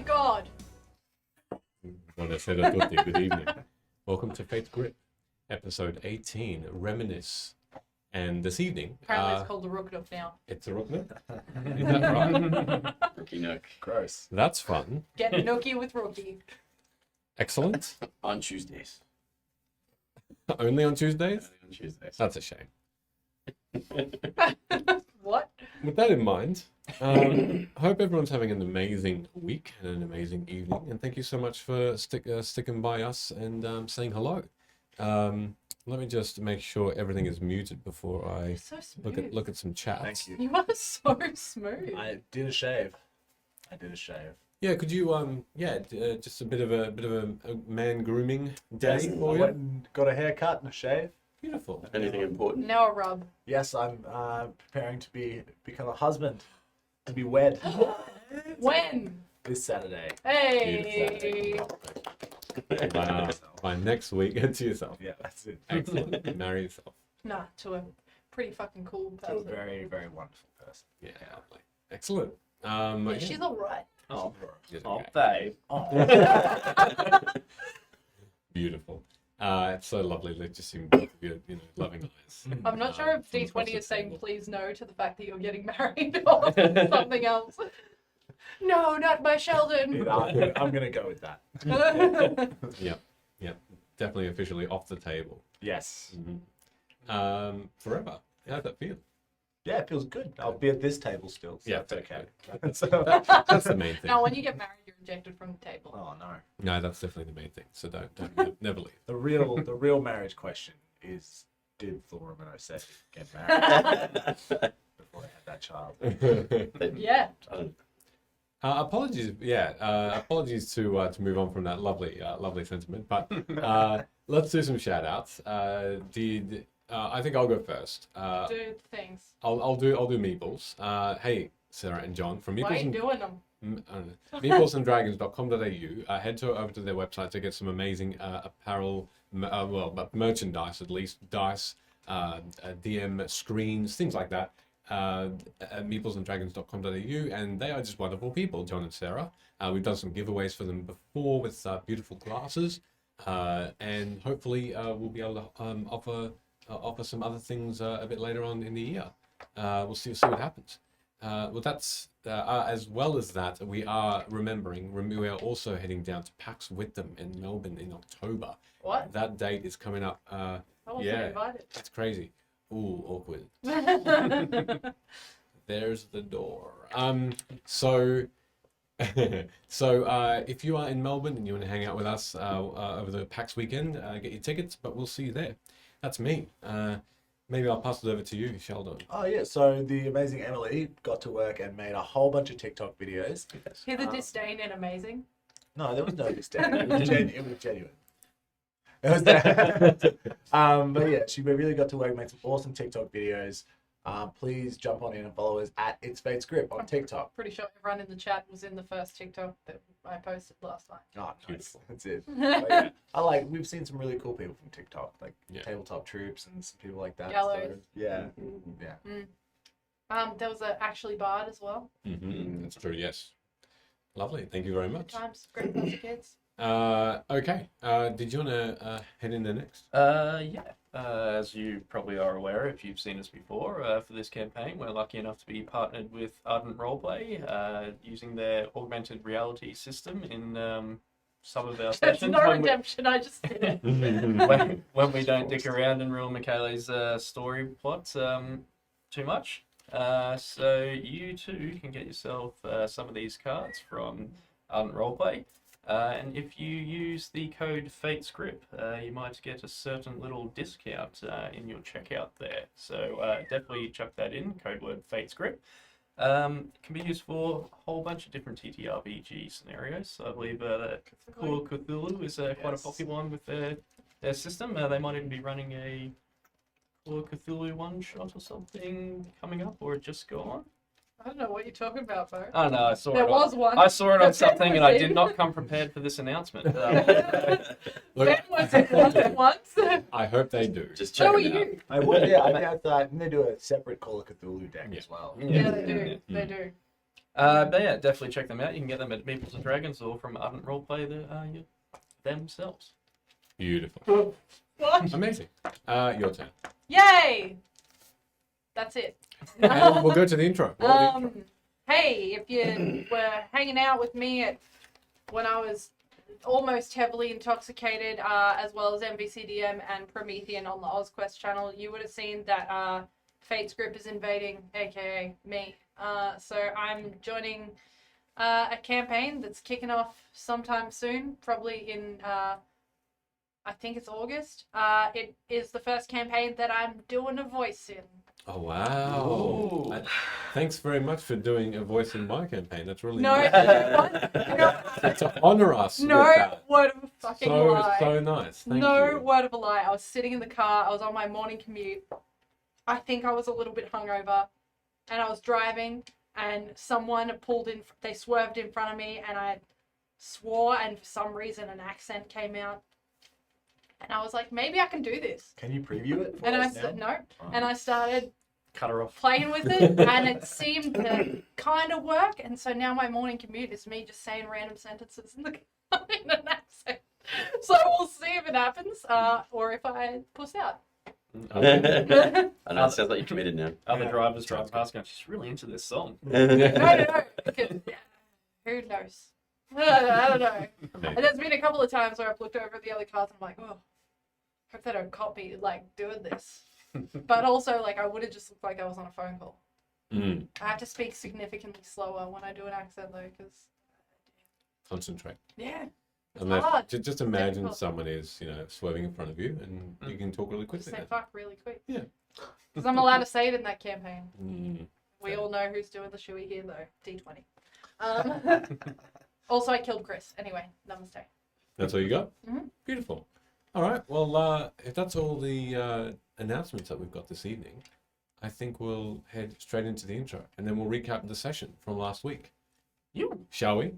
God. Buonasera a tutti. Good evening. Welcome to Fate's Grip, episode 18, Reminisce. And this evening... Apparently it's called the Rooknook now. It's a Rooknook? Is that right? Rookie Nook. Gross. That's fun. Get nookie with Rookie. Excellent. On Tuesdays. Only on Tuesdays? Only on Tuesdays. That's a shame. What? With that in mind, I hope everyone's having an amazing week and an amazing evening. And thank you so much for sticking by us and saying hello. Let me just make sure everything is muted before I So smooth. look at some chats. Thank you. You are so smooth. I did a shave. Yeah, could you just a bit of a man grooming day Yes, I for went you? and got a haircut and a shave. Beautiful. Anything important? Now a rub. Yes, I'm preparing to become a husband, to be wed When? this Saturday. Hey. Wow. By next week, get to yourself. Yeah, that's it. Excellent. Marry yourself. Nah, to a pretty fucking cool To a person. very, very wonderful person. Yeah, lovely. Excellent. Yeah, she's alright. Oh, Yes, oh, okay. babe. Beautiful. It's so lovely that just seeing both of you, loving eyes. I'm not sure if from D20 across is the saying table. please no to the fact that you're getting married or something else. No, not my Sheldon. Yeah, I'm gonna go with that. Yep. Definitely officially off the table. Yes. Forever. How's that feel? Yeah, it feels good. I'll be at this table still. So Yeah, it's okay. That's the main thing. Now, when you get married, you're ejected from the table. Oh no. No, that's definitely the main thing. So don't never leave. The real marriage question is: did Flora and Osetti get married before they had that child? Yeah. Apologies, apologies to move on from that lovely sentiment, but let's do some shout outs. I think I'll go first. Do things. I'll do Meeples. Hey, Sarah and John from Why Meeples are you doing them? meeplesandragons.com.au. Head over to their website to get some amazing apparel, merchandise at least, dice, DM screens, things like that. meeplesandragons.com.au, and they are just wonderful people, John and Sarah. We've done some giveaways for them before with beautiful glasses, and hopefully we'll be able to offer some other things a bit later on in the year. We'll see what happens. That's as well as that, we are we are also heading down to PAX with them in Melbourne in October. What? That date is coming up. I wasn't Yeah. invited. That's crazy. Ooh, awkward. There's the door. So if you are in Melbourne and you want to hang out with us over the PAX weekend, get your tickets, but we'll see you there. That's me. Maybe I'll pass it over to you, Sheldon. Oh yeah, so the amazing Emily got to work and made a whole bunch of TikTok videos. Hear the disdain and amazing. No, there was no disdain. It was genuine. It was that. But yeah, she really got to work, made some awesome TikTok videos. Please jump on in and follow us at It's Fate's Grip on TikTok. Pretty sure everyone in the chat was in the first TikTok that I posted last night. Oh, nice. Beautiful. That's it. But yeah, we've seen some really cool people from TikTok, like Yeah. Tabletop Troops and some people like that. Gallows. So, yeah. There was a Actually Bard as well. Mm-hmm. That's true, yes. Lovely. Thank you very Good much. times. Great bunch of kids. Okay. Did you want to head in there next? As you probably are aware, if you've seen us before, for this campaign, we're lucky enough to be partnered with Ardent Roleplay, using their augmented reality system in some of our That's sessions. no when we- redemption, I just did it. when we don't dick around and ruin Michaela's story plot too much. So you too can get yourself some of these cards from Ardent Roleplay. And if you use the code FATESGRIP, you might get a certain little discount in your checkout there. So definitely chuck that in, code word FATESGRIP. Can be used for a whole bunch of different TTRPG scenarios. I believe that Call of Cthulhu is quite a popular one with their system. They might even be running a Call of Cthulhu one-shot or something coming up, or just gone. I don't know what you're talking about, bro. Oh no, I saw There it. was one. I saw it on something, and I was did in. not come prepared for this announcement. Ben was in one once. I hope they do. Just So are checking it out. you. I would, yeah, I think they do a separate Call of Cthulhu deck as well. Yeah, they do. They do. But yeah, definitely check them out. You can get them at Meeples and Dragons or from Ardent Roleplay themselves. Beautiful. What? Amazing. Your turn. Yay! That's it. And we'll go to the intro. Roll the intro. Hey, if you were hanging out with me when I was almost heavily intoxicated, as well as MVCDM and Promethean on the OzQuest channel, you would have seen that Fate's group is invading, aka me. So I'm joining a campaign that's kicking off sometime soon, probably in I think it's August. It is the first campaign that I'm doing a voice in. Oh, wow. Ooh. Thanks very much for doing a voice in my campaign. That's really No, nice. To honor us no with that. word of a fucking lie. So nice. Thank No you. word of a lie. I was sitting in the car. I was on my morning commute. I think I was a little bit hungover, and I was driving, and someone pulled in. They swerved in front of me, and I swore, and for some reason, an accent came out. And I was like, maybe I can do this. Can you preview it? And I said no. And I started Cut her off. playing with it, and it seemed to kind of work. And so now my morning commute is me just saying random sentences in the car in an accent. So we'll see if it happens, or if I puss out. Okay. I know, it sounds like you're committed now. Other Yeah. drivers driving past going, she's really into this song. No. Because, who knows? I don't know. And there's been a couple of times where I've looked over at the other cars and I'm like, oh, hope they don't caught me like doing this. But also, like, I would have just looked like I was on a phone call. Mm. I have to speak significantly slower when I do an accent though, because Concentrate. yeah, it's And hard. just imagine Difficult. someone is, swerving in front of you, and you can talk really Just quickly. say then. fuck really quick. Yeah. Because I'm allowed to say it in that campaign. Mm. We all know who's doing the shoey here though. D20. Also, I killed Chris. Anyway, namaste. That's all you got? Mhm. Beautiful. All right. Well, if that's all the announcements that we've got this evening, I think we'll head straight into the intro, and then we'll recap the session from last week. You. Shall we?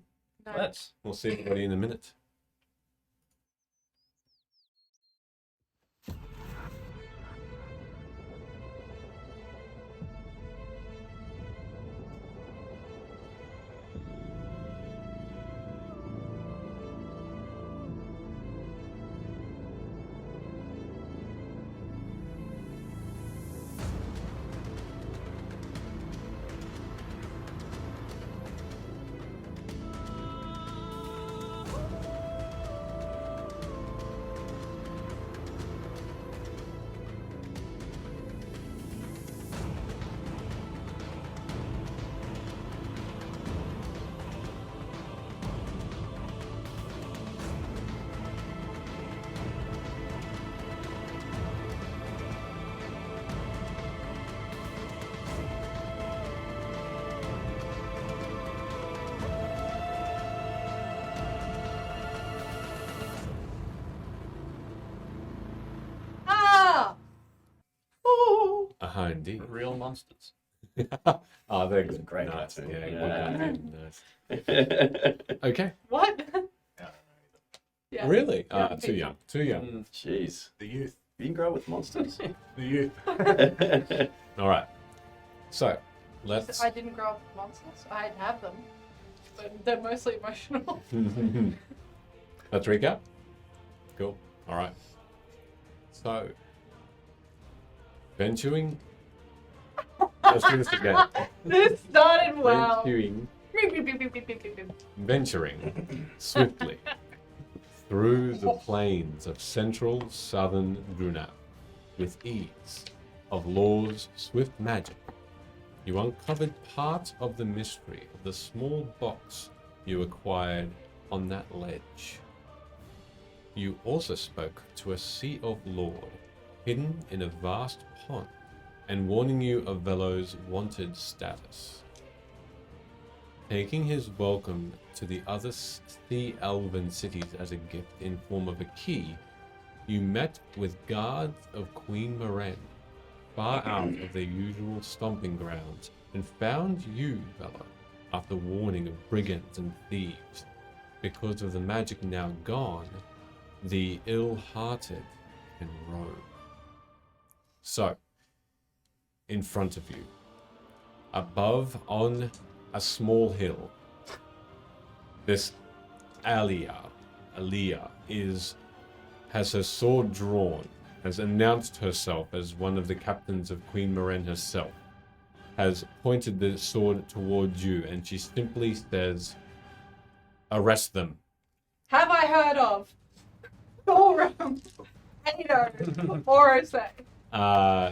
No. Let's. We'll see everybody in a minute. Ah! Aha, indeed. Real monsters. Oh, they're It's a good. great Nice. cartoon. Yeah, Yeah. well done. Nice. Okay. What? Yeah. Yeah. Really? Yeah, Too young. Too young. Mm. Jeez. The youth. You can grow up with monsters. The youth. All right. So, let's. I didn't grow up with monsters. I'd have them, but they're mostly emotional. Let's recap. Cool. All right. So, venturing. Let's do this again. This started well. Venturing swiftly through the plains of central southern Grunau with ease of Law's swift magic, you uncovered part of the mystery of the small box you acquired on that ledge. You also spoke to a Sea of Lord hidden in a vast pond and warning you of Velo's wanted status. Taking his welcome to the other sea elven cities as a gift in form of a key, you met with guards of Queen Moraine, far out of their usual stomping grounds, and found you, Velo, after warning of brigands and thieves. Because of the magic now gone, the ill-hearted can roam. So, in front of you, above on a small hill. This Alia has her sword drawn, has announced herself as one of the captains of Queen Maren herself, has pointed the sword towards you, and she simply says, "Arrest them." Have I heard of? Ballroom. Ado. Or is that?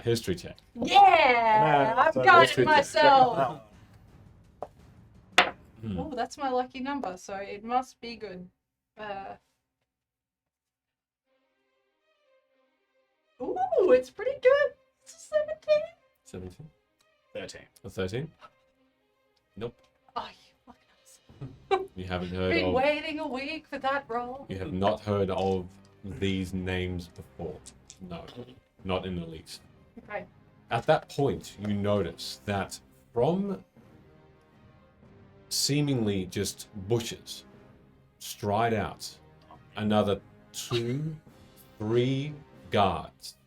History check. Yeah! No, I've so got history it check. myself. Hmm. Oh, that's my lucky number, so it must be good. Ooh, it's pretty good. It's a 17. 17. 13. A 13? Nope. Oh, you fucking ass. You haven't heard Been of. waiting a week for that roll. You have not heard of these names before. No, not in the least. Okay. At that point, you notice that from seemingly just bushes, stride out another 2, 3 guards,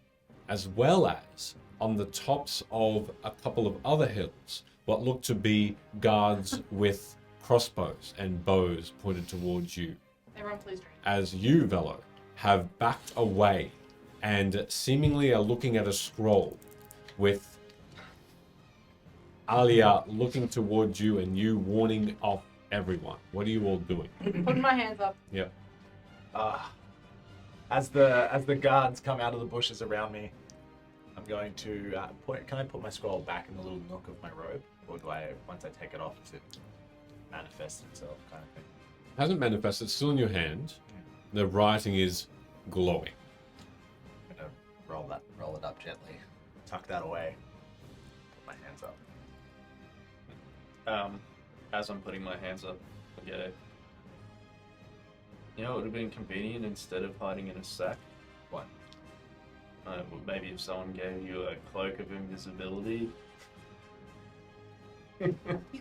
as well as on the tops of a couple of other hills, what look to be guards with crossbows and bows pointed towards you. Everyone, please drink. As you, Velo, have backed away and seemingly are looking at a scroll with Alia looking towards you and you warning off everyone. What are you all doing? Putting my hands up. Yep. As the guards come out of the bushes around me, I'm going to point. Can I put my scroll back in the little nook of my robe, or do I, once I take it off, does it manifest itself, kind of thing? Hasn't manifested, it's still in your hand. The writing is glowing. I'm gonna roll it up gently, tuck that away, put my hands up. As I'm putting my hands up, I go, you know, it would have been convenient instead of hiding in a sack. What? Well, maybe if someone gave you a cloak of invisibility. You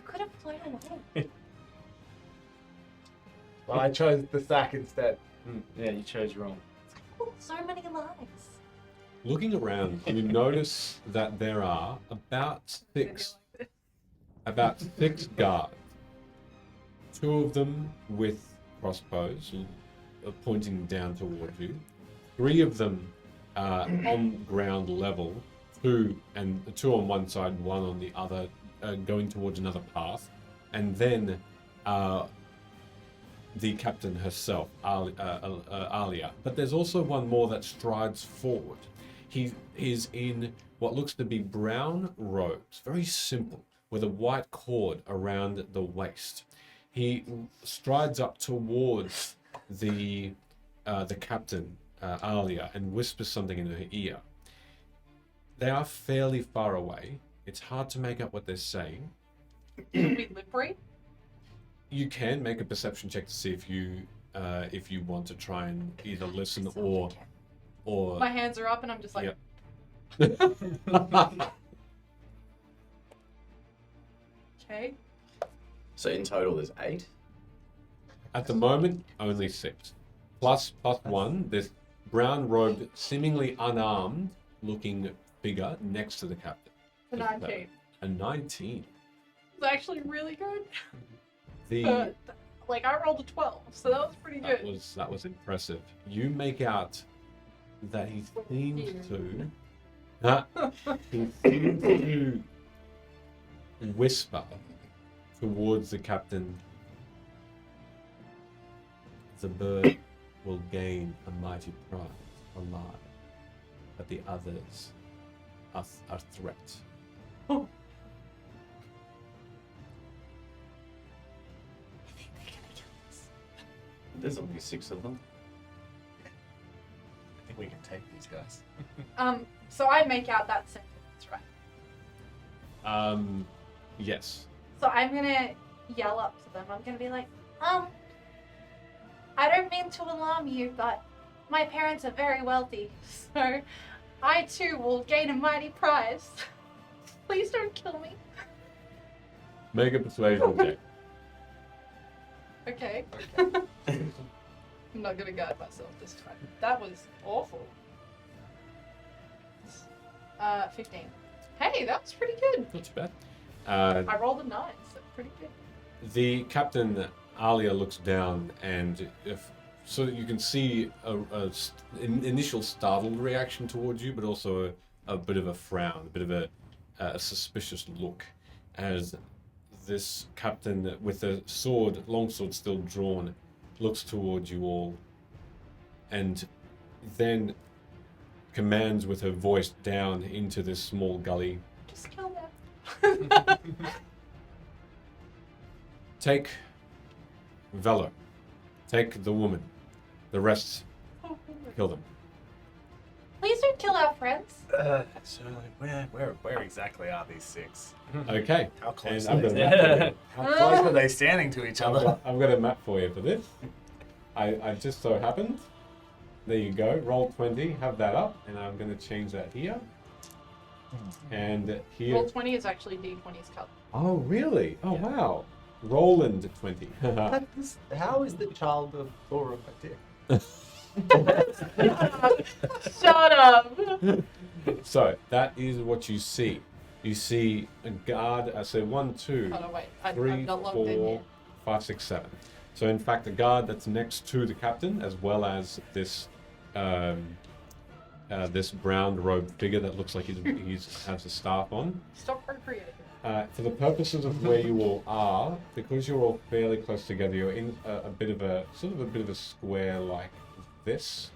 could have flown away. Well, I chose the sack instead. Yeah, you chose wrong. Oh, so many lives. Looking around, you notice that there are about six guards. 2 of them with crossbows pointing down towards you. 3 of them on ground level. 2 on one side, 1 on the other, going towards another path. And then the captain herself, Alia. But there's also one more that strides forward. He is in what looks to be brown robes, very simple, with a white cord around the waist. He strides up towards the captain, Alia, and whispers something in her ear. They are fairly far away. It's hard to make out what they're saying. Can we lip read? You can make a perception check to see if you want to try and either listen or My hands are up and I'm just like, Yep. okay. So in total, there's 8. At the moment, only 6. Plus 1, this brown robed, seemingly unarmed looking figure next to the captain. The 19. A 19. It's actually really good. The Like, I rolled a 12, so that was pretty good. that was impressive. You make out that he seems to whisper towards the captain. The bird will gain a mighty prize alive, but the others are threat. Oh. There's only 6 of them. I think we can take these guys. So I make out that sentence, right? Yes. So I'm gonna yell up to them. I'm gonna be like, I don't mean to alarm you, but my parents are very wealthy, so I too will gain a mighty prize. Please don't kill me. Make a persuasion check. Okay. I'm not gonna guide myself this time. That was awful. 15. Hey, that was pretty good. Not too bad. I rolled a 9, so pretty good. The captain Alia looks down, and so you can see an initial startled reaction towards you, but also a bit of a frown, a bit of a suspicious look, as this captain with a sword, longsword still drawn, looks towards you all, and then commands with her voice down into this small gully. Just kill them. Take Velo. Take the woman. The rest, kill them. Please don't kill our friends. So where exactly are these 6? Okay. How close And are I've they? got a map for you. How close are they standing to each other? I've got a map for you for this. I just so happened. There you go. Roll 20. Have that up, and I'm going to change that here. And here. Roll 20 is actually D20's color. Oh, really? Oh, Yeah. wow. Roland 20. How is the child of Thor a dick? Shut up. So that is what you see. You see a guard. So 1, 2, Oh, no, wait. I'm 3, not logged in 4, yet. 5, 6, 7. So in fact, the guard that's next to the captain, as well as this this brown robed figure that looks like he's has a staff on. Stop procreating. For the purposes of where you all are, because you're all fairly close together, you're in a bit of a square like this,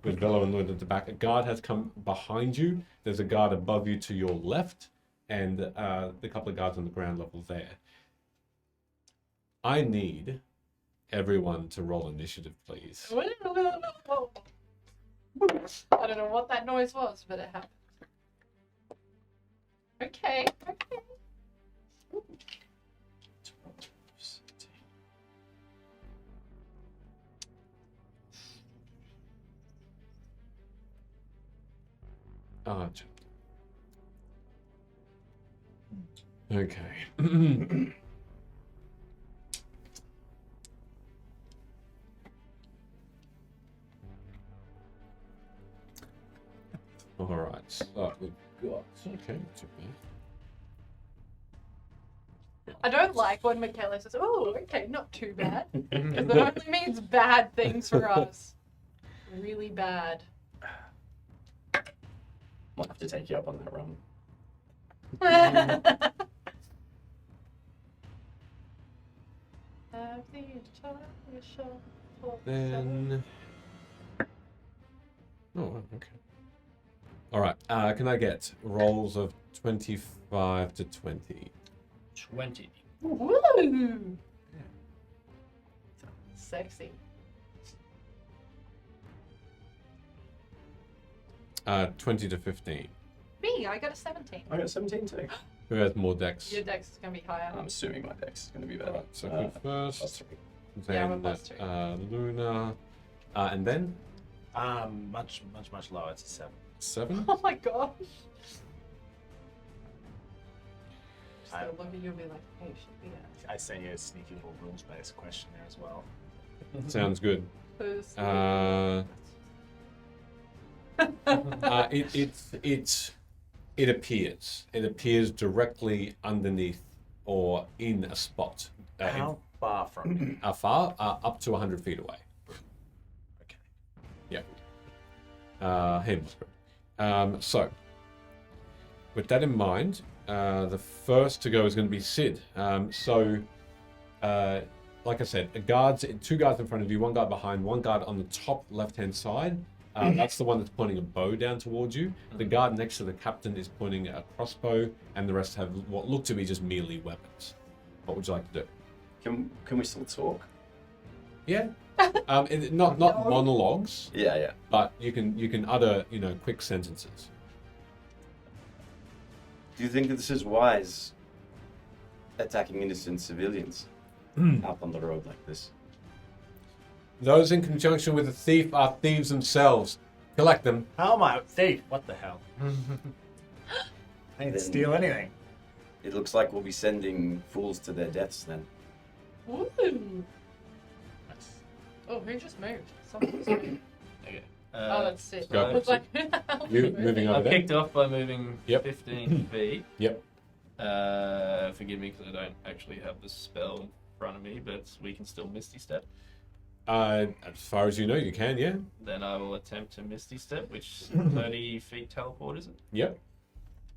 with Velo and Lloyd at the back. A guard has come behind you. There's a guard above you to your left, and the couple of guards on the ground level there. I need everyone to roll initiative, please. I don't know what that noise was, but it happened. Okay. Ah, okay. All right. So we've got okay. Too bad. I don't like when Michaela says, "Oh, okay, not too bad," because it only means bad things for us. Really bad. Might have to take you up on that run. Then. Oh, okay. All right. Can I get rolls of 25 to 20? 20. Woo! Sexy. 20 to 15. Me, I got a 17. I got 17 too. Who has more decks? Your dex is gonna be higher. I'm assuming my dex is going to be better. Alright, so who Plus first? 3. Yeah, I'm a Then +2. Luna. And then Much lower. It's a 7. 7? Oh my gosh. Just I- gonna look at you and be like, hey, should be that. I sent you a sneaky little rules-based question there as well. Sounds good. Who's It appears directly underneath or in a spot. How far from? Far? Up to 100 feet away. Okay. Yeah. Him. So, with that in mind, the first to go is going to be Sid. Like I said, two guards in front of you, one guard behind, one guard on the top left-hand side. That's the one that's pointing a bow down towards you. The guard next to the captain is pointing a crossbow, and the rest have what look to be just melee weapons. What would you like to do? Can we still talk? Yeah. Not monologues, Yeah. but you can utter quick sentences. Do you think that this is wise? Attacking innocent civilians out on the road like this? Those in conjunction with the thief are thieves themselves. Collect them. How am I a thief? What the hell? I didn't Then- steal anything. It looks like we'll be sending fools to their deaths then. Woo! Oh, who just moved? Someone just moved. Okay. Oh, that's it. Go. I was like, Moving I over there. kicked off by moving Yep. 15 feet. Yep. Forgive me because I don't actually have the spell in front of me, but we can still Misty Step. As far as you know, you can, yeah. Then I will attempt to Misty Step, which 30 feet teleport, is it? Yep.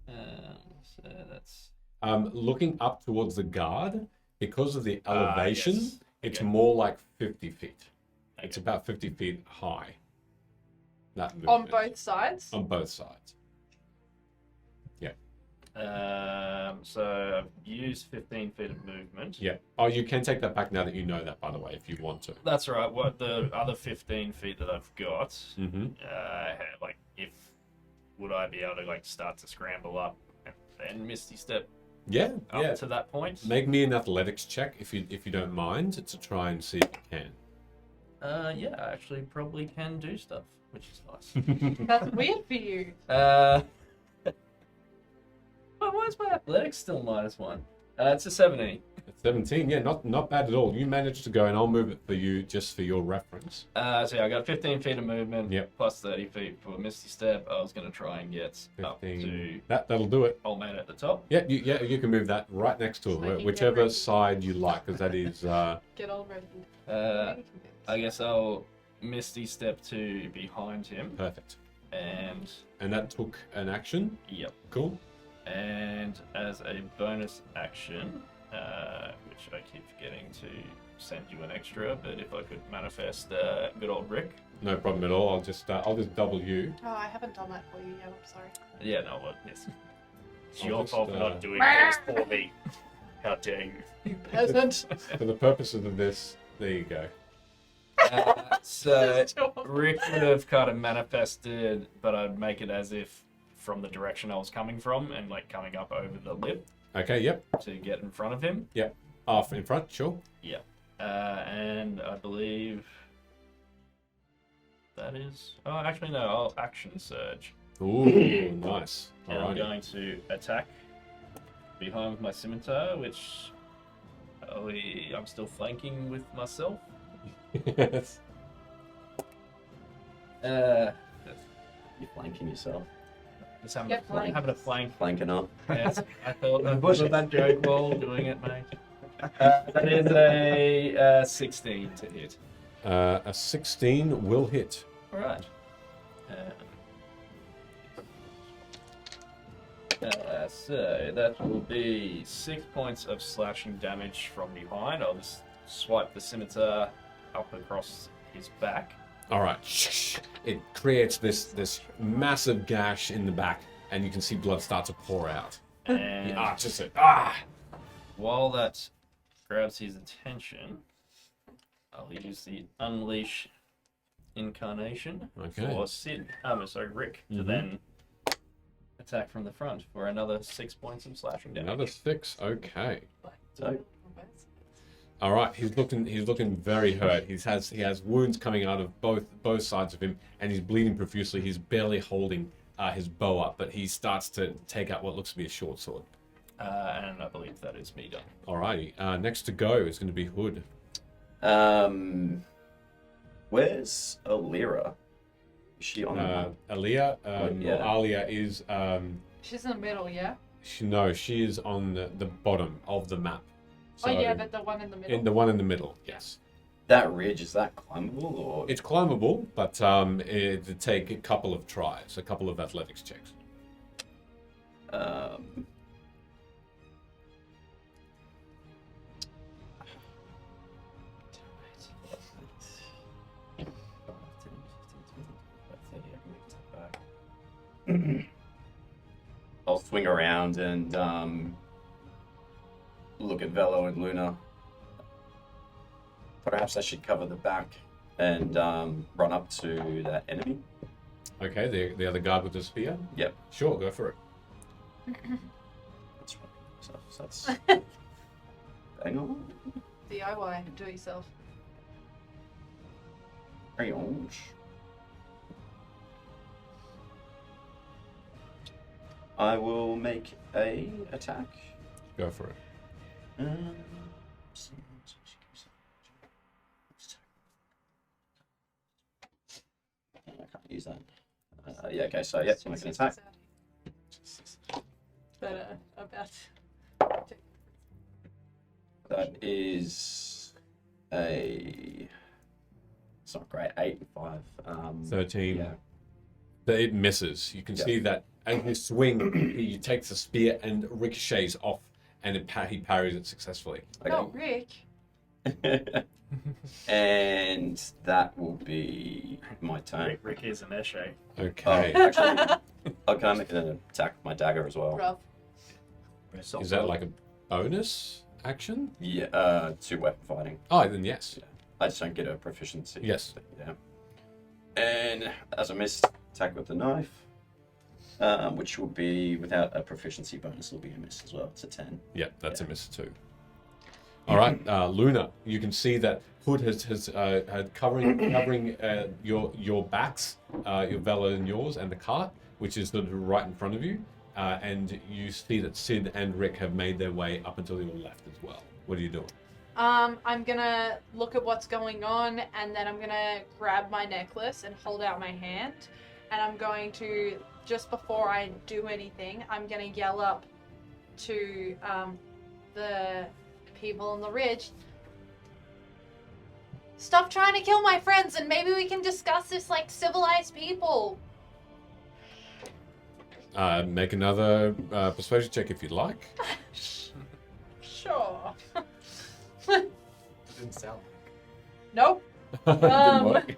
So that's... Looking up towards the guard, because of the elevation, yes. it's Okay. more like 50 feet. It's Okay. about 50 feet high. That On movement. both sides. On both sides. So I've used 15 feet of movement. Yeah. Oh, you can take that back now that you know that, by the way, if you want to. That's right. What the other 15 feet that I've got, Mm-hmm. like, would I be able to like start to scramble up and then Misty Step Yeah, up yeah. to that point? Make me an athletics check if you don't mind to try and see if you Yeah, I actually probably can do stuff, which is nice. can. That's weird for you. But why is my athletics still -1? It's a 17. 17, yeah, not bad at all. You managed to go, and I'll move it for you just for your reference. So yeah, I got 15 feet of movement, Yep. plus 30 feet for Misty Step. I was going to try and get up 15. to That'll do it. old man at the top. Yeah, you can move that right next to So you it, can whichever get ready. side you like, because that is Get all ready. I guess I'll Misty Step to behind him, perfect. and And that took an action. yep. Cool. And as a bonus action, which I keep forgetting to send you an extra, but if I could manifest good old Rick. No problem at all. I'll just double you. Oh, I haven't done that for you yet. I'm sorry. Yeah, no, well, it's I'll your just, fault for uh, not doing things for me. How dare you? You peasant. For the purposes of this, there you go. So Rick would have kind of manifested, but I'd make it as if from the direction I was coming from and like coming up over the lip Okay, yep. to get in front of him. Off in front, sure. And I believe that is. Oh, actually, no. I'll action surge. Ooh, nice. And I'm Alrighty. going to attack behind with my scimitar, which I'm still flanking with myself. Yes. You're flanking yourself. Just having, Yep, flank. having a flank. Flanking up. Yes, I thought Bush it. that joke while doing it, mate. That is a 16 to hit. A 16 will hit. All right. So that will be 6 points of slashing damage from behind. I'll just swipe the scimitar up across his back. All right. It creates this massive gash in the back, and you can see blood start to pour out. He And arches it. Ah! while that grabs his attention, I'll use the Unleash Incarnation Okay. for Rick, to Mhm. then attack from the front for another 6 points of slashing damage. Another 6. Okay. So, All right. He's looking very hurt. He has wounds coming out of both sides of him, and he's bleeding profusely. He's barely holding his bow up, but he starts to take out what looks to be a short sword. And I believe that is me done. Alrighty. Next to go is going to be Hood. where's Alira? Is she on the map? Alia, Yeah. or Alia is She's in the middle, yeah? she is on the bottom of the map. So Oh, yeah, but the one in the middle. in the one in the middle, yes. That ridge, is that climbable or? It's climbable, but it'd take a couple of tries, a couple of athletics checks. I'll swing around and look at Velo and Luna. Perhaps I should cover the back and run up to that enemy. Okay, the other guard with the spear? Yep. Sure, go for it. That's right. So that's hang on. DIY, do it yourself. Hang on. I will make a attack. Go for it. I can't use that. Yeah, okay, so yeah, make an attack. But about That is a. It's not great. 8 and 5. 13. Yeah. It misses. You can Yeah. see that as you swing, he takes the spear and ricochets off, and he parries it successfully. Oh, Rick. And that will be my turn. Rick is an Eshe. Okay. Oh, actually, can I make an attack with my dagger as well? Rough. Is that like a bonus action? Yeah, 2 weapon fighting. Oh, then yes. I just don't get a proficiency. Yes. Yeah. And as a miss, attack with the knife, which will be without a proficiency bonus. It'll be a miss as well. It's a 10. Yeah, that's a miss too. All right, Luna. You can see that Hood has had covering your backs, your Vela and yours, and the cart, which is sort of right in front of you. And you see that Sid and Rick have made their way up until your left as well. What are you doing? I'm gonna look at what's going on, and then I'm gonna grab my necklace and hold out my hand, and I'm going to, just before I do anything, I'm gonna yell up to the people on the ridge, stop trying to kill my friends, and maybe we can discuss this like civilized people. Make another persuasion check if you'd like. Sure. Didn't sound Nope. Didn't work.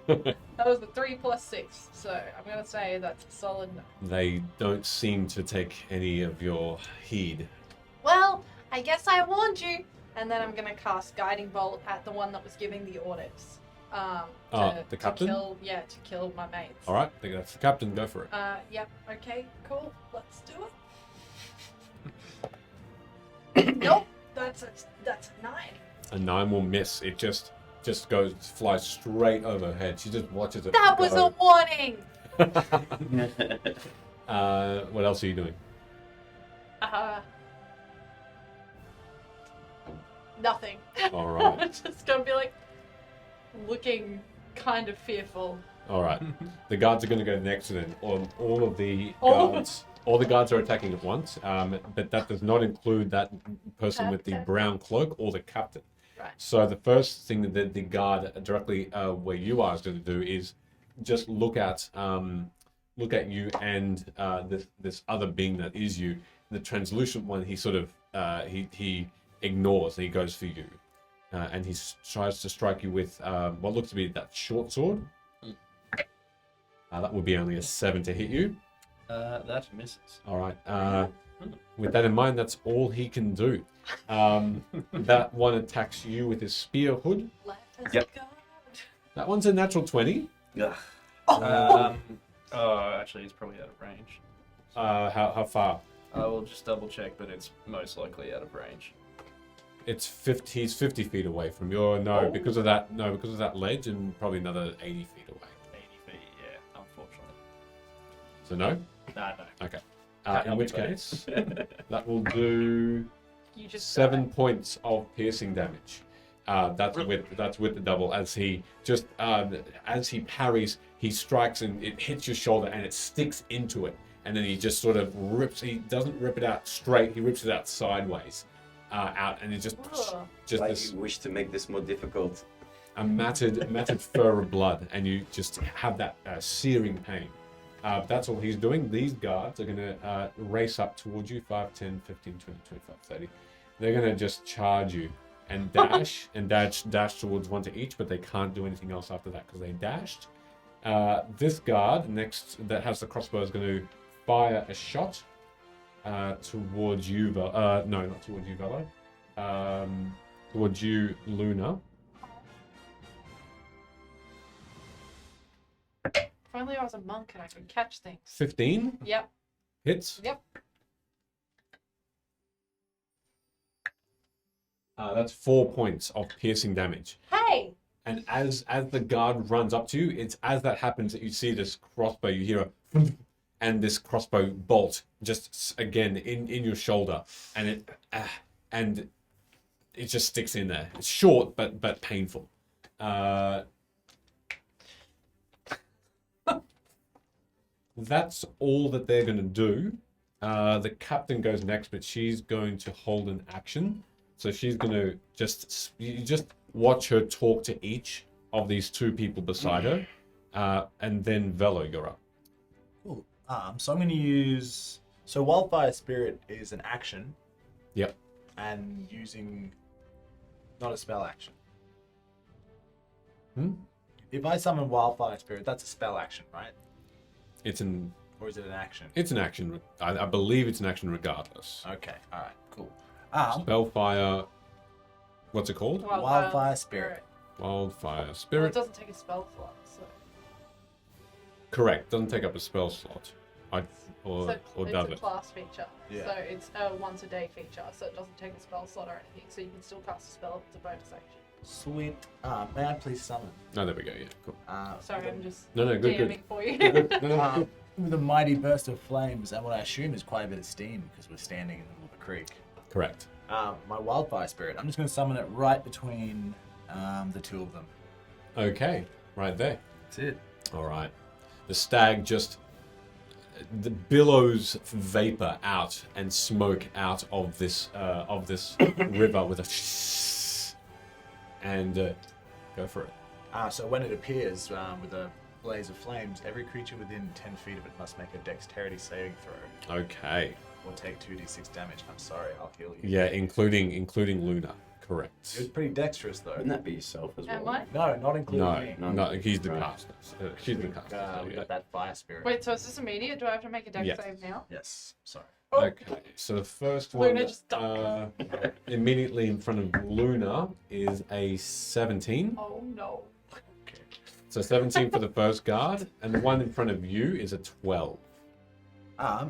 That was the 3 plus 6, so I'm gonna say that's a solid no. They don't seem to take any of your heed. Well, I guess I warned you. And then I'm gonna cast Guiding Bolt at the one that was giving the orders. The captain? To kill my mates. All right, I think that's the captain. Go for it. Yep. Okay. Cool. Let's do it. Nope. That's a 9. A 9 will miss. It just flies straight over her head. She just watches it. That was a warning. What else are you doing? Nothing. All right. I'm just gonna be like looking kind of fearful. All right. The guards are going to go next to them. All of the All of guards. All the guards are attacking at once, but that does not include that person with the Captain. brown cloak or the captain. Right. So the first thing that the guard directly where you are is going to do is just look at you and this other being that is you. The translucent one, he sort of he ignores and he goes for you, and he tries to strike you with what looks to be that short sword. That would be only a 7 to hit you. That misses. All right. With that in mind, that's all he can do. That one attacks you with his spear hood. Yep. That one's a natural 20. Ugh. Actually, it's probably out of range. How far? I will just double check, but it's most likely out of range. It's 50. He's 50 feet away from you. Because of that ledge, and probably another 80 feet away. 80 feet, yeah, unfortunately. So no. No. Okay. Can't In help which you, buddy. case, that will do You just 7 points of piercing damage. That's with the double. As he parries, he strikes and it hits your shoulder and it sticks into it. And then he just sort of rips. He doesn't rip it out straight. He rips it out sideways, out, and it just Like this you wish to make this more difficult. a matted fur of blood, and you just have that searing pain. That's all he's doing. These guards are going to race up towards you, 5, 10, 15, 20, 25, 30. They're going to just charge you and dash and dash towards one to each, but they can't do anything else after that because they dashed. This guard next that has the crossbow is going to fire a shot towards you. No, not towards you, Velo. Towards you, Luna. If only I was a monk and I could catch things. 15 Yep. hits. Yep. That's 4 points of piercing damage. Hey. And as the guard runs up to you, it's as that happens that you see this crossbow. You hear a and this crossbow bolt just again in your shoulder, and it just sticks in there. It's short but painful. That's all that they're going to do. The captain goes next, but she's going to hold an action So she's gonna you just watch her talk to each of these two people beside her, and then Velo, you're up. Cool. So I'm going to use. So Wildfire Spirit is an action. Yep. And using. Not a spell action. Hmm? If I summon Wildfire Spirit, that's a spell action, right? It's an Or is it an action? action. I believe it's an action regardless. Okay. All right. Cool. Spellfire. What's it called? Wildfire Spirit. Wildfire Well, Spirit. it doesn't take a spell slot, so. Correct. Doesn't take up a spell slot. Or So it's does a it? class feature. Yeah. So it's a once a day feature, so it doesn't take a spell slot or anything. So you can still cast a spell if it's a bonus action. Sweet. May I please summon? Oh, there we go. Yeah, cool. Sorry, I'm just No, good, good. DMing for you. No, no, With a mighty burst of flames and what I assume is quite a bit of steam because we're standing in the middle of a creek. Correct. My Wildfire Spirit. I'm just going to summon it right between the two of them. Okay, right there. That's it. All right. The stag just billows vapor out and smoke out of this river with a and go for it. So when it appears with a blaze of flames, every creature within 10 feet of it must make a dexterity saving throw Okay. or take 2d6 damage. I'm sorry, I'll heal you. Yeah, including Luna. Correct. It was pretty dexterous though. Wouldn't that be yourself as well? Am I? No, not including me. No, he's the Right. caster. She's the caster. so We yeah. got that fire spirit. Wait, so is this immediate? Do I have to make a dex Yes. save now? Yes, sorry. Okay, so the first one Luna just died. immediately in front of Luna is a 17. Oh no. So 17 for the first guard, and the one in front of you is a 12.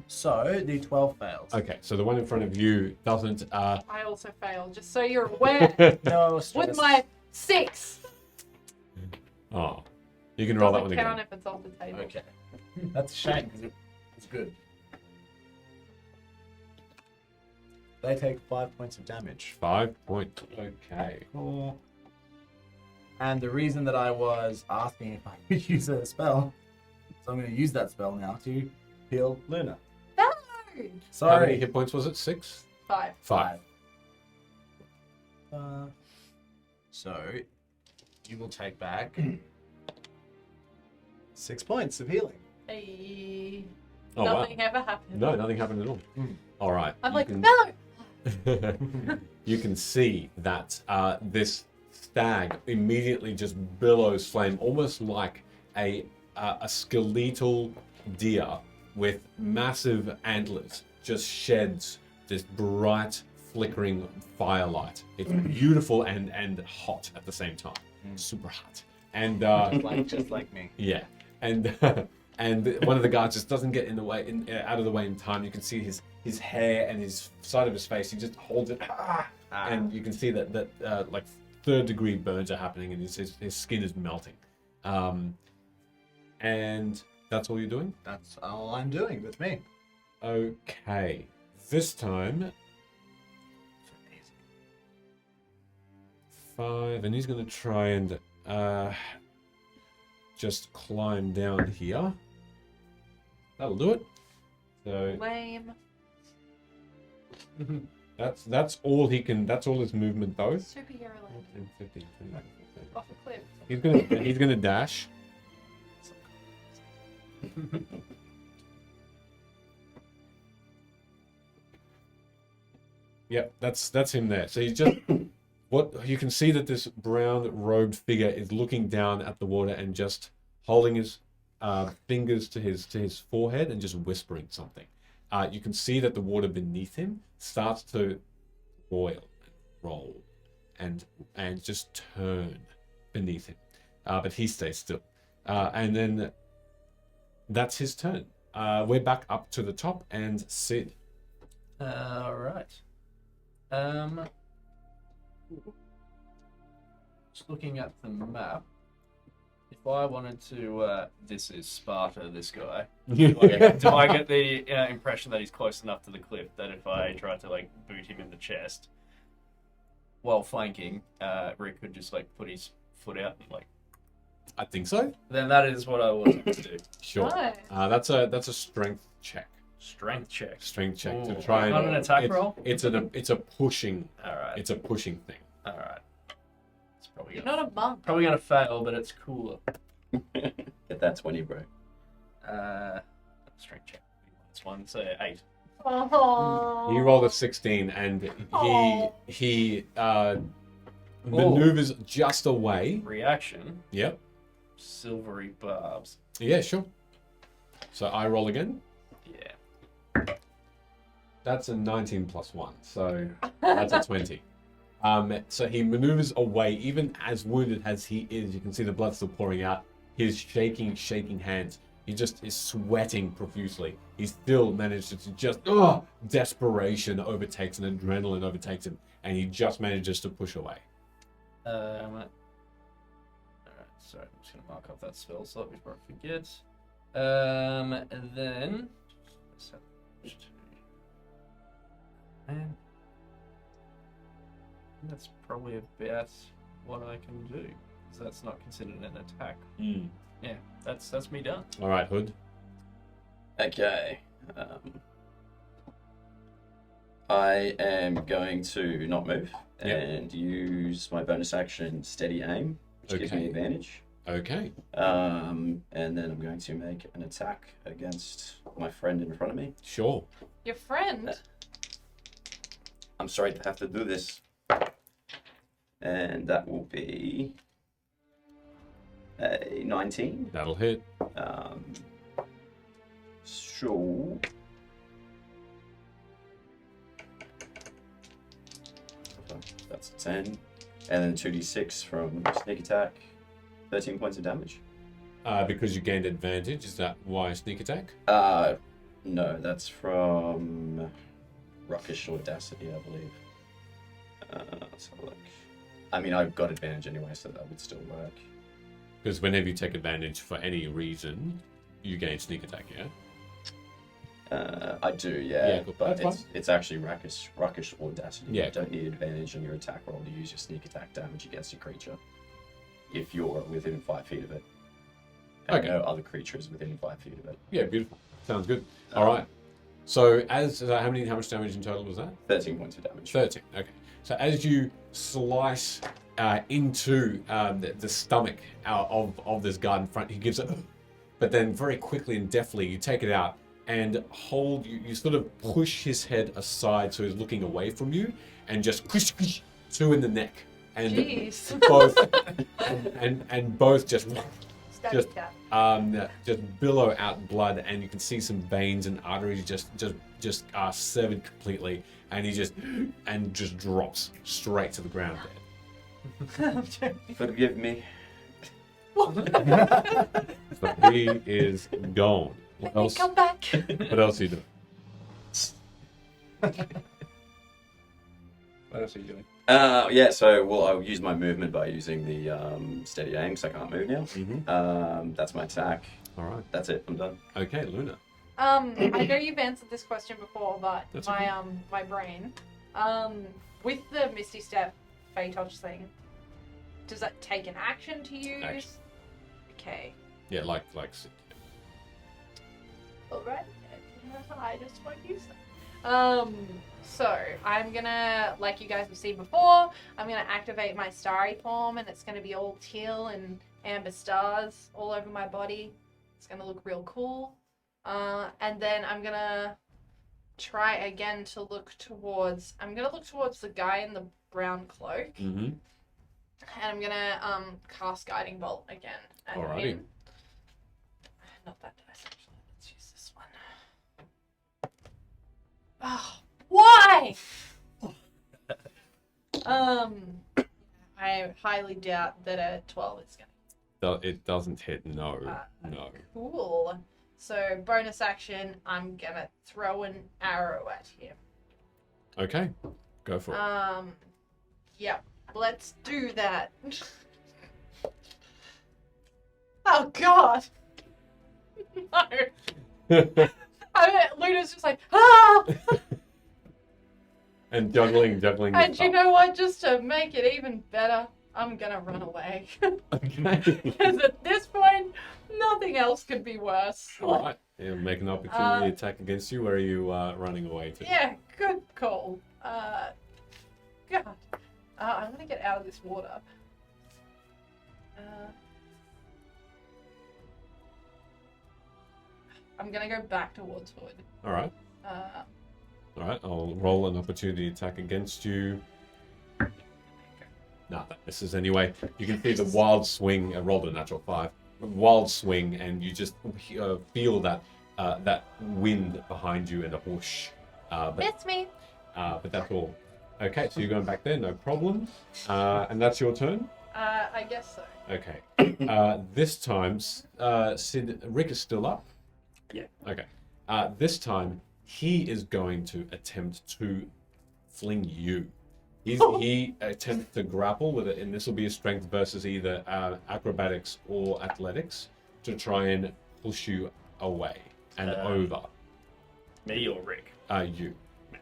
So the 12 fails. Okay, so the one in front of you doesn't. I also failed, just so you're aware. No With stress. my 6. Oh, you can roll that Doesn't one count again. if it's off the table. Okay. That's a shame because it's good. They take 5 points of damage. 5 points. Okay. Cool. And the reason that I was asking if I could use a spell, so I'm going to use that spell now to heal Luna. No! How many Sorry. hit points was it? 6? 5. 5. So you will take back 6 points of healing. Hey. Oh, Nothing wow. ever happened. No, nothing happened at all. Mm. All right. I'm you like, can- no! You can see that this stag immediately just billows flame, almost like a skeletal deer with massive antlers, just sheds this bright, flickering firelight. It's beautiful and hot at the same time. Super hot. And just like me. yeah, and and one of the guards just doesn't get in the way, out of the way in time. You can see his hair and his side of his face. He just holds it, and you can see that like 3rd-degree burns are happening, and his skin is melting. And that's all you're doing? That's all I'm doing with me. Okay. This time, 5, and he's going to try and just climb down here. That'll do it. So Lame. that's all he can. That's all his movement does. Superhero land. 10, 15, 20, 30. Off a cliff. He's gonna dash. Yep, that's him there. So he's just what you can see that this brown robed figure is looking down at the water and just holding his fingers to his forehead and just whispering something. You can see that the water beneath him starts to boil, roll, and just turn beneath him, but he stays still. And then that's his turn. We're back up to the top, and Sid. Right. Just looking at the map, if I wanted to, this is Sparta, this guy. Do I get the impression that he's close enough to the cliff that if I tried to like boot him in the chest while flanking, Rick could just like put his foot out and like. I think so. Then that is what I wanted to do. Sure. Nice. That's a strength check. Strength check. Strength check to Ooh. try and Not an attack it's, roll? It's a pushing. All right. It's a pushing thing. All right. It's probably You're gonna, not a monk. probably gonna fail, but it's cooler. Get that 20, bro. Strength check. This one, so 8. Oh. He rolled a 16, and Oh. he maneuvers just away. Reaction. Yep. Silvery barbs. Yeah, sure. So I roll again. Yeah. That's a 19 plus 1, so that's a 20. So he maneuvers away, even as wounded as he is. You can see the blood still pouring out. His shaking hands. He just is sweating profusely. He still manages to just, desperation overtakes and adrenaline overtakes him, and he just manages to push away. Alright, sorry, I'm just gonna mark off that spell slot before I forget. And then let's have push 2. Man, that's probably about what I can do, because that's not considered an attack. Yeah, that's me done. All right, Hood. Okay. I am going to not move and use my bonus action Steady Aim, which gives me Okay. advantage. Okay. And then I'm going to make an attack against my friend in front of me. Sure. Your friend? I'm sorry to have to do this. And that will be a 19. That'll hit. So that's a 10. And then 2d6 from sneak attack. 13 points of damage. Because you gained advantage, is that why sneak attack? No, that's from Ruckish Audacity, I believe. Let's have a look. I mean, I've got advantage anyway, so that would still work. Because whenever you take advantage for any reason, you gain sneak attack, yeah? I do, yeah. Yeah, cool. But That's it's actually Ruckish Audacity. Yeah, You don't need advantage on your attack roll to use your sneak attack damage against your creature. If you're within 5 feet of it. And Okay. no other creature is within 5 feet of it. Yeah, beautiful. Sounds good. All right. So how much damage in total was that? 13 points of damage. 13. Okay. So as you slice into the stomach of this guard in front, he gives it, but then very quickly and deftly you take it out and hold. You sort of push his head aside so he's looking away from you, and just 2 in the neck, and Jeez. both and both just Stabby stab. just billow out blood, and you can see some veins and arteries just severed completely, and he just drops straight to the ground dead. Forgive me. So he is gone. What Let me else? come back. What else are you doing? What else are you doing? So I'll use my movement by using the steady aim, because I can't move now. Mm-hmm. That's my attack. All right. That's it. I'm done. Okay, Luna. I know you've answered this question before, but That's my okay. my brain, with the Misty Step Fey Touch thing, does that take an action to use? Action. Okay. Yeah, like. Alright. I just won't use them. So I'm gonna, like you guys have seen before, I'm gonna activate my starry form, and it's gonna be all teal and amber stars all over my body. It's gonna look real cool. And then I'm gonna try again to look towards. I'm gonna look towards the guy in the brown cloak, Mm-hmm. and I'm gonna cast Guiding Bolt again at Alrighty. him. Not that dice actually. Let's use this one. Oh, why? I highly doubt that a 12 is gonna. It doesn't hit. No. No. Cool. So bonus action, I'm gonna throw an arrow at him. Okay. Go for it. Yep. Let's do that. Oh God. No. Luna's just like, ah! And juggling. And you know what? Just to make it even better, I'm gonna run away. Okay. Because at this point, Nothing else could be worse. All right. Yeah, make an opportunity attack against you. Where are you running away to? Yeah, good call. God. I'm gonna get out of this water. I'm gonna go back towards Hood. All right. All right. I'll roll an opportunity attack against you. Nah, that misses anyway. You can see the wild swing. I rolled a natural 5. Wild swing, and you just feel that that wind behind you and a whoosh. It's me. But that's all. Okay, so you're going back there, no problem. And that's your turn? I guess so. Okay. This time, Sid, Rick is still up? Yeah. Okay. This time, he is going to attempt to fling you. He attempts to grapple with it, and this will be a strength versus either acrobatics or athletics to try and push you away and over. Me or Rick? You. Me.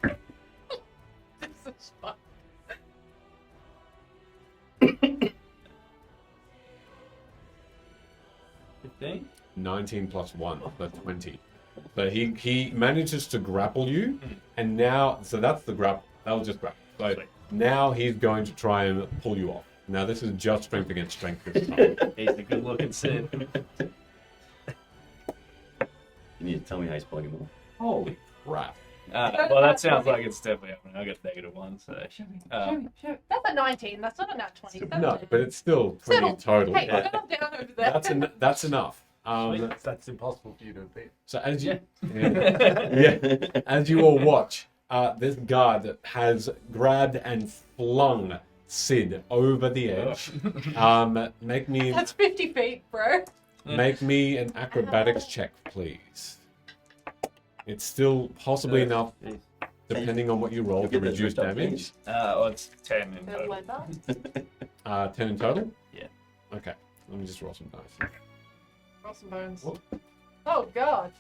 Okay. This is fun. 15? 19 plus 1, so 20. So he manages to grapple you, and now, so that's the grapple. That'll just grapple. So Sweet. now he's going to try and pull you off. Now this is just strength against strength this time. He's the good looking Sid. You need to tell me how he's pulling him off. Holy crap. Well, that sounds like it's definitely happening. I got -1, so. Show me. That's a 19. That's not a nat 20. No, but it's still 20 Settle. total. Hey, Yeah. settle down over there. That's enough. That's impossible for you to beat. So as you, Yeah. yeah, as you all watch, this guard has grabbed and flung Sid over the edge. Make me That's 50 feet, bro. an acrobatics check, please. It's still possibly enough, depending on what you roll, to Get the reduce drift up, damage. Well, it's 10 in The total. leather. 10 in total. Yeah. Okay. Let me just roll some dice. Roll some bones. Whoop. Oh, God.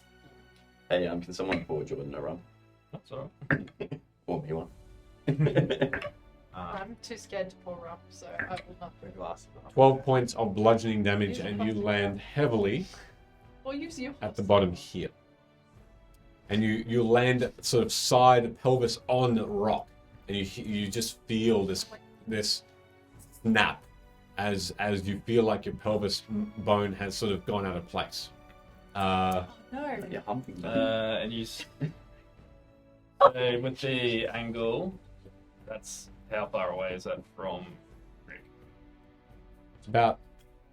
Hey, can someone pour Jordan a run? That's alright. Pour me one. I'm too scared to pour up, so I will not. The glass. 12 points of bludgeoning damage, and you land heavily Or use you. at the bottom here. And you land sort of side pelvis on rock, and you just feel this snap as you feel like your pelvis bone has sort of gone out of place. No. Yeah, humping. And you. So with the angle, that's how far away is that from Rick? It's about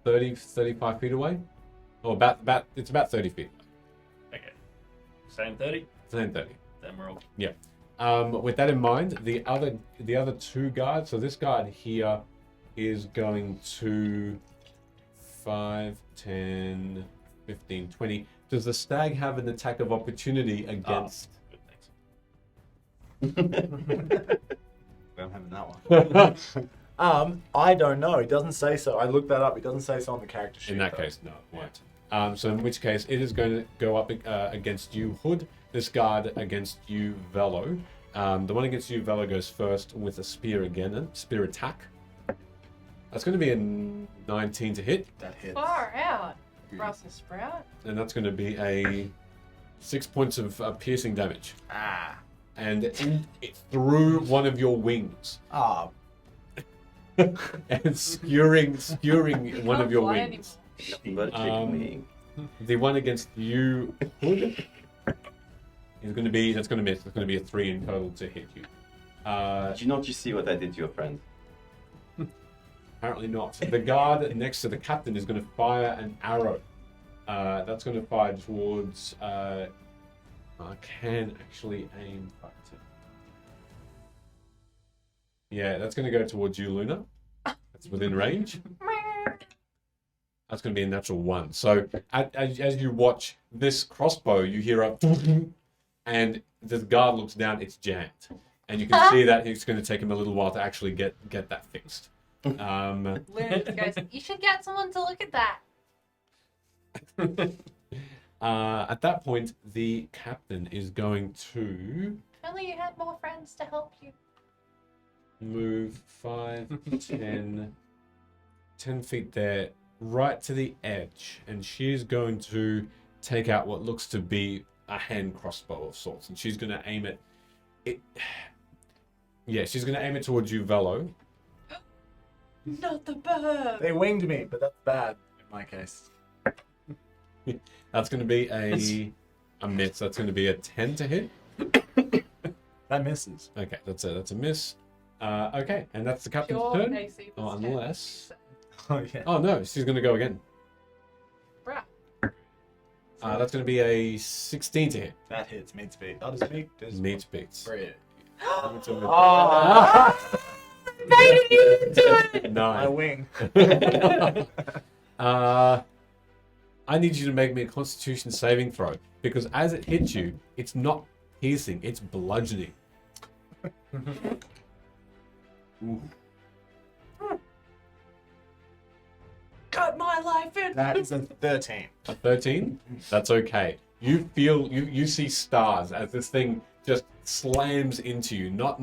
35 feet away, or it's about 30 feet. Okay. Same 30? Same 30. Then we're all. With that in mind, the other two guards. So this guard here is going to 5, 10, 15, 20. Does the stag have an attack of opportunity against? Good, thanks. I'm having that one. I don't know. It doesn't say so. I looked that up. It doesn't say so on the character sheet. In that though. case, no, it won't. So in which case, it is going to go up against you, Hood. This guard against you, Velo. The one against you, Velo, goes first with a spear again, a spear attack. That's going to be a 19 to hit, That hits. Far out. Brussels sprout. and that's going to be a 6 points of piercing damage. Ah. And it's through one of your wings, Ah. and skewering one of Can't your fly wings. Nothing but a chicken wing. The one against you, Hood, is going to be miss. It's going to be a 3 in total to hit you. Did you not just see what I did to your friend? Apparently not. The guard next to the captain is going to fire an arrow. That's going to fire towards. I can actually aim. Yeah, that's going to go towards you, Luna. That's within range. That's going to be a natural 1. So as you watch this crossbow, you hear a and the guard looks down. It's jammed, and you can see that it's going to take him a little while to actually get that fixed. Luna goes, you should get someone to look at that. At that point, the captain is going to If only you had more friends to help you. move 5, 10 feet there right to the edge, and she's going to take out what looks to be a hand crossbow of sorts, and she's going to aim it. Yeah, she's going to aim it towards you, Velo. Not the bird. They winged me, but that's bad in my case. That's going to be a miss. That's going to be a 10 to hit. That misses. Okay, that's a miss. Okay, and that's the captain's Your turn. AC Oh, was 10, unless. Oh yeah. Oh no, she's going to go again. Bruh. That's going to be a 16 to hit. That hits. Meets beat. Oh, does meat? Does Meets beats. Brilliant. Oh. Made it into it. My Nice. wing. I need you to make me a Constitution saving throw, because as it hits you, it's not piercing, it's bludgeoning. Cut my life in. That is a 13. A 13? That's okay. You feel you see stars as this thing just slams into you, not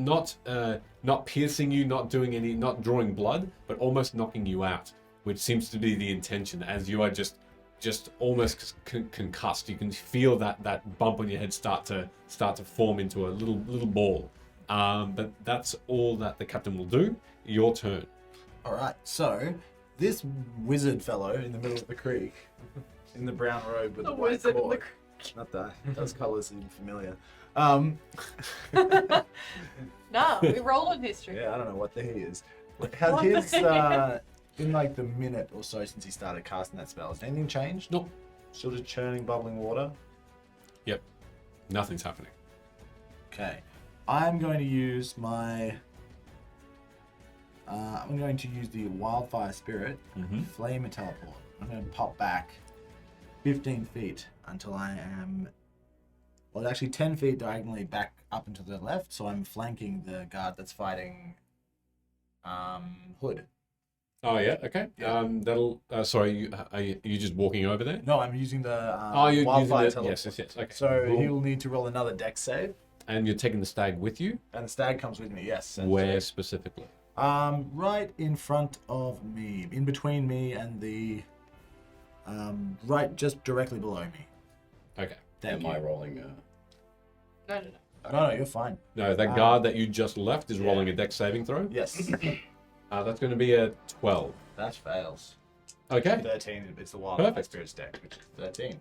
piercing you, not drawing blood, but almost knocking you out, which seems to be the intention. As you are just almost concussed, you can feel that bump on your head start to form into a little ball. But that's all that the captain will do. Your turn. All right. So this wizard fellow in the middle of the creek, in the brown robe with The the white wizard in cord. the Not that. Those colours seem familiar. Nah, we roll in history. Yeah, I don't know what the he is. Has What his the in like the minute or so since he started casting that spell, has anything changed? Nope. Still just churning, bubbling water. Yep. Nothing's happening. Okay, I'm going to use my. I'm going to use the wildfire spirit, flame a teleport. I'm going to pop back 15 feet until I am. Well, actually 10 feet diagonally back up and to the left, so I'm flanking the guard that's fighting Hood. Oh yeah. Okay. Yeah. That'll. Sorry. Are you just walking over there? No, I'm using the Oh, you're using wildfire the, teleport. yes. Okay. So Cool. he'll need to roll another dex save, And you're taking the stag with you? and the stag comes with me. Yes. and Where specifically? right in front of me, in between me and the, right just directly below me. Okay. Thank Am you. I rolling? No. No, you're fine. No, that guard that you just left is rolling a dex saving throw. Yes, That's going to be a 12. that fails. Okay. 13. It's the wildfire Perfect. spirit's deck, which is 13.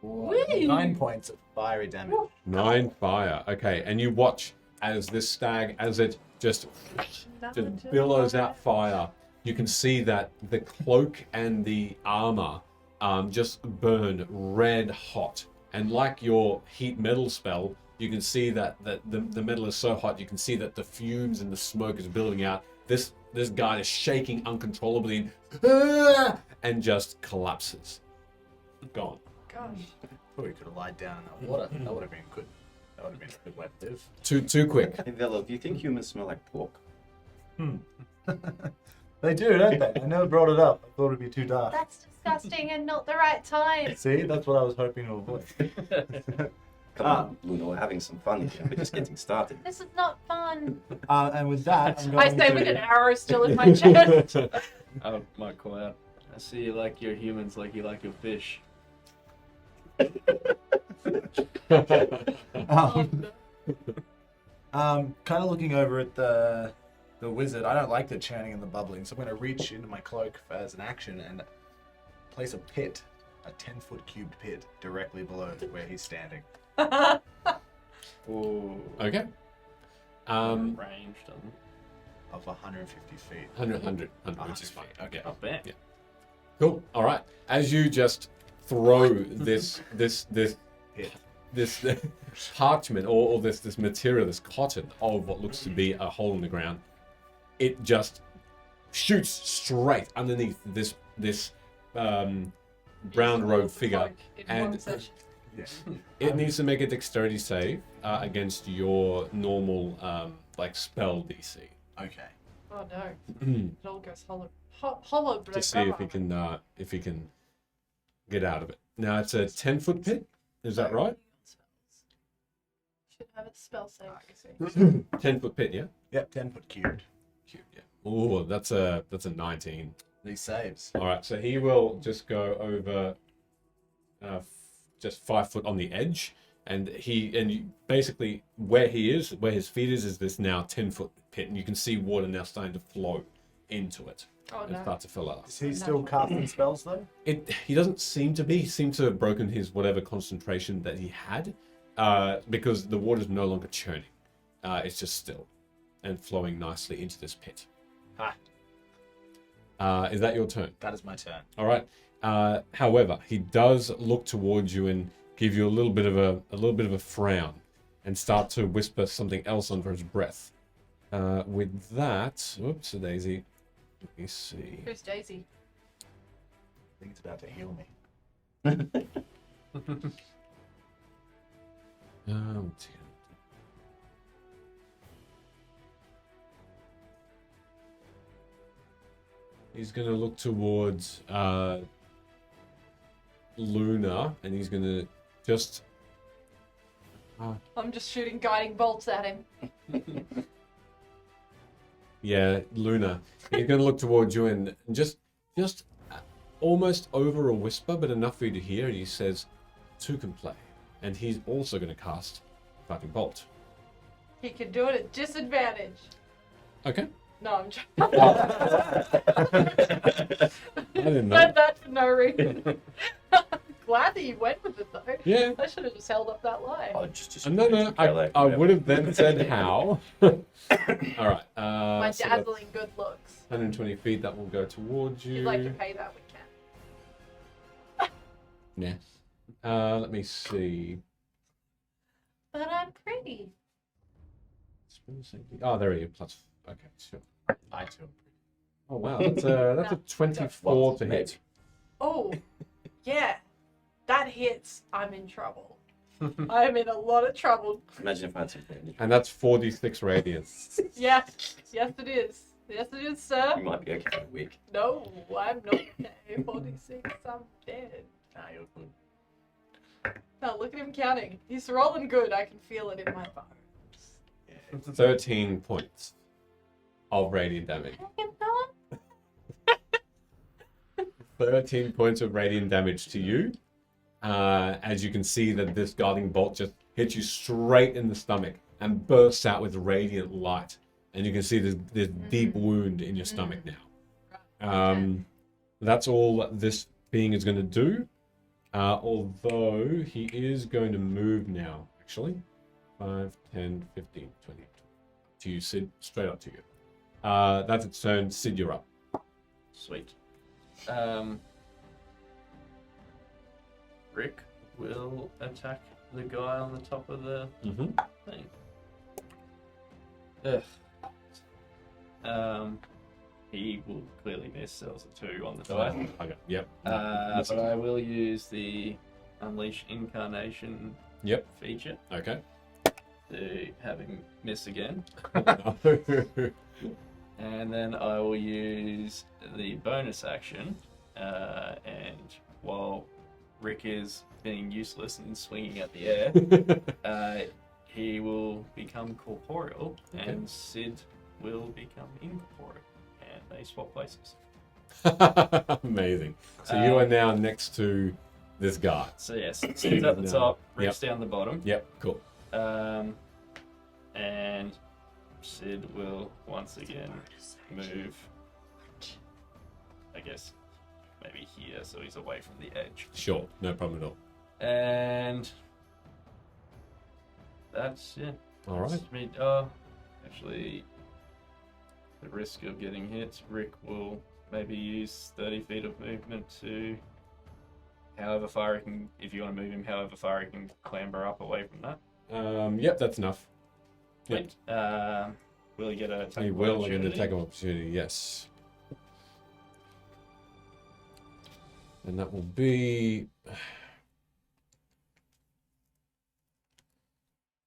Whee! 9 points of fiery damage. 9 fire. Okay. And you watch as this stag, as it just billows out fire. You can see that the cloak and the armor just burn red hot. And like your heat metal spell, you can see that the metal is so hot, you can see that the fumes and the smoke is billowing out. This guy is shaking uncontrollably and just collapses. Gone. Gosh. Probably could have lied down in that water. That would have been good. That would have been a good way to live. Too quick. Hey, Velo, do you think humans smell like pork? They do, don't they? I never brought it up. I thought it'd be too dark. That's disgusting and not the right time. See, that's what I was hoping to avoid. Come on, Luna, we're having some fun here. We're just getting started. This is not fun. And with that, I'm I going say to... with an arrow still in my chest. I might call out. I see you like your humans like you like your fish. Kind of looking over at the wizard. I don't like the churning and the bubbling, so I'm going to reach into my cloak as an action and place a pit, a 10-foot cubed pit, directly below where he's standing. Ooh. Okay. Ranged on. Of 150 feet. 100, which is fine. Okay. Not bad. Yeah. Cool. All right. As you just throw this parchment or this material, this cotton of what looks to be a hole in the ground, it just shoots straight underneath this brown robe figure, and Yeah. it needs to make a dexterity save against your normal spell DC. Okay. Oh no. It all goes hollow. To see if he can get out of it. Now it's a 10-foot pit. Is that right? Should have a spell save. 10-foot pit, yeah. Yep, 10-foot cubed. Cute, yeah. Oh, that's a 19. These saves. All right, so he will just go over, just 5 foot on the edge, and basically where his feet is this now 10-foot pit, and you can see water now starting to flow into it Oh and no. start to fill up. Is he still casting spells though? He doesn't seem to be. He seems to have broken his whatever concentration that he had, because the water's no longer churning. It's just still and flowing nicely into this pit. Is that your turn? That is my turn. All right. However, he does look towards you and give you a little bit of a frown, and start to whisper something else under his breath. With that, whoops, a daisy. Let me see. Who's Daisy? I think it's about to heal me. Damn. He's gonna look towards Luna, and he's gonna just. I'm just shooting guiding bolts at him. Yeah, Luna. He's gonna look towards you and just almost over a whisper, but enough for you to hear. And he says, "Two can play," and he's also gonna cast Guiding Bolt. He can do it at disadvantage. Okay. No, I'm joking. I didn't know. Said that for no reason. Glad that you went with it though. Yeah. I should have just held up that line. Oh, just No. I would have then said how. All right. My so that's dazzling good looks. 120 feet. That will go towards If you. you'd like to pay that, we can. Yeah. Let me see. But I'm pretty. Oh, there you go. Plus. Okay, sure. I too. Oh wow, that's a 24 to hit. Oh, yeah. That hits. I'm in trouble. I'm in a lot of trouble. Imagine if I had some advantage. And that's 46 radiance. Yeah. Yes, it is. Yes, it is, sir. You might be okay for a week. No, I'm not okay. 46. I'm dead. Nah, you're good. Now look at him counting. He's rolling good. I can feel it in my bones. Yeah. 13 points of radiant damage. 13 points of radiant damage to you. As you can see that this guarding bolt just hits you straight in the stomach and bursts out with radiant light. And you can see this deep wound in your stomach now. That's all this being is going to do. Although he is going to move now, actually. 5, 10, 15, 20. To you, Sid. Straight up to you. That's its turn. Sid, you're up. Sweet. Rick will attack the guy on the top of the thing. He will clearly miss, sells a 2 on the die. Okay. Yep. But I will use the Unleash Incarnation feature Okay. to have him miss again. And then I will use the bonus action, and while Rick is being useless and swinging at the air, he will become corporeal, and Sid will become incorporeal, and they swap places. Amazing. So you are now next to this guy. So yes, Sid's at the top, Rick's down the bottom. Yep, cool. And Sid will once again move, I guess, maybe here, so he's away from the edge. Sure, no problem at all. And that's it. All right. Actually, the risk of getting hit, Rick will maybe use 30 feet of movement to however far he can, if you want to move him, however far he can clamber up away from that. Yep, that's enough. Yep. Wait, will he get a attack He of will get an opportunity? attack of opportunity, yes. And that will be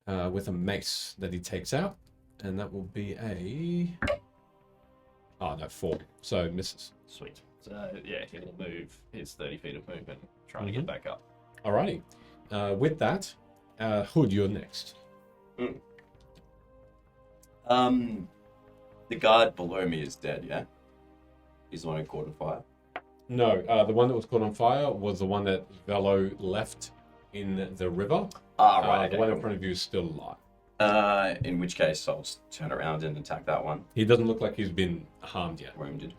with a mace that he takes out. And that will be a... Oh, no, 4. So misses. Sweet. So, yeah, he'll move his 30 feet of movement, trying to get back up. Alrighty. With that, Hood, you're next. The guard below me is dead, yeah? is the one who caught on fire. No, the one that was caught on fire was the one that Velo left in the river. Ah, right. The Okay, one in cool. front of you is still alive. In which case, I'll just turn around and attack that one. He doesn't look like he's been harmed yet. Wounded.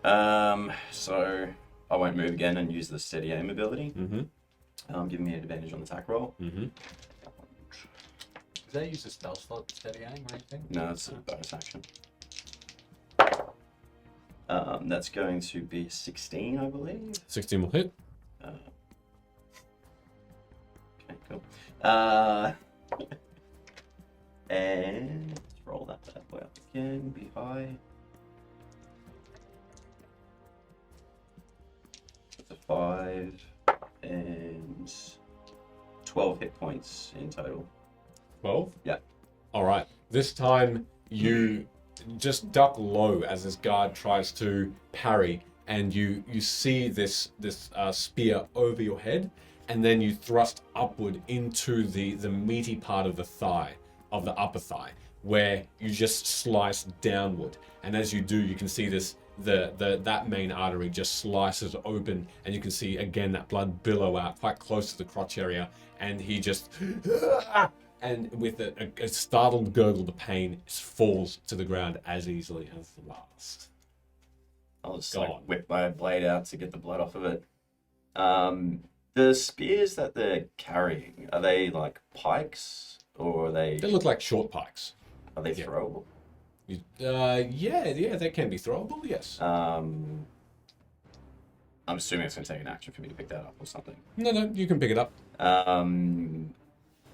So I won't move again and use the steady aim ability. Mm-hmm. Giving me an advantage on the attack roll. Mm-hmm. Does that use a stealth slot steady aim or anything? No, it's a bonus action. That's going to be 16, I believe. 16 will hit. Okay, cool. And let's roll that bad boy up again. Be high. That's a 5 and 12 hit points in total. 12? Yeah. All right. This time you just duck low as this guard tries to parry, and you see this spear over your head, and then you thrust upward into the meaty part of the thigh, of the upper thigh, where you just slice downward. And as you do, you can see this that main artery just slices open, and you can see again that blood billow out quite close to the crotch area, and he just and with a startled gurgle of pain falls to the ground as easily as the last. I'll just Go like on. whip my blade out to get the blood off of it. The spears that they're carrying, are they like pikes or are They look like short pikes. are they Yeah. throwable? Yeah, they can be throwable, yes. I'm assuming it's gonna take an action for me to pick that up or something. No, you can pick it up.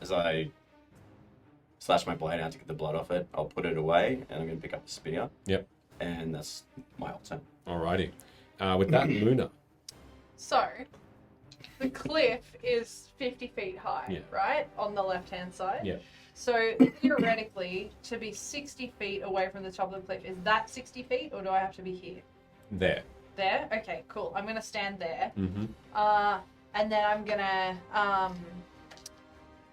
As I slash my blade out to get the blood off it, I'll put it away and I'm gonna pick up the spear. Yep. And that's my whole turn. Alrighty. With that, Luna. So, the cliff is 50 feet high, Yeah. right? On the left-hand side. Yeah. So, theoretically, to be 60 feet away from the top of the cliff, is that 60 feet, or do I have to be here? There. There? Okay, cool. I'm going to stand there. Mm-hmm. And then I'm going to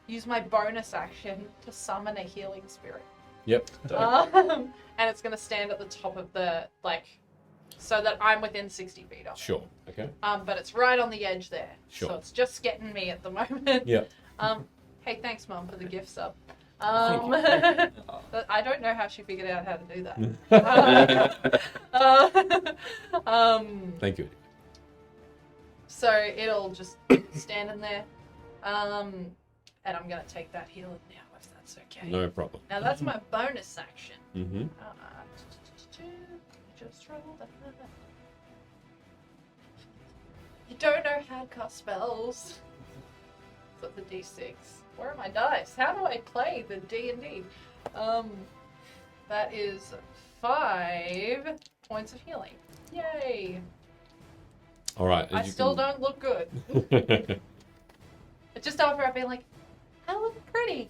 use my bonus action to summon a healing spirit. Yep. And it's going to stand at the top of the, so that I'm within 60 feet of it. Sure. Okay. But it's right on the edge there. Sure. So it's just getting me at the moment. Yep. Hey, thanks, Mum, for the gift sub. Thank But I don't know how she figured out how to do that. Thank you. So it'll just stand in there. And I'm going to take that healing now, if that's okay. No problem. Now, that's my bonus action. Mm-hmm. Just roll that. You don't know how to cast spells. But the D6. Where are my dice? How do I play the D&D? That is 5 points of healing. Yay! All right. I still don't look good. It's just after I've been like, I look pretty.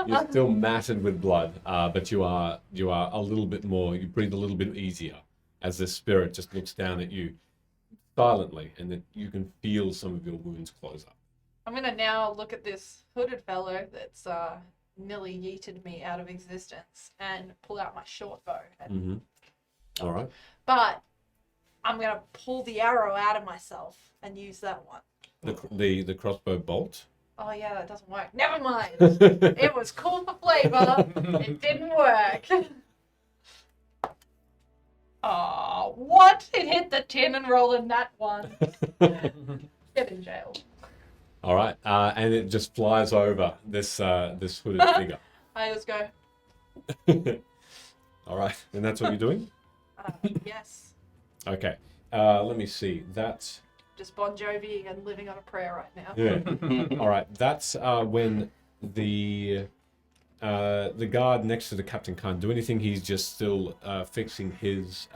You're still matted with blood, but you are a little bit more. You breathe a little bit easier as the spirit just looks down at you silently, and then you can feel some of your wounds close up. I'm gonna now look at this hooded fellow that's nearly yeeted me out of existence and pull out my short bow. Mm-hmm. All right. But I'm gonna pull the arrow out of myself and use that one. The crossbow bolt. Oh yeah, that doesn't work. Never mind. It was cool for flavor. It didn't work. Oh, what? It hit the tin and rolled a nat 1. Get in jail. All right. And it just flies over this hooded figure. I just go, All right. And that's what you're doing? yes. Okay. Let me see. That's... Just Bon Jovi and living on a prayer right now. Yeah. All right. That's when the guard next to the captain can't do anything. He's just still fixing his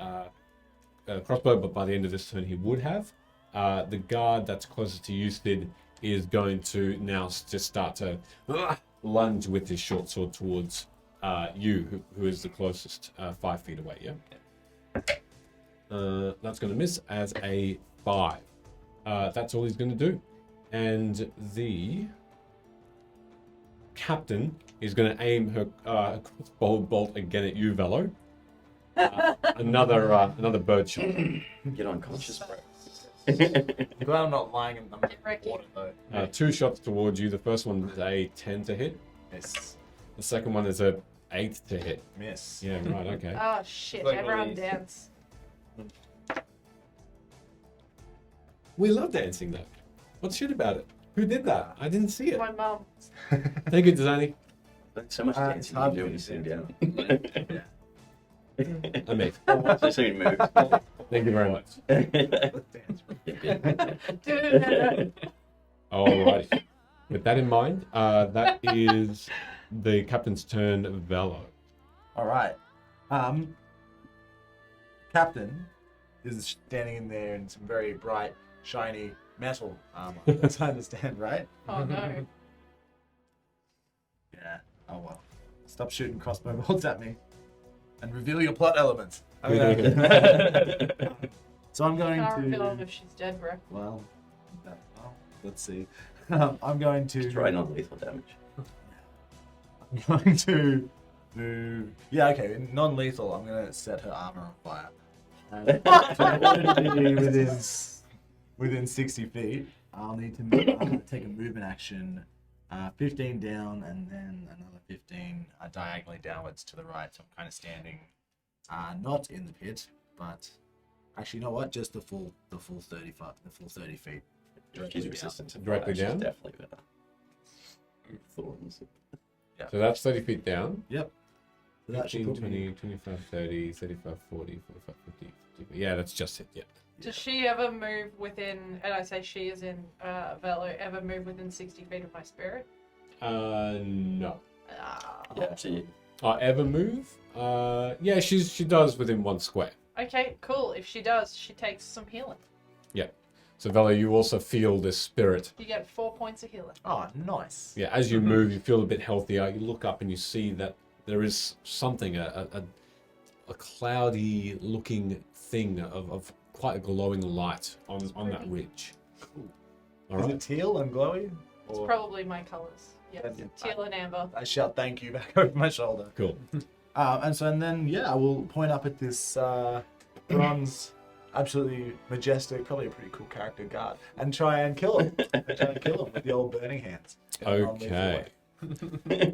crossbow, but by the end of this turn he would have. The guard that's closest to you, Sid, is going to now just start to lunge with his short sword towards you, who is the closest 5 feet away. Yeah. That's going to miss as a 5. That's all he's going to do. And the captain is going to aim her crossbow bolt again at you, Velo. Another bird shot. Get unconscious, bro. I'm glad I'm not lying in the Wrecky. water though. 2 shots towards you. The first one is a 10 to hit. Miss. The second one is a 8 to hit. Miss. Yeah, right, okay. Oh shit! Like Everyone these. dance. We love dancing though. What's shit about it? Who did that? I didn't see it. My mum. Thank you, Desani. So much It's dancing hard you do to when you sit down. I mean, So soon move. thank you very much. Dude, Alrighty. With that in mind, that is the captain's turn, Velo. All right. Captain is standing in there in some very bright, shiny metal armor. As I understand, right? Oh no. Yeah. Oh well. Stop shooting crossbow bolts at me, and reveal your plot elements. So I'm going Can't reveal to. if she's dead, bro. Well, let's see. I'm going to. Try non-lethal damage. I'm going to move. Yeah, okay. Non-lethal. I'm going to set her armor on fire. Within 60 feet, I'll need to take a movement action. 15 down and then another 15 diagonally downwards to the right. So I'm kind of standing, not in the pit, but actually, you know what? Just the full 30 feet. She's resistant to Directly fire, down? She's definitely better. Thorns. So that's 30 feet down. Yep. So that should 15, put me- 20, 25, 30, 35, 40, 45, 50, 50. Yeah, that's just it, yeah. Does she ever move within, and I say she is in Velo, ever move within 60 feet of my spirit? No. Ah. Yeah, she. Ever move? Yeah, she does within 1 square. Okay, cool. If she does, she takes some healing. So Velo, you also feel this spirit. You get 4 points of healing. Oh, nice. Yeah, as you move, you feel a bit healthier. You look up and you see that there is something, a cloudy looking thing of quite a glowing light on that ridge. Cool. All Is right. it teal and glowy? It's Or probably my colours. Yes, Yeah. teal and amber. I shout thank you back over my shoulder. Cool. And then I will point up at this bronze, absolutely majestic, probably a pretty cool character guard, and try and kill him. With the old burning hands. Okay.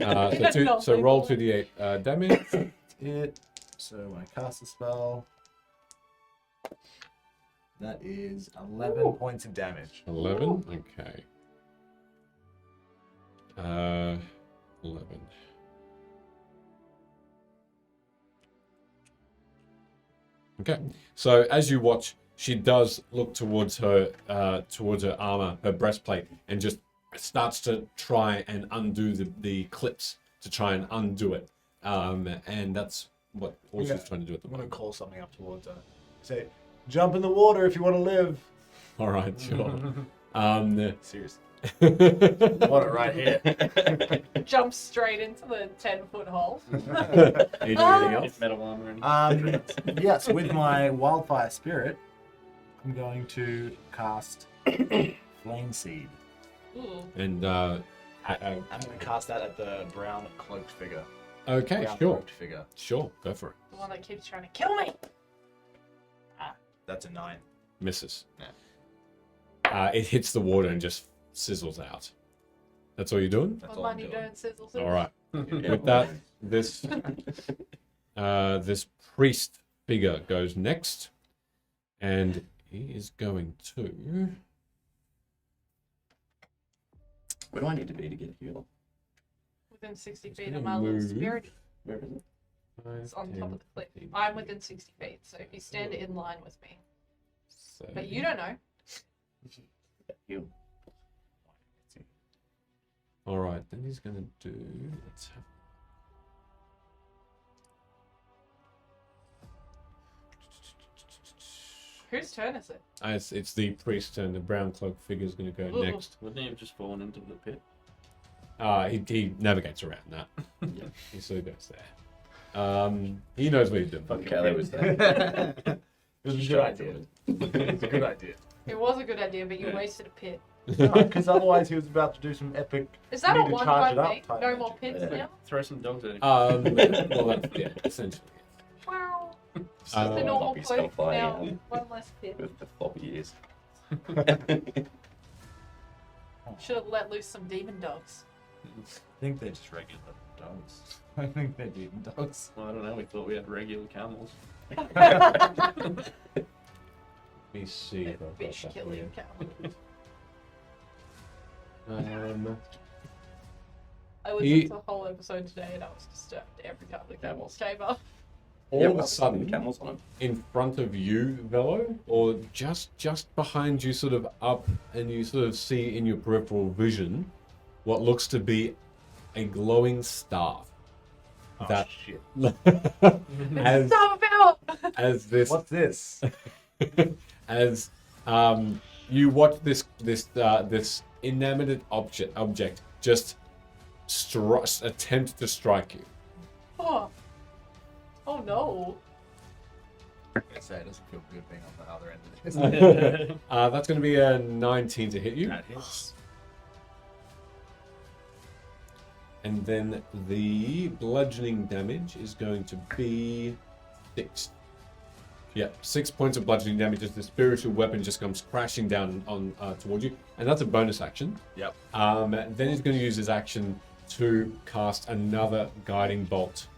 No, So roll legal. 2d8 damage. It. So when I cast a spell, that is 11 points of damage. 11. Okay. 11. Okay. So as you watch, she does look towards her armor, her breastplate, and just starts to try and undo the clips to try and undo it. And that's what all Yeah. she's trying to do at the I'm going to moment. call something up towards her. Say, jump in the water if you want to live. All right, sure. Seriously. Are Want it right here. Jump straight into the 10-foot hole. you doing anything else? If metal armor and Yes, with my wildfire spirit, I'm going to cast Flame Seed. Ooh. And I'm going to cast that at the brown cloaked figure. okay, Brown sure, cloaked figure. sure, go for it. The one that keeps trying to kill me. That's a 9. Misses. Yeah. It hits the water and just sizzles out. That's all you're doing? That's My all I'm money doing. don't sizzle. All right. Yeah. With that, this priest figure goes next, and he is going to. Where do I need to be to get healed? Within 60 It's feet gonna of my little move. spirit. Where is it? It's on top of the cliff. I'm within 60 feet, so if you stand in line with me. But you don't know. Heal. All right, then he's going to do. Let's have. Whose turn is it? It's the priest, and the brown cloak figure is going to go Ooh. next. wouldn't he have just fallen into the pit? He navigates around that. Yeah. He sort of goes there. He knows what he's doing. Kelly was there. It was a good idea. It's a good idea. It was a good idea, but you wasted a pit. Because otherwise he was about to do some epic. Is that You a need to one charge time it up thing? type No magic. more pits Yeah. now? Throw some dogs at him. Well, that's, yeah, essentially. Wow. Just a normal Floppy's come poke flying now. in One less pit. with the floppy ears. Should have let loose some demon dogs. I think they're just regular dogs. I think they're demon dogs. Well, I don't know. We thought we had regular camels. Let me see. if I've got Fish that for killing you. camel. Um, I listened to the whole episode today and I was disturbed every time the camels came up. all Yeah, of a well, sudden, camels on them. in front of you, Velo, or just behind you, sort of up, and you sort of see in your peripheral vision what looks to be a glowing staff. Oh, That shit. as Stop about! as this What's this? as you watch this inanimate object just attempt to strike you. Oh. Oh no. I say it doesn't feel good being on the other end of this. That's going to be a 19 to hit you. That hits. And then the bludgeoning damage is going to be 6. Yeah, 6 points of bludgeoning damage as the spiritual weapon just comes crashing down on towards you, and that's a bonus action. Yep. Then he's going to use his action to cast another guiding bolt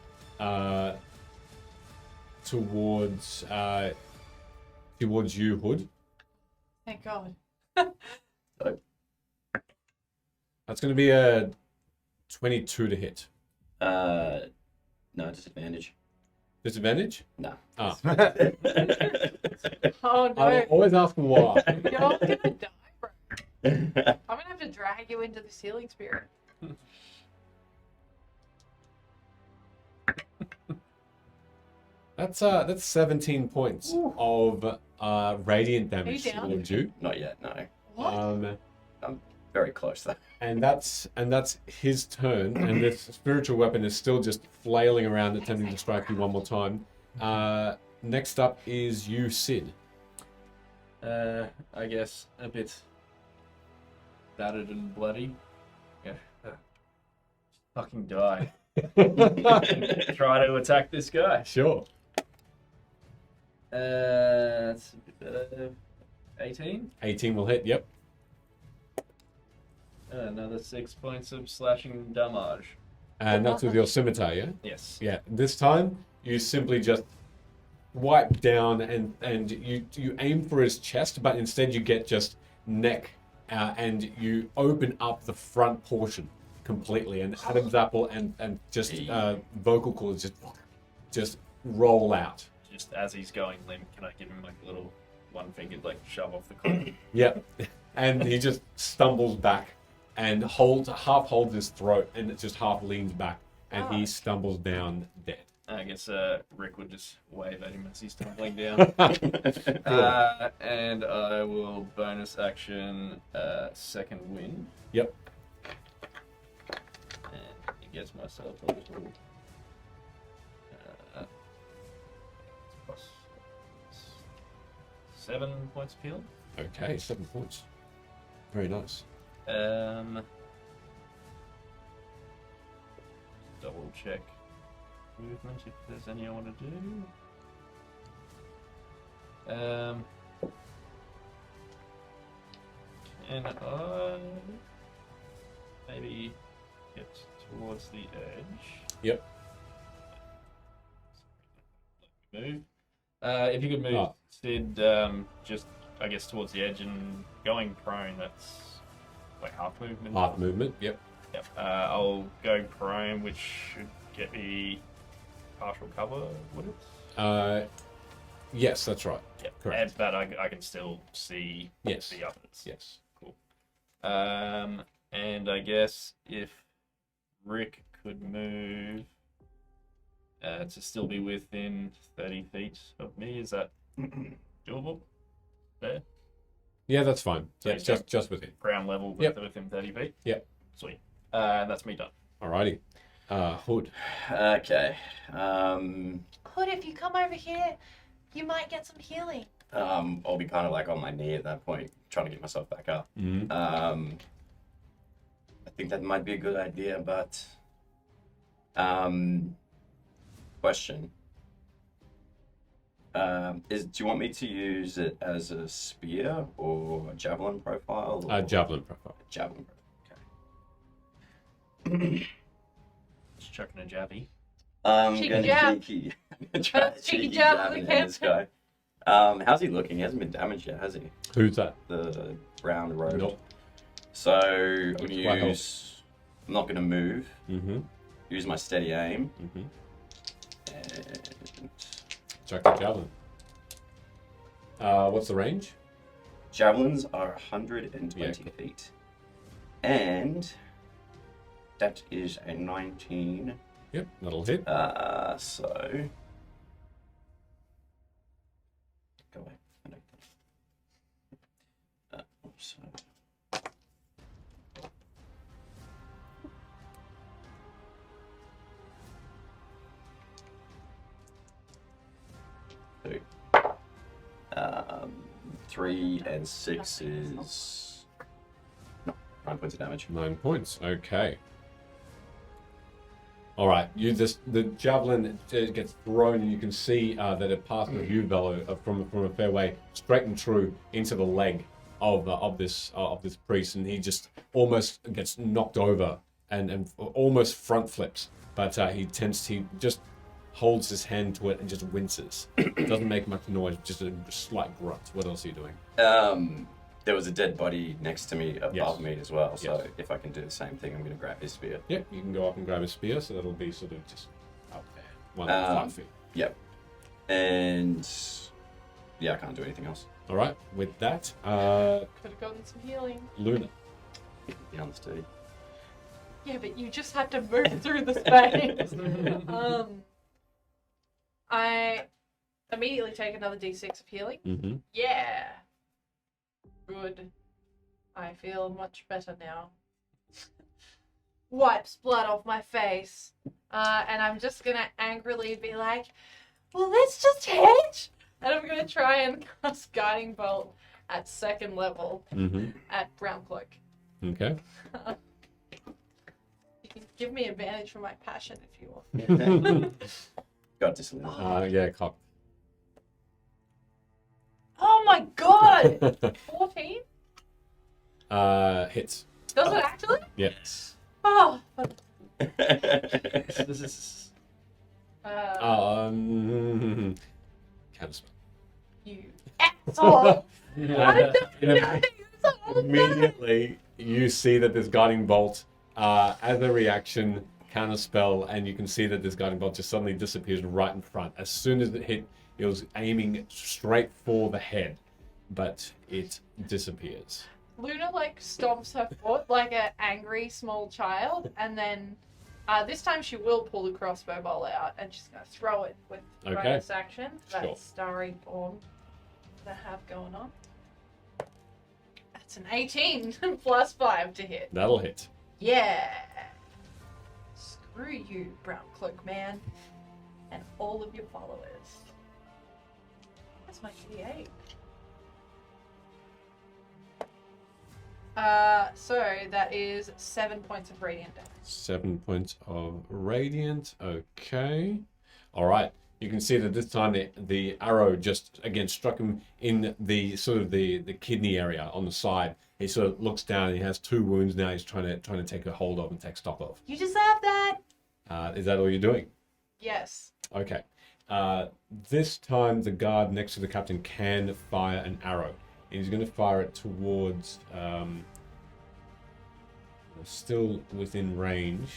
towards you, Hood. Thank God. That's going to be a 22 to hit. No, disadvantage. Disadvantage? No. Ah, Oh no. I always ask why. You're gonna die, bro. I'm gonna have to drag you into the ceiling spirit. That's 17 points of radiant damage down? towards you. Not yet, no. What? Very close though. And that's his turn, and this spiritual weapon is still just flailing around, attempting to strike you one more time. Next up is you, Sid. I guess a bit battered and bloody. Yeah. Fucking die. Try to attack this guy. Sure. That's a bit better. 18. 18 will hit. Yep. Another 6 points of slashing damage. And that's with your scimitar, yeah. Yes. Yeah. This time you simply just wipe down and you aim for his chest, but instead you get just neck, and you open up the front portion completely, and Adam's apple and just vocal cords just roll out. Just as he's going limp, can I give him like a little one fingered like shove off the corner? Yep. And he just stumbles back and half holds his throat, and it just half leans back, and he stumbles down dead. I guess Rick would just wave at him as he's tumbling down. And I will bonus action second wind. Yep. And it gets myself a little. Plus 7 points of healing. Okay, 7 points. Very nice. Double check movement if there's any I want to do. Can I maybe get towards the edge? Yep. Move. If you could move, Oh. Sid, just I guess towards the edge and going prone. That's like half movement. Half movement. Yep. Yep. I'll go prone, which should get me partial cover, would it? Yes, that's right. Yep. Correct. But I can still see Yes. the others. Yes. Cool. And I guess if Rick could move to still be within 30 feet of me, is that doable? There? Yeah, that's fine. So Yeah, you just within. Ground level, but Yep. within 30 feet? Yep. Sweet. And that's me done. Alrighty. Hood. Okay. Hood, if you come over here, you might get some healing. I'll be kind of like on my knee at that point, trying to get myself back up. Mhm. I think that might be a good idea, but question. Do you want me to use it as a spear or a javelin profile? Or Javelin profile. Javelin profile. Just chucking a javvy. Cheeky Gonna jab. cheeky, try a Cheeky cheeky jab jabbing with at this guy. How's he looking? He hasn't been damaged yet, has he? Who's that? The round road. Nope. So I'm Looks gonna quite use. I'm not gonna move. Mm-hmm. Use my steady aim. Mm-hmm. And Chuck the javelin. What's the range? javelins are 120 Yeah, cool. feet, and that is a 19. Yep, that'll hit. So go away. Oops. Two. 3 and 6 is 9 points of damage. 9 points. Okay. All right. The javelin gets thrown, and you can see that it passes you, Velo, from a fair way, straight and true into the leg of this priest, and he just almost gets knocked over and almost front flips, but he just holds his hand to it and just winces. Doesn't make much noise, just a slight grunt. What else are you doing? There was a dead body next to me above Yes. me as well, so Yes. if I can do the same thing, I'm going to grab his spear. Yep, you can go up and grab a spear, so that'll be sort of just up there, 5 feet. Yep. And yeah, I can't do anything else. All right. With that, Could have gotten some healing. Luna. Yeah, understood. Yeah, but you just had to move through the space. I immediately take another d6 of healing. Mm-hmm. Yeah. Good. I feel much better now. Wipes blood off my face. And I'm just gonna angrily be like, well, let's just hedge. And I'm gonna try and cast Guiding Bolt at 2nd level Mm-hmm. at Brown Cloak. Okay. You can give me advantage for my passion if you want. Got disillusioned. Yeah, cock. Oh my god! 14? Hits. Does it actually? Yes. Oh. This is Counterspell. You asshole! I don't know. Immediately, you see that this guiding bolt, as a reaction, counterspell, and you can see that this guiding bolt just suddenly disappears right in front. As soon as it hit, it was aiming straight for the head, but it disappears. Luna stomps her foot like an angry small child, and then this time she will pull the crossbow bolt out, and she's gonna throw it with bonus action. That Sure. starry form that I have going on. That's an 18 plus 5 to hit. That'll hit. Yeah. Screw you, Brown Cloak Man, and all of your followers. That's my D8. So that is 7 points of radiant damage. 7 points of radiant. Okay. All right. You can see that this time the arrow just again struck him in the sort of the kidney area on the side. He sort of looks down. And he has 2 wounds now. He's trying to take a hold of and take stock of. You deserve that. Is that all you're doing? Yes. Okay. This time the guard next to the captain can fire an arrow. He's going to fire it towards, still within range.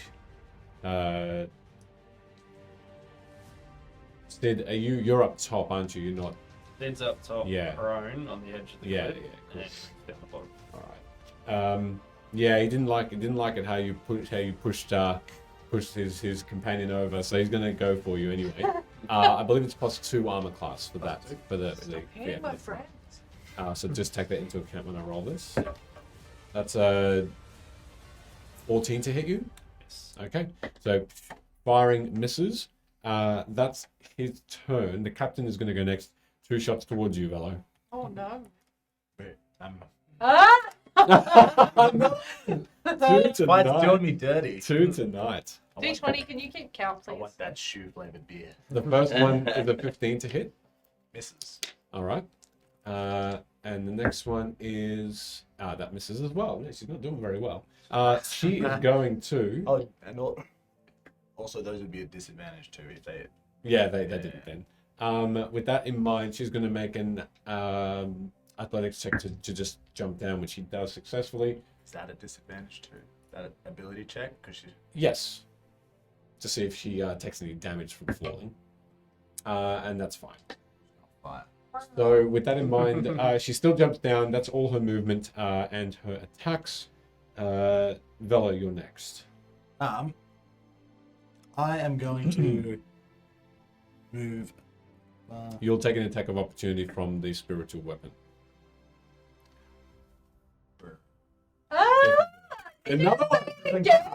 Sid, you're up top, aren't you? You're not. Sid's up top, Yeah. prone on the edge of the Yeah, cliff, cool. and down the bottom. All right. Yeah, he didn't like it how you pushed his companion over, so he's going to go for you anyway. I believe it's +2 armor class for that. Hey, my friends. So just take that into account when I roll this. That's 14 to hit you. Yes. Okay. So firing misses. That's his turn. The captain is going to go next. 2 shots towards you, Velo. Oh no. Wait, Ah! 2 why is it tonight. doing me dirty? 2 tonight. D20, can you keep count, I please? want that shoe flavored beer. The first one is a 15 to hit. Misses. All right. And the next one is that misses as well. Yeah, she's not doing very well. She is going to. Oh, and also those would be a disadvantage too if they. Yeah, they did it then. With that in mind, she's going to make an athletics check to just jump down, which she does successfully. Is that a disadvantage too? That an ability check? Because she. Yes. To see if she takes any damage from falling. And that's fine. Fine. So with that in mind, she still jumps down. That's all her movement and her attacks. Vela, you're next. I am going to move. You'll take an attack of opportunity from the spiritual weapon. Ah! Another one.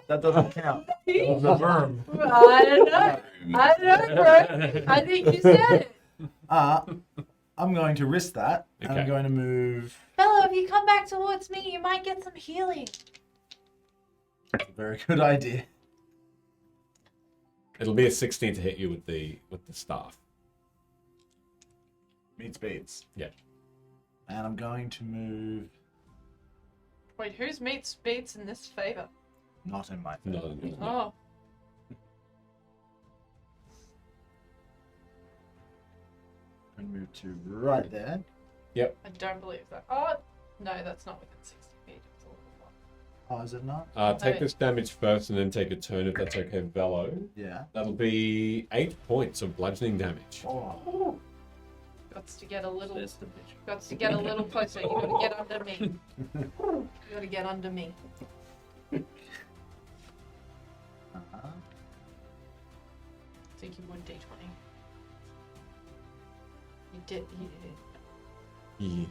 That doesn't count. That was a worm. I don't know, bro. I think you said it. I'm going to risk that. And Okay. I'm going to move. Bella, if you come back towards me, you might get some healing. That's a very good idea. It'll be a 16 to hit you with the staff. Meets beats. Yeah. And I'm going to move. Wait, whose meets beats in this favor? Not in my favor. No. Oh. I'm going to move to right there. I don't believe that. Oh, no, that's not within 60 feet. It's a little more. Oh, is it not? Take this damage first and then take a turn if that's okay, Velo. Yeah. That'll be 8 points of bludgeoning damage. Oh. Gots to get a little. There's the bitch. Gots to get a little closer. You gotta get under me. You gotta get under me. Uh-huh. I think you would D20. You did. Yeah.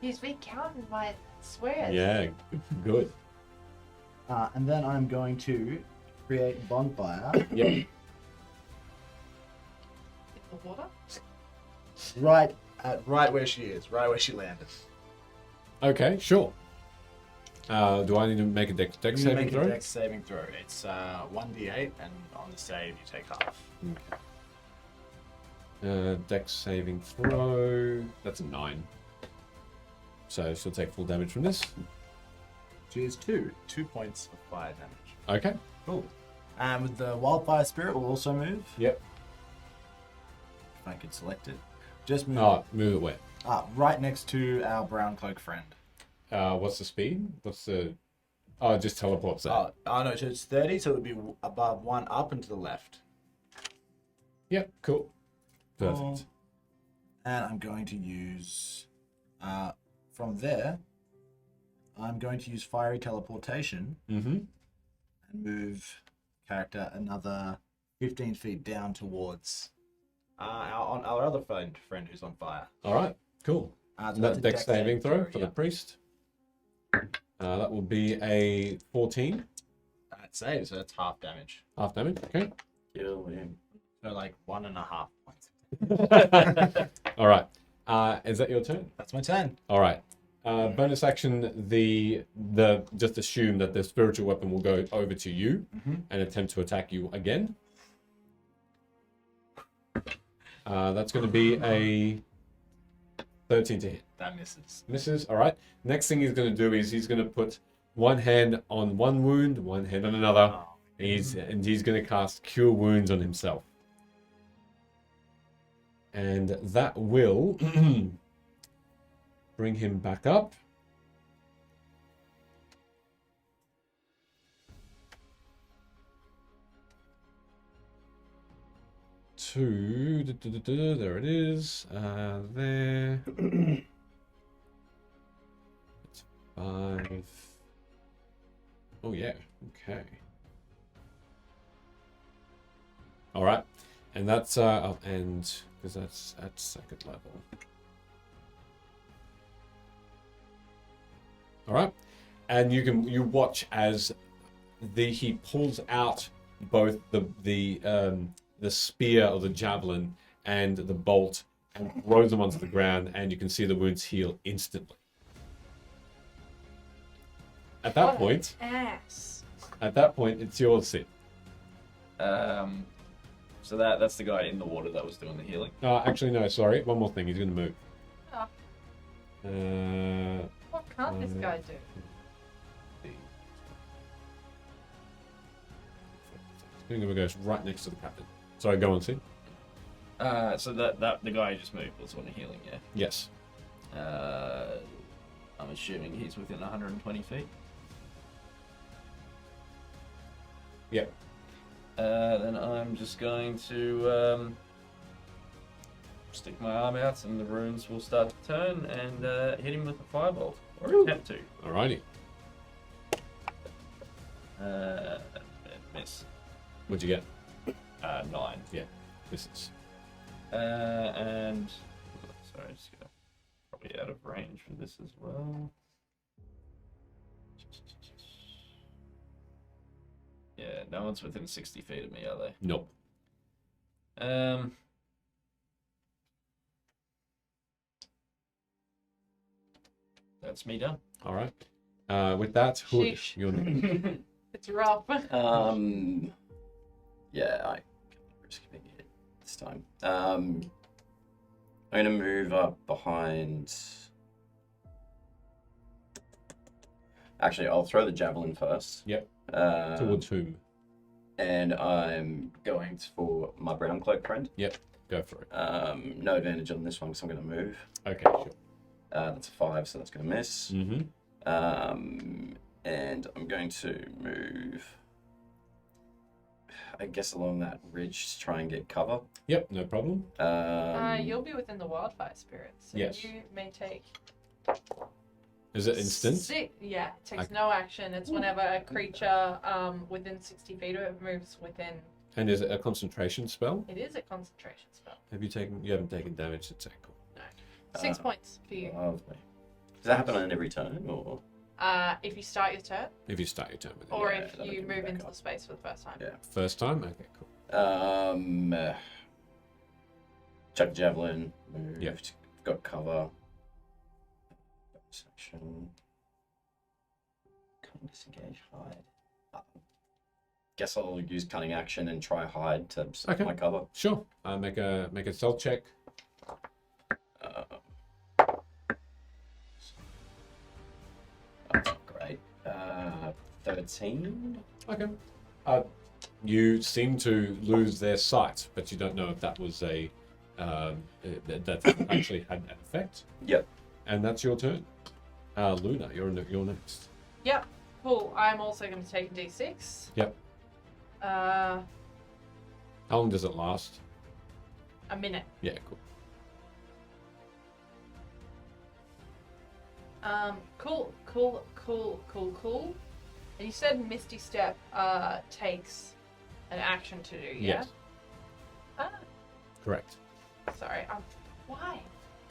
He's recounting my swears. Yeah, good. And then I'm going to create a bonfire Yep. In the water? right where she is, right where she landed. Okay, sure. Do I need to make a dex You saving make throw? a dex saving throw. It's 1d8, and on the save you take half. Dex saving throw. That's a 9. So she'll take full damage from this. She is 2 points of fire damage. Okay. Cool. And with the wildfire spirit will also move. Yep. If I could select it. Just move Oh, move it where? right next to our brown cloak friend. What's the speed? What's the? Oh, it just teleports that. Oh no, so it's 30, so it would be above 1 up and to the left. Yep. Cool. Perfect. And I'm going to use from there. I'm going to use fiery teleportation Mm-hmm. and move character another 15 feet down towards our other friend who's on fire. All right. Cool. So That that's a dex saving throw for yeah. the priest. That will be a 14. That saves, so that's half damage. Half damage. Okay. Kill him. So like 1.5 points. All right. Is that your turn? That's my turn. All right. Bonus action. The just assume that the spiritual weapon will go over to you and attempt to attack you again. That's going to be a 13 to hit. That misses. Misses. All right. Next thing he's going to do is he's going to put one hand on one wound, one hand on another. Oh. He's going to cast Cure Wounds on himself. And that will bring him back up. There it is. There. It's 5. Oh yeah. Okay. All right, and that's and because that's at 2nd level. All right, and you watch as he pulls out both the spear or the javelin and the bolt and throws them onto the ground, and you can see the wounds heal instantly. At that point, Ass. it's yours, Sid. So that's the guy in the water that was doing the healing. Actually, no, sorry. One more thing. He's going to move. Oh. What can't this guy do? He's going to go right next to the captain. Sorry, go on, Sid. So that the guy who just moved was on the healing, yeah. Yes. I'm assuming he's within 120 feet. Yep. Then I'm just going to stick my arm out, and the runes will start to turn and hit him with a firebolt, or attempt to. Alrighty. Miss. What'd you get? 9. Yeah, misses. And sorry, just gonna probably out of range for this as well. Yeah, no one's within 60 feet of me, are they? Nope. That's me done. All right. With that, Hood, Sheesh. you're next. It's rough. Yeah, I can't risk being hit this time. I'm gonna move up behind. Actually, I'll throw the javelin first. Yep. Um, Towards whom? And I'm going for my brown cloak friend. Go for it. No advantage on this one because I'm going to move. Okay, sure. That's a 5, so that's going to miss. Mm-hmm. And I'm going to move, I guess, along that ridge to try and get cover. Yep, no problem. You'll be within the wildfire spirits, so Yes. you may take. Is it instant? Yeah, it takes Okay. no action. It's whenever a creature within 60 feet of it moves within. And is it a concentration spell? It is a concentration spell. You haven't taken damage, it's cool. No. 6 points for you. Lovely. Does that happen on every turn, or? If you start your turn, If you start your turn with it. or Yeah, if that'll you give me move back into up. the space for the first time. Yeah. First time? Okay, cool. Chuck javelin, moved, Yep. got cover. Section. Can't disengage, hide. Guess I'll use cunning action and try hide to set Okay. my cover. Sure. Make a stealth check. That's not great. 13. Okay. You seem to lose their sight, but you don't know if that was that actually had an effect. Yep. And that's your turn. Luna, you're next. Yep. Cool. I'm also going to take a d6. Yep. A How long does it last? minute. Yeah, cool. Cool. And you said Misty Step takes an action to do, yeah? Yes. Ah, Correct. sorry. Why?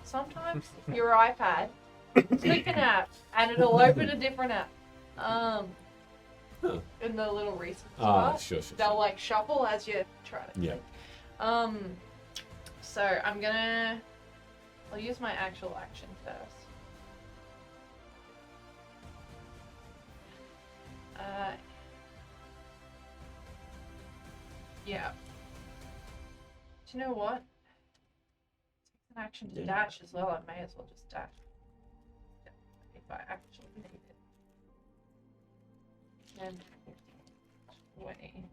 Sometimes your iPad, click an app, and it'll open a different app. In the little recent part, Sure. they'll like shuffle as you try to. Yeah. So I'll use my actual action first. Yeah. Do you know what? Take an action to dash as well. I may as well just dash. If I actually need it. 10, 20,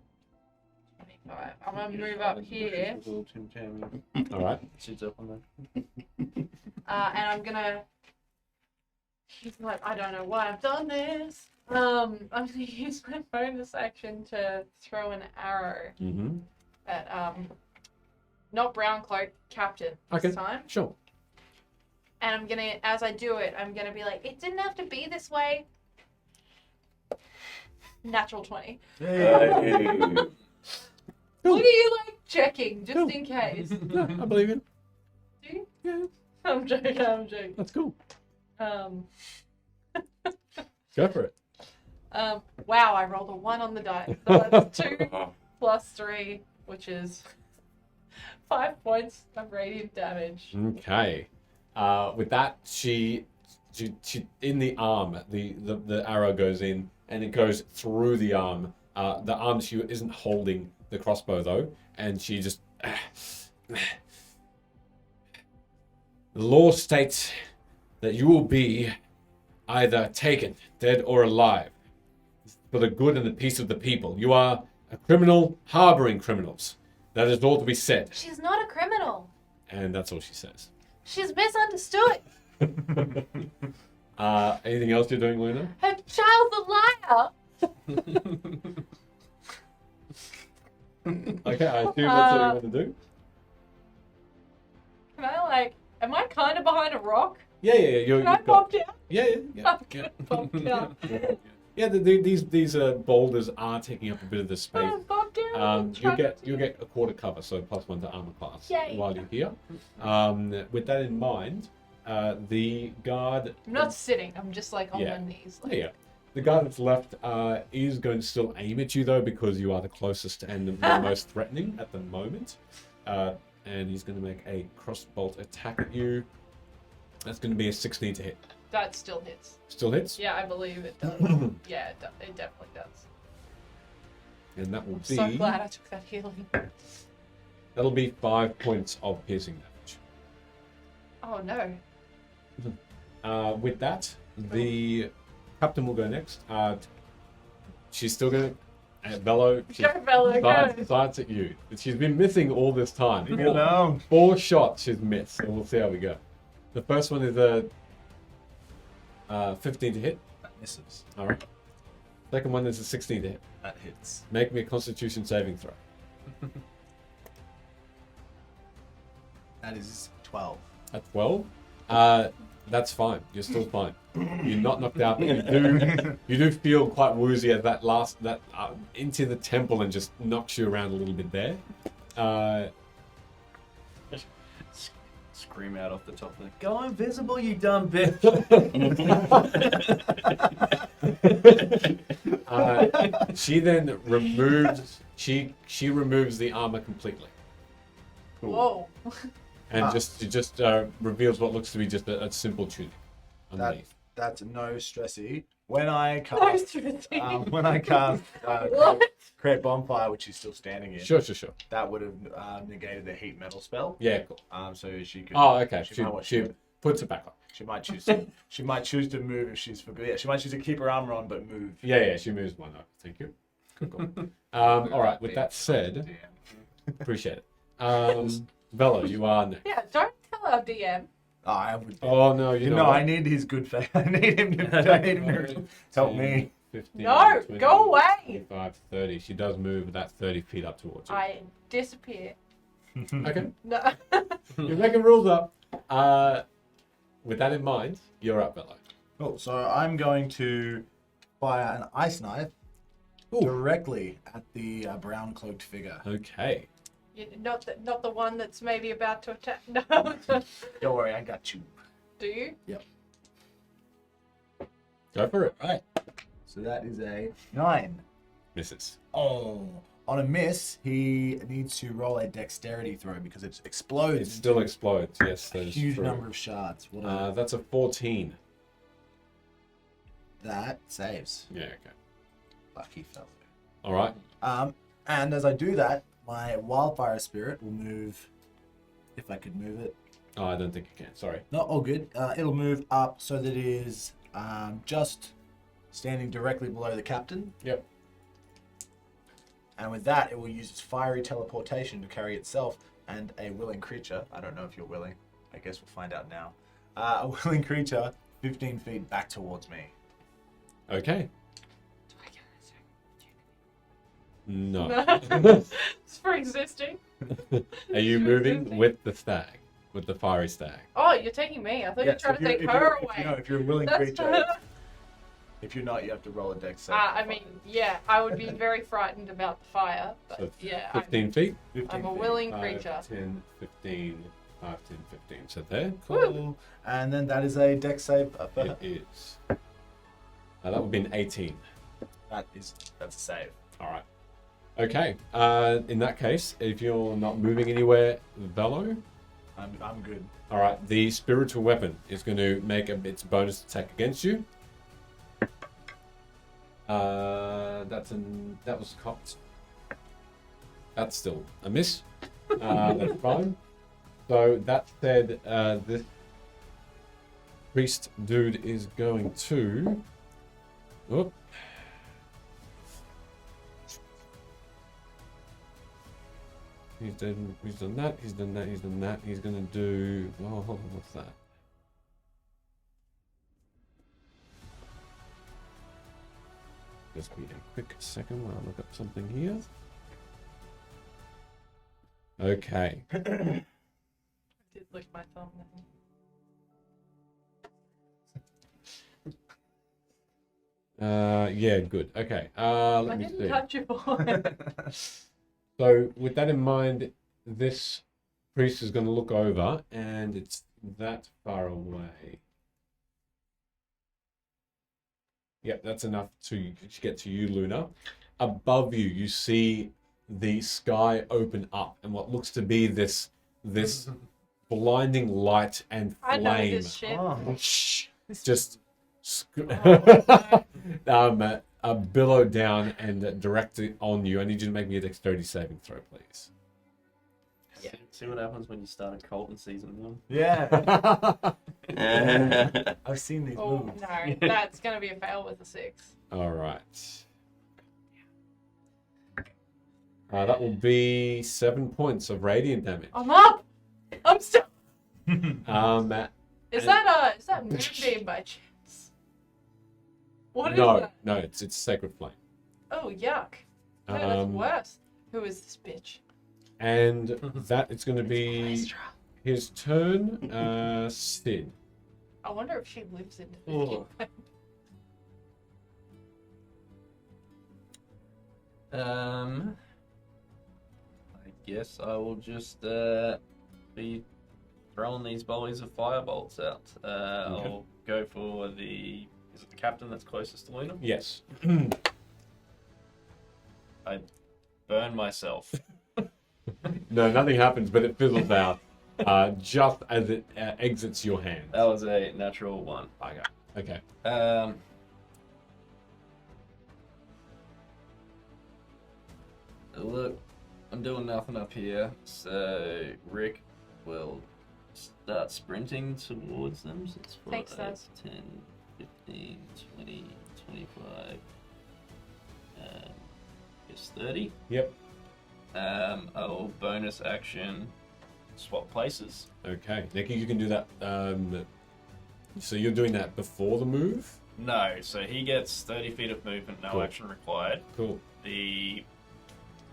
25. I'm gonna move up here. All right. Sid's up on And I'm gonna. He's like, I don't know why I've done this. I'm gonna use my bonus action to throw an arrow Mm-hmm. at not Brown Cloak, Captain Okay. this time. Sure. And I'm gonna, as I do it, I'm gonna be like, it didn't have to be this way. Natural 20. Cool. What are you like checking, just Cool. in case? No, I believe you. Do you? Yeah, I'm joking. that's cool. Go for it. Wow, I rolled a 1 on the die. So that's 2 plus 3, which is 5 points of radiant damage. Okay. With that, she in the arm, the arrow goes in and it goes through the arm, The arm she isn't holding the crossbow though, and she just. The law states that you will be either taken, dead or alive, for the good and the peace of the people. You are a criminal harboring criminals. That is all to be said. She's not a criminal. And that's all she says. She's misunderstood. Anything else you're doing, Luna? Her child's a liar. Okay, I assume that's what you want to do. Can I am I kind of behind a rock? Yeah. Can I pop down? Yeah. Pop down. Yeah, these boulders are taking up a bit of the space. Pop down. You'll get a quarter cover, so +1 to armor class. Yay. While you're here. With that in mind, the guard. I'm not sitting. I'm just on Yeah. my knees. Yeah. The guard that's left is going to still aim at you though, because you are the closest and the most threatening at the moment. And he's going to make a crossbolt attack at you. That's going to be a 16 to hit. That still hits. Still hits? Yeah, I believe it does. Yeah, it definitely does. And that will I'm be. so glad I took that healing. That'll be 5 points of piercing damage. Oh no. With that, the captain will go next. She's still going to. Bello. Go, Bella, go. Sights at you. She's been missing all this time. Leave me alone. 4 shots she's missed, and we'll see how we go. The first one is a 15 to hit. That misses. All right. Second one is a 16 to hit. That hits. Make me a Constitution saving throw. That is 12. At 12, that's fine. You're still fine. You're not knocked out, but you do feel quite woozy as that into the temple and just knocks you around a little bit there. Scream out off the top of the go invisible, you dumb bitch. She then removes removes the armor completely. Whoa. And just reveals what looks to be just a simple tunic underneath. That's no stressy. When I No cast, stressy. Create- create bonfire, which she's still standing in, Sure. that would have negated the heat metal spell. Yeah, cool. So she could. Oh, okay. She Puts it back on. might choose. To, she might choose to move if she's forgot. Yeah, she might choose to keep her armor on but move. Yeah, she moves one up. Thank you. Cool. All right, with that said, appreciate it. Bella, you are next. Yeah, don't tell our DM. I would. Oh, no, you know I what? need his good faith. I need him to help 10, me. 15, No, 20, go away. 25, 30. She does move that 30 feet up towards you. I disappear. Okay. No. You're making rules up. With that in mind, you're up, Bella. Cool. So I'm going to fire an ice knife directly at the brown cloaked figure. Okay. Not the one that's maybe about to attack. No. Don't worry, I got you. Do you? Go for it. Right. So that is a 9. Misses. Oh. On a miss, he needs to roll a dexterity throw because it explodes. It still explodes. Yes, that a is huge true. number of shards. What a, That's a 14. that saves. Yeah, okay. Lucky fellow. All right. And as I do that, my wildfire spirit will move. If I could move it. Oh, I don't think you can. Sorry. Not all good. It'll move up so that it is just standing directly below the captain. Yep. And with that, it will use its fiery teleportation to carry itself and a willing creature. I don't know if you're willing. I guess we'll find out now. A willing creature 15 feet back towards me. Okay. No. It's for existing. Are you moving with the stag? With the fiery stag? Oh, you're taking me. I thought you were trying to take her away. If you're a willing That's creature, if you're not, you have to roll a dex save. I mean, yeah, I would be very frightened about the fire, but So yeah, 15 feet? 15 I'm a feet. willing 5, creature. 10, 15, 5, 10, 15. So there. Cool. And then that is a dex save. It is. That would be an 18. That's a save. All right. Okay. In that case, if you're not moving anywhere, Velo. I'm good. All right. The spiritual weapon is going to make its bonus attack against you. That was cocked. That's still a miss. That's fine. So that said, this priest dude is going to. Oh. He's done that. He's done that. He's done that. He's gonna do. Oh, hold on. What's that? Just be a quick second while I look up something here. Okay. I did lick my thumb then. Yeah, good. Okay. I Let me didn't see. touch your boy. So, with that in mind, this priest is going to look over, and it's that far away. Yep, that's enough to get to you, Luna. Above you, you see the sky open up, and what looks to be this blinding light and I know flame. this shit. Just billow down and direct it on you. I need you to make me a dexterity saving throw, please. Yeah. See what happens when you start a cult in season 1. Yeah. I've seen these Oh moves. no, that's gonna be a fail with a 6. All right. That will be 7 points of radiant damage. I'm up. I'm still. Is that moonbeam by chance? What is No, that? no, it's sacred flame. Oh yuck. No, that's worse. Who is this bitch? And that it's going to be Maestra. his turn. Sid. I wonder if she lives into this Oh. game. I guess I will just be throwing these volleys of firebolts out. I'll go for the. Is it the captain that's closest to Luna? Yes. I burn myself. No, nothing happens, but it fizzles out just as it exits your hand. That was a natural 1. Okay. Look, I'm doing nothing up here, so Rick will start sprinting towards them. So it's 5, Thanks, Daz. 10, 15, 20, 25, I guess 30. Yep. I'll bonus action swap places. Okay. Nikki, you can do that. So you're doing that before the move? No, so he gets 30 feet of movement, no Cool. action required. Cool. The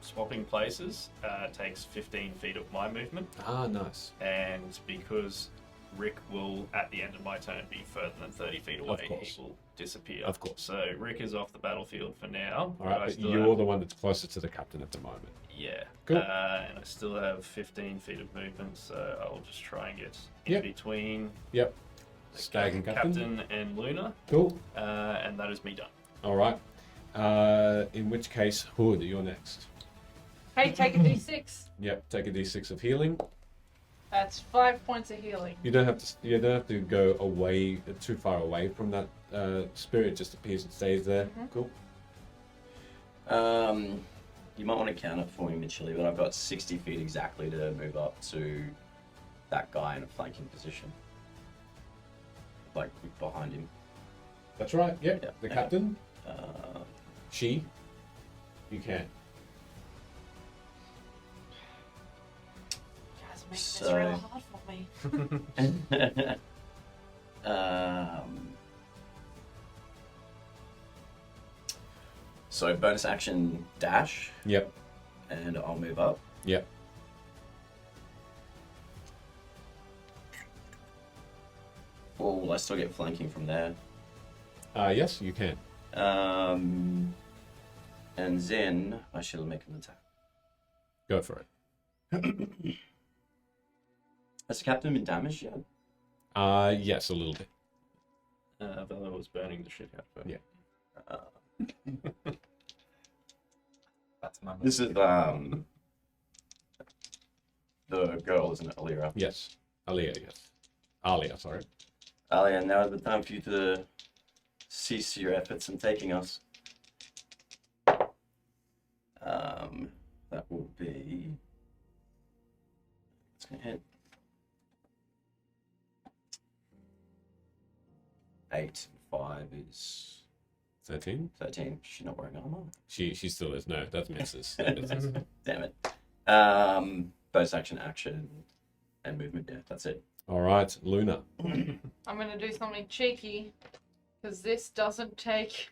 swapping places takes 15 feet of my movement, Ah, nice. and because Rick will, at the end of my turn, be further than 30 feet away, course. he will disappear. Of course. So Rick is off the battlefield for now. All right, I but still you're have, the one that's closer to the captain at the moment. yeah. Cool. And I still have 15 feet of movement, so I'll just try and get in Yep. between Yep. Stag and captain. and Luna, Cool. and that is me done. All right. In which case, Hood, you're next. Hey, take a d6. Yep. Take a d6 of healing. That's 5 points of healing. You don't have to. You don't have to go away too far away from that spirit. Just appears and stays there. Cool. You might want to count it for me, Mitchell, but I've got 60 feet exactly to move up to that guy in a flanking position. Like behind him. That's right. Yep. Yeah, The okay. captain. Uh, She. You can. You guys make this So- real hard for me. So bonus action dash, Yep. and I'll move up. Yep. Or will I still get flanking from there? Yes, you can. And then I shall make an attack. Go for it. Has the captain been damaged yet? Yes, a little bit. Bella was burning the shit out of her. Yeah. That's my This is the girl, isn't it, Alia? Yes. Alia. Yes. Alia. Sorry. Alia, now is the time for you to cease your efforts in taking us. That will be. It's gonna hit. 8 and 5 is 13. 13. She's not wearing armor. She still is. No, that misses. That misses. Damn it. Bonus action, and movement. Yeah, that's it. All right, Luna. I'm gonna do something cheeky, because this doesn't take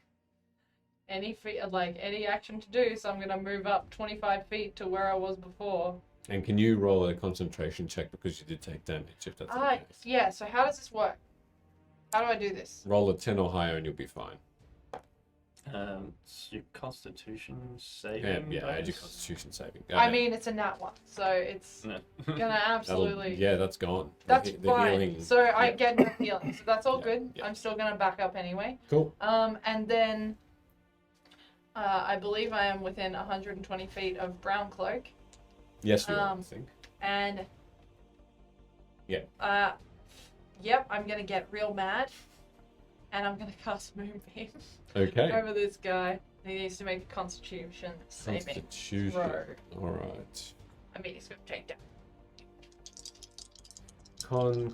any any action to do. So I'm gonna move up 25 feet to where I was before. And can you roll a concentration check because you did take damage? If that's the case. Yeah. So how does this work? How do I do this? Roll a 10 or higher and you'll be fine. It's your Constitution saving. Yeah, add your bonus. Constitution saving. I mean, it's a nat one, so it's No. gonna That'll- absolutely. yeah, that's gone. That's The fine. healing- So I yeah. get no healing, so that's all Yeah, good. yeah. I'm still gonna back up anyway. Cool. And then I believe I am within 120 feet of Brown Cloak, Yes, you are, I think. and Yeah. Yep, I'm gonna get real mad, and I'm gonna cast Moonbeam Okay. over this guy. He needs to make a Constitution saving Constitution. throw. All right. I mean, he's gonna take down. Con.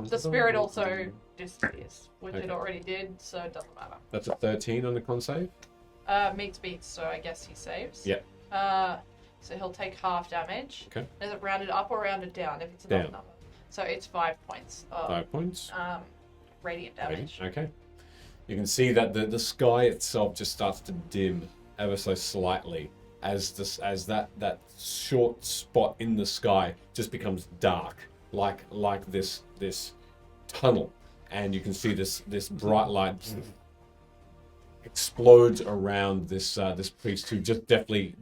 The spirit also disappears, which Okay. it already did, so it doesn't matter. That's a 13 on the con save. Meets beats, so I guess he saves. Yep. So he'll take half damage. Okay. Is it rounded up or rounded down if it's an Down. odd number? So it's 5 points of 5 points. radiant damage. Okay. You can see that the sky itself just starts to dim ever so slightly as that short spot in the sky just becomes dark, like this tunnel, and you can see this bright light explodes around this priest, who just definitely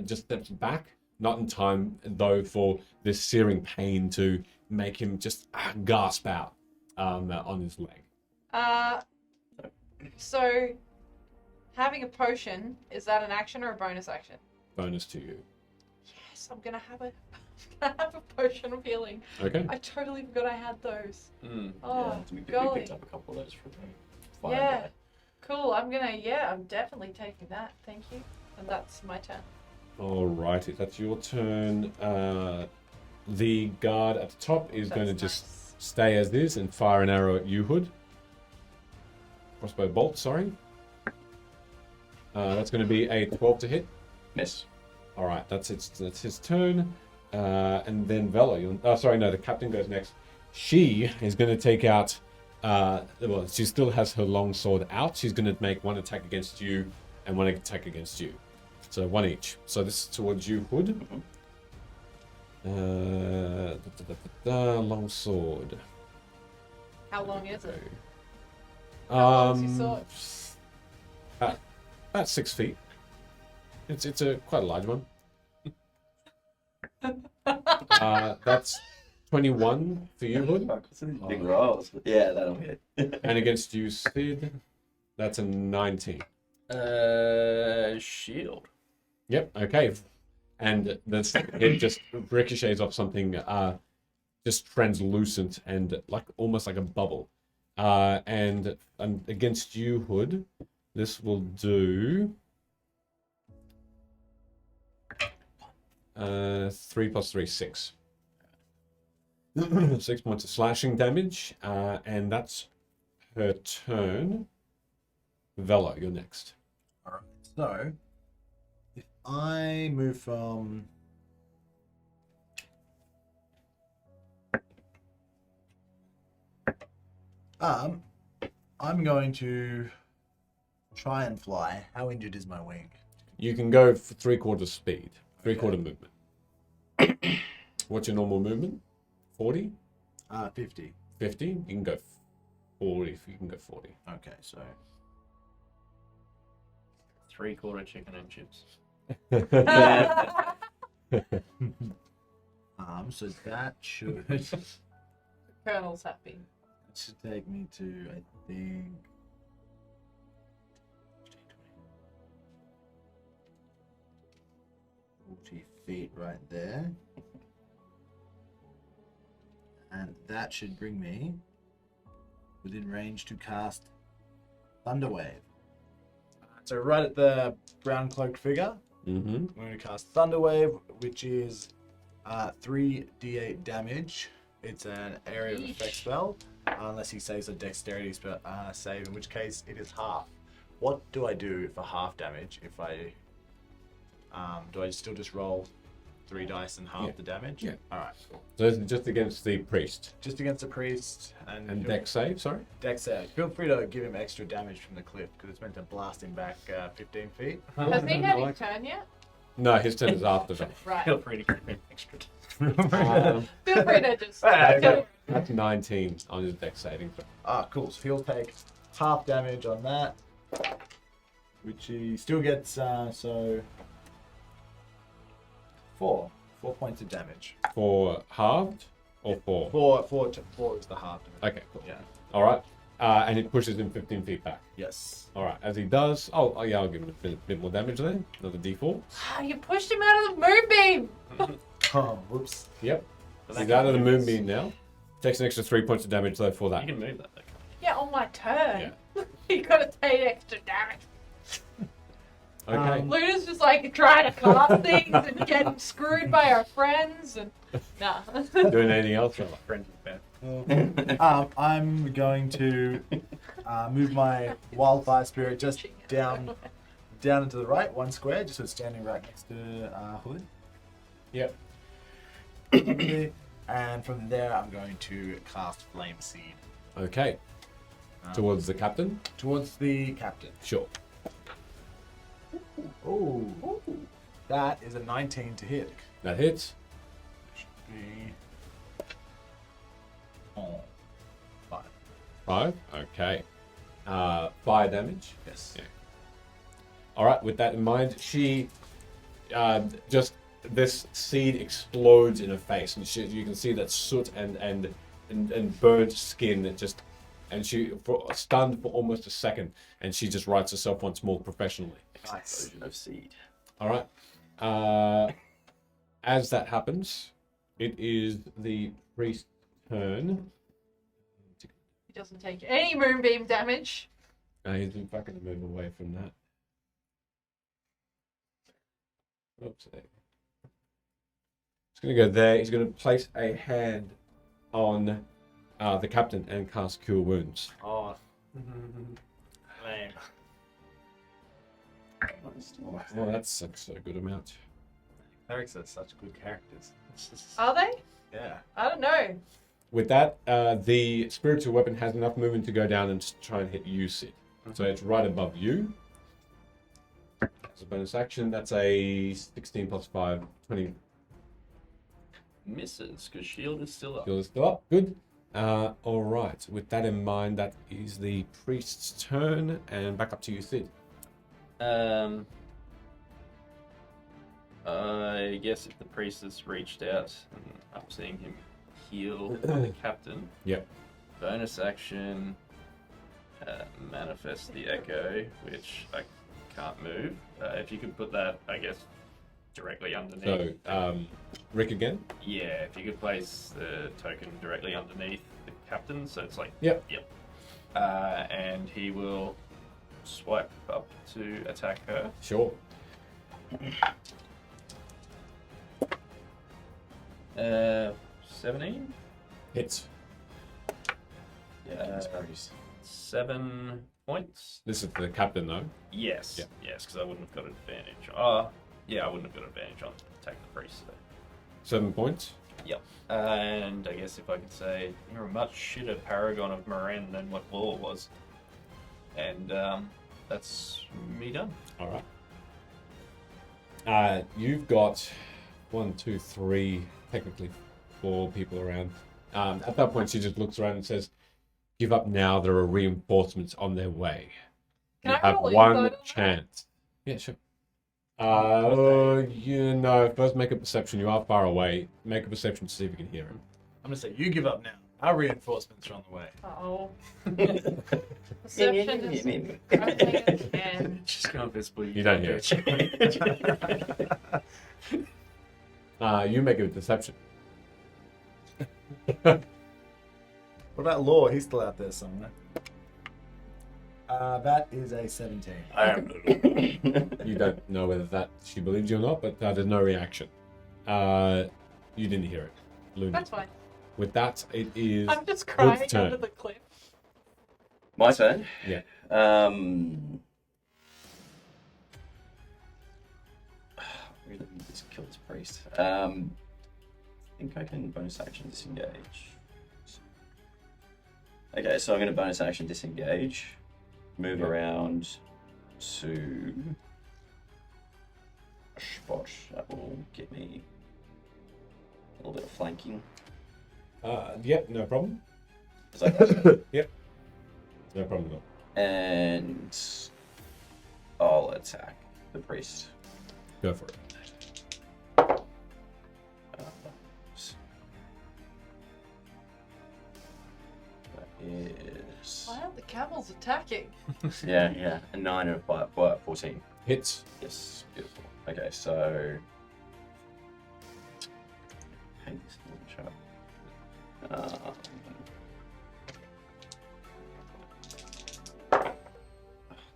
just steps back, not in time though for this searing pain to make him just gasp out on his leg. So having a potion, is that an action or a bonus action? Bonus to you. Yes, I'm gonna have a potion of healing. Okay. I totally forgot I had those. Mm. Oh, we golly. picked up a couple of those from the fire Yeah. guy. Cool. I'm definitely taking that. Thank you. And that's my turn. Alrighty, that's your turn. The guard at the top is going to That's just nice. stay as is and fire an arrow at you, Hood. Crossbow bolt, sorry. That's going to be a 12 to hit. Miss. All right, that's his turn. And then Vela, the captain goes next. She is going to take out. Well, she still has her long sword out. She's going to make one attack against you and one attack against you. So one each. So this is towards you, Hood. Long sword. How long is it? Um, How long's your sword? About 6 feet. It's a quite a large one. That's 21 for you, Hood. Big rolls. Yeah, that'll hit. And against you, Sid, that's a 19. Shield. Yep, okay. And this it just ricochets off something just translucent and almost like a bubble. And against you, Hood, this will do 3 plus 3, 6. 6 points of slashing damage, and that's her turn. Vela, you're next. All right. So, if I move from I'm going to try and fly. How injured is my wing? You can go for 3/4 speed, 3/4 movement. What's your normal movement? 40? 50. 50? You can go 40 if you can go 40. Okay, so 3/4 chicken and chips. so that should Colonel's happy. take me to, I think, 40 feet right there. And that should bring me within range to cast Thunderwave. So right at the brown cloaked figure, Mm-hmm. I'm going to cast Thunderwave, which is 3d8 damage. It's an area of effect spell, unless he saves a dexterity save, in which case it is half. What do I do for half damage? If I do I still just roll 3 dice and half the damage? Yeah. All right. So this is just against the priest. Just against the priest And dex save, sorry? Dex save. Feel free to give him extra damage from the cliff because it's meant to blast him back 15 feet. Has he had his turn yet? No, his turn is after that. Right. Feel free to give him extra. Feel free to just. That's 19 on his dex saving throw. Ah, cool. So he'll take half damage on that, which he still gets. So 4 points of damage. For halved or for? 4 is the half damage. Okay, cool. Yeah. All right. And it pushes him 15 feet back. Yes. All right. As he does, oh yeah, I'll give him a bit more damage then. Another D4. You pushed him out of the moonbeam. Oh, whoops. Yep. But He's that out of the can move. moonbeam now. Takes an extra 3 points of damage though for that. You can move that. Though. Yeah, on my turn. You gotta take extra damage. Okay. Luna's just like trying to cast things and getting screwed by our friends and nah. Doing anything else? Or? Friend with Ben. I'm going to move my wildfire spirit just down and to the right, 1 square, just so it's standing right next to Hood. Yep. And from there, I'm going to cast Flame Seed Okay. Towards the captain? towards the captain. Sure. Oh, that is a 19 to hit. That hits. Should be 5. 5. Okay. Fire damage. Yes. Yeah. All right. With that in mind, she just this seed explodes in her face, and you can see that soot and burnt skin that just, and she stunned for almost a second, and she just rights herself once more professionally. Nice. Explosion of seed. All right. As that happens, it is the priest's turn. He doesn't take any moonbeam damage. He's in fact going to move away from that. Oops. He's going to go there. He's going to place a hand on the captain and cast Cure Wounds. Oh, lame. Well, that's a good amount. Clerics are such good characters. Are they? Yeah. I don't know. With that, the spiritual weapon has enough movement to go down and try and hit you, Sid. So it's right above you. As a bonus action, that's a 16 plus 5, 20. Misses, because shield is still up. Still up. Good. All right. With that in mind, that is the priest's turn, and back up to you, Sid. I guess if the priest has reached out, and I'm seeing him heal the captain. Yep. Bonus action, manifest the echo, which I can't move. If you could put that, I guess, directly underneath. So, Rick again. Yeah, if you could place the token directly underneath the captain, so it's like. Yep. And he will swipe up to attack her. Sure. 17. Hits. Yeah. 7 points. This is the captain, though. Yes. Yeah. Yes, because I wouldn't have got advantage. Yeah, I wouldn't have got advantage on attack the priest. So. 7 points. Yep. And I guess if I could say, you're a much shitter paragon of Moran than what Law was. And that's me done. All right. You've got 1, 2, 3, technically 4 people around. At that point, she just looks around and says, "Give up now. There are reinforcements on their way. Can You I have roll one insight on that? chance." Yeah, sure. First make a perception. You are far away. Make a perception to see if you can hear him. I'm gonna say you give up now. Our reinforcements are on the way. Uh-oh. Perception is only a 10. Just go invisible. You don't hear You make a deception. What about Law? He's still out there somewhere. That is a 17. You don't know whether she believes you or not, but there's no reaction. You didn't hear it, Luna. That's fine. With that, it is I'm just crying turn. under the cliff. My turn. Yeah. Really need to kill this priest. I think I can bonus action disengage. Okay, so I'm going to bonus action disengage, move around to a spot that will give me a little bit of flanking. Yep, no problem. Is that okay? Yep. No problem at all. And I'll attack the priest. Go for it. That is Why aren't the camels attacking? yeah, a 9 and a 14. Hits. Yes, beautiful. Okay, so hang this little chart.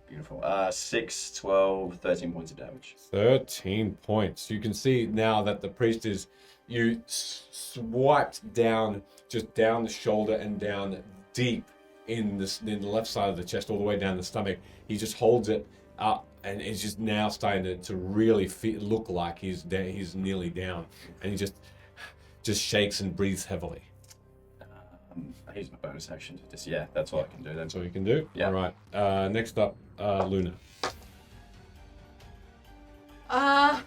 Beautiful. 6, 12, 13 points of damage. 13 points. You can see now that the priest is, you swiped down, just down the shoulder and down deep in the left side of the chest, all the way down the stomach. He just holds it up and it's just now starting to really look like he's nearly down. And he just shakes and breathes heavily. I use my bonus action to just, that's all I can do then. That's all you can do? Yeah. All right. Next up, Luna. I'm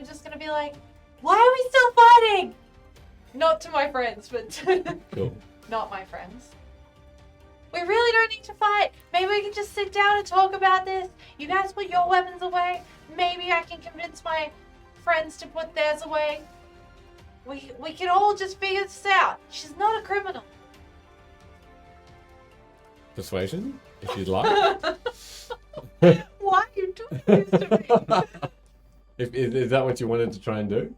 just gonna be like, why are we still fighting? Not to my friends, but Cool. not my friends. We really don't need to fight. Maybe we can just sit down and talk about this. You guys put your weapons away. Maybe I can convince my friends to put theirs away. We can all just figure this out. She's not a criminal. Persuasion, if you'd like. Why are you doing this to me? Is that what you wanted to try and do?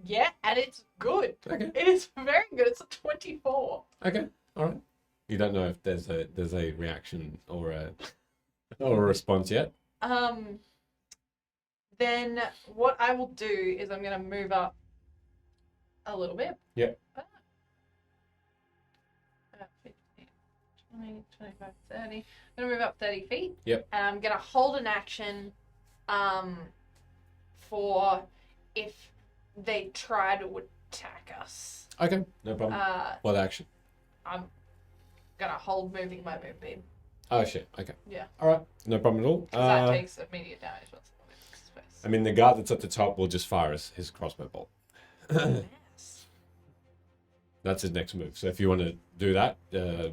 Yeah, and it's good. Okay. It is very good. It's a 24. Okay. All right. You don't know if there's a reaction or a response yet. Then what I will do is I'm going to move up a little bit. Yep. 15, 20, 25, 30. I'm going to move up 30 feet. Yep. And I'm going to hold an action for if they try to attack us. Okay. No problem. What action? I'm going to hold moving my moonbeam. Oh shit. Okay. Yeah. All right. No problem at all. Because that takes immediate damage. Once it's in space. I mean, the guard that's at the top will just fire his crossbow bolt. Yes. That's his next move. So if you want to do that,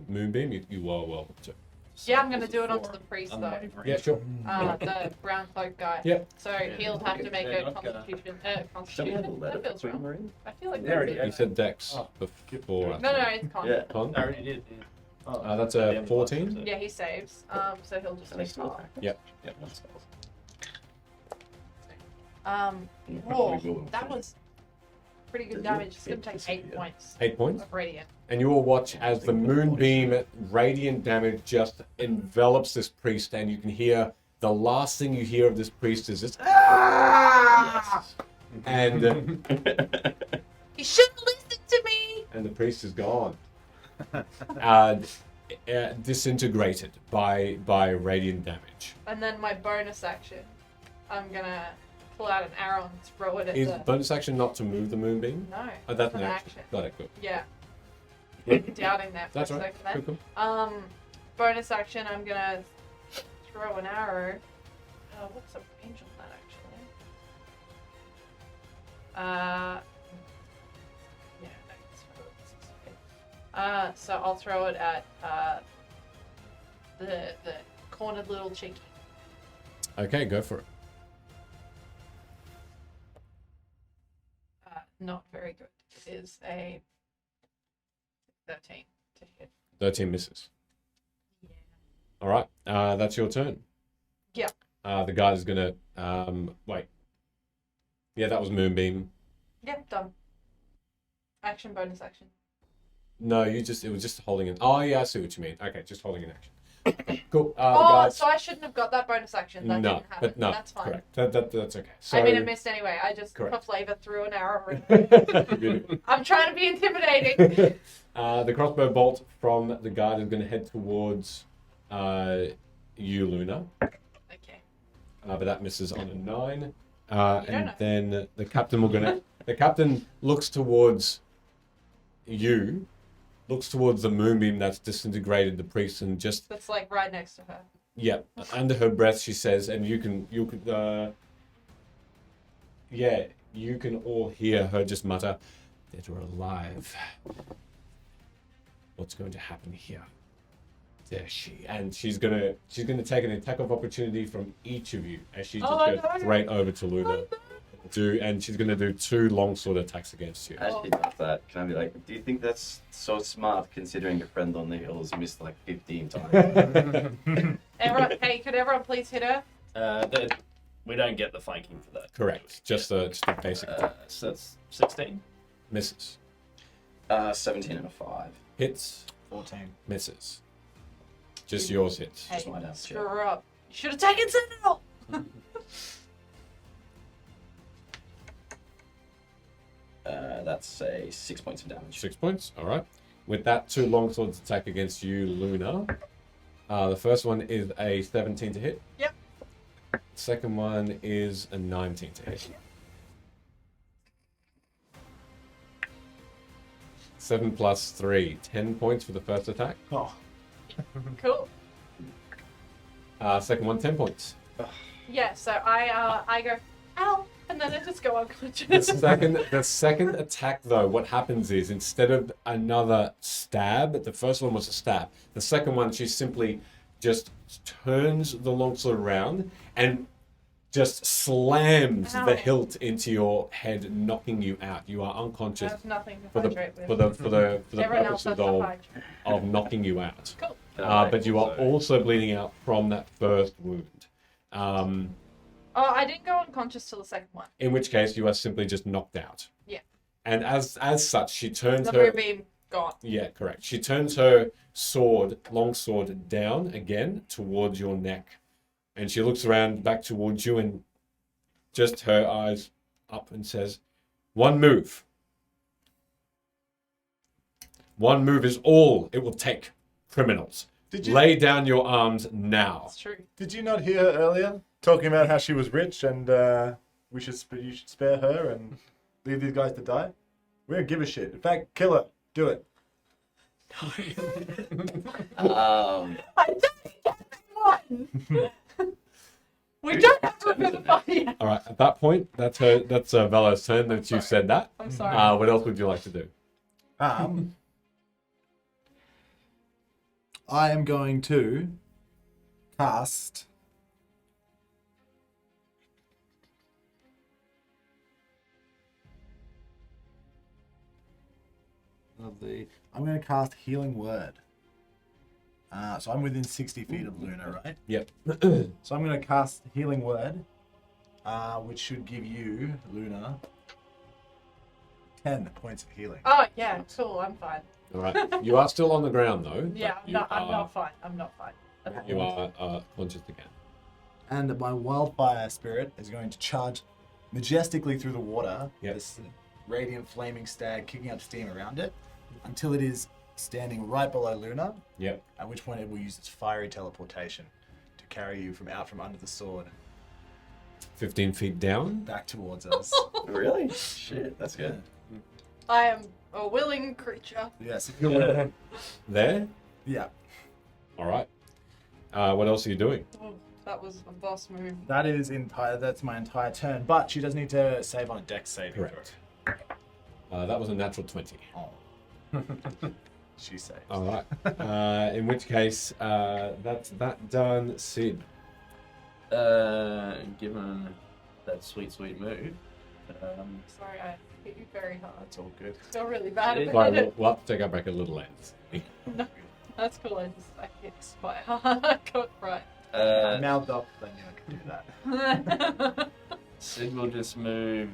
moonbeam, you are welcome to. Yeah, I'm going to do it onto the priest, though. Yeah, sure. The brown cloak guy. Yep. So he'll have to make They're a not gonna- constitution. Don't we have a letter That feels between wrong. Marine? I feel like They already that's it. You said Dex Oh. before. No, it's con. Yeah. Con? I already did. Yeah. Oh, That's a yeah, 14? Yeah, he saves. So he'll just And they take still half. attack. Yep. Yeah, that's Whoa, that was pretty good damage. It's gonna take 8 points 8 points. of radiant. And you will watch as the moonbeam radiant damage just envelops this priest, and you can hear the last thing you hear of this priest is this. "Ah!" And You shouldn't listen to me. and the priest is gone, disintegrated by radiant damage. And then my bonus action, I'm gonna pull out an arrow and throw it at Is the. bonus action not to move the moonbeam? No. Oh, that's an an action. Got it. Good. Yeah. Doubting that for That's a right. second Cool, then. cool. Bonus action, I'm gonna throw an arrow. What's the range on that actually? Yeah, no, it's so I'll throw it at the cornered little cheeky. Okay, go for it. Not very good. It is a 13 to hit. 13 misses. Yeah. All right, that's your turn. Yeah. The guy is gonna wait. Yeah, that was moonbeam. Yep, done. Action, bonus action. No, it was just holding an. Oh yeah, I see what you mean. Okay, just holding an action. Cool. The Oh, guards. so I shouldn't have got that bonus action. That No, didn't happen. but no, That's fine. correct. That's okay. So, I mean, it missed anyway. I just Correct. for flavor threw an arrow. Beautiful. I'm trying to be intimidating. The crossbow bolt from the guard is going to head towards you, Luna. Okay. But that misses on a 9. don't And know. then the captain looks towards you, looks towards the moonbeam that's disintegrated the priest, and just That's like right next to her. under her breath she says, and you can all hear her just mutter, "That we're alive. What's going to happen here?" There she, and she's gonna take an attack of opportunity from each of you as she just goes straight over to Luna. And she's gonna do 2 longsword attacks against you. As she does that, can I be like, do you think that's so smart considering your friend on the hills missed like 15 times? Everyone, hey, could everyone please hit her? We don't get the flanking for that. Correct. Just a basic attack. So that's 16. Misses. 17 and a 5. Hits. 14. Misses. Just yours hits. Hey, my damage, screw her up. You should have taken Sentinel. That's a 6 points of damage. 6 points. All right. With that 2 longswords attack against you, Luna. The first one is a 17 to hit. Yep. Second one is a 19 to hit. 7 plus 3, 10 points for the first attack. Oh, Cool. Second one, 10 points. Yeah. So I go ow, and then I just go unconscious. The second attack, though, what happens is instead of another stab, the first one was a stab. The second one, she simply just turns the longsword around and just slams Ow. the hilt into your head, knocking you out. You are I unconscious have nothing to for the hydrate with. for the Everyone else purposes has to hydrate. of knocking you out. Cool. But you are also bleeding out from that first wound. Oh, I didn't go unconscious till the second one. In which case, you are simply just knocked out. Yeah. And as such, she turns The her. moonbeam gone. Yeah, correct. She turns her long sword, down again towards your neck, and she looks around back towards you, and just her eyes up, and says, "One move. One move is all it will take, criminals. Did you Lay down your arms now." That's true. Did you not hear her earlier talking about how she was rich and you should spare her and leave these guys to die? We don't give a shit. In fact, kill her. Do it. Um, I don't get one. We don't have to remember the fight. All right. At that point, that's Vala's turn. That you said that. I'm sorry. What else would you like to do? I am going to cast lovely. I'm going to cast Healing Word. So I'm within 60 feet of Luna, right? Yep. So I'm going to cast Healing Word, which should give you, Luna, 10 points of healing. Oh yeah, cool. I'm fine. All right. You are still on the ground though. Yeah, but I'm not fine. I'm not fine. Okay. You are conscious again. And my wildfire spirit is going to charge majestically through the water. Yep. This radiant flaming stag kicking up steam around it until it is standing right below Luna, Yep. at which point it will use its fiery teleportation to carry you from under the sword 15 feet down. back towards us. really? Shit, that's good. I am a willing creature. Yes, if you're willing. There. Yeah. All right. What else are you doing? Oh, that was a boss move. That is that's my entire turn, but she does need to save on a dex saving throw. Correct. That was a natural 20. Oh. She saves. All right. In which case, that's that done. Sid. Given that sweet move, Sorry, I hit you very hard. That's all good. I feel really bad Yeah. about Sorry, it. we'll have to take our break a little later. No, that's cool. I hit quite hard. I got right. Mouthed up, then I can do that. Sid will just move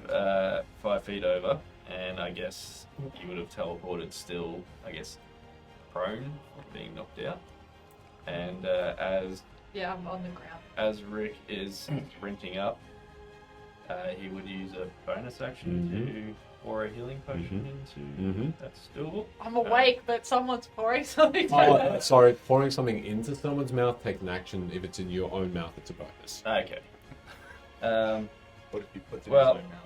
5 feet over, and I guess he would have teleported still, I guess, prone, or being knocked out. And as Yeah, I'm on the ground. as Rick is sprinting up, he would use a bonus action to pour a healing potion into. That's doable. I'm awake, but someone's pouring something. Oh, sorry, pouring something into someone's mouth, take an action. If it's in your own mouth, it's a bonus. Okay. What if you put it Well- in his own mouth?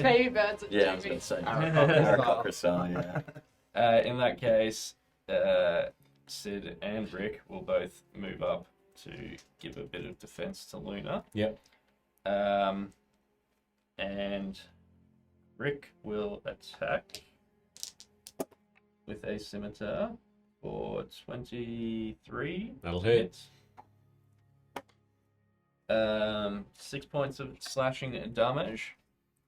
Baby birds at Yeah, I was TV. going to say. Aaron Cocker style, yeah. In that case, Sid and Rick will both move up to give a bit of defense to Luna. Yep. And Rick will attack with a scimitar for 23. That'll hit. 6 points of slashing damage.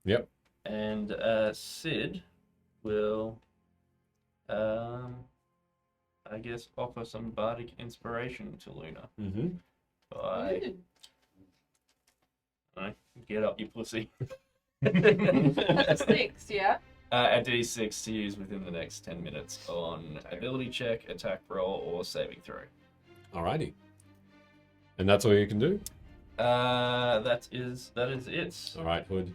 Yep. And Sid will, I guess, offer some bardic inspiration to Luna Mm-hmm. by Ooh. get up, you pussy. That's 6, yeah? A d6 to use within the next 10 minutes on ability check, attack roll, or saving throw. Alrighty. And that's all you can do? That is it. Alright, Hood.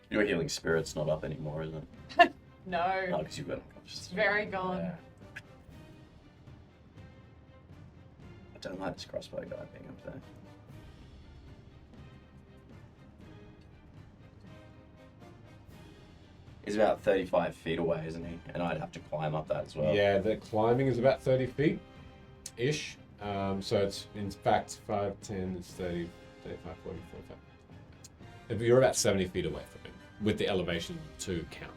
Your healing spirit's not up anymore, is it? No. No, because you've got unconscious. It's very gone. Yeah. I don't like this crossbow guy being up there. He's about 35 feet away, isn't he? And I'd have to climb up that as well. Yeah, the climbing is about 30 feet-ish. So it's, in fact, 5, 10, it's 30, 35, 40, 45. If you're about 70 feet away from him, with the elevation to count.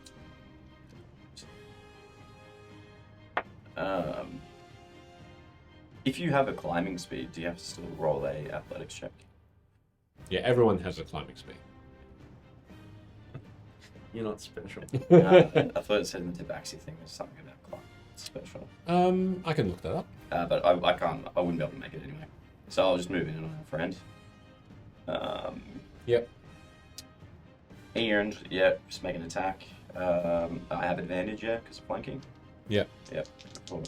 If you have a climbing speed, do you have to still roll a athletics check? Yeah, everyone has a climbing speed. You're not special. I thought it said in the Tabaxi thing there's something about climbing. It's special. I can look that up. But I can't, I wouldn't be able to make it anyway. So I'll just move in on a friend. Yep. And, yeah, just make an attack. I have advantage, yeah, because of flanking. Yep. Yep. Cool.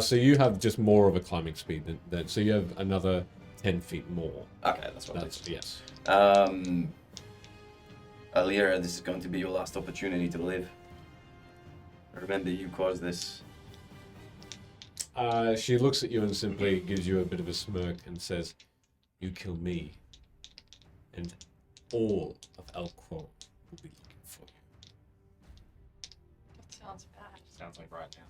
So you have just more of a climbing speed than so you have another 10 feet more. Okay, that's what it That's, is. yes. Alia, this is going to be your last opportunity to live. Remember, you caused this. She looks at you and simply gives you a bit of a smirk and says, "You kill me, and all of Elcrow will be looking for you." That sounds bad. Sounds like right now.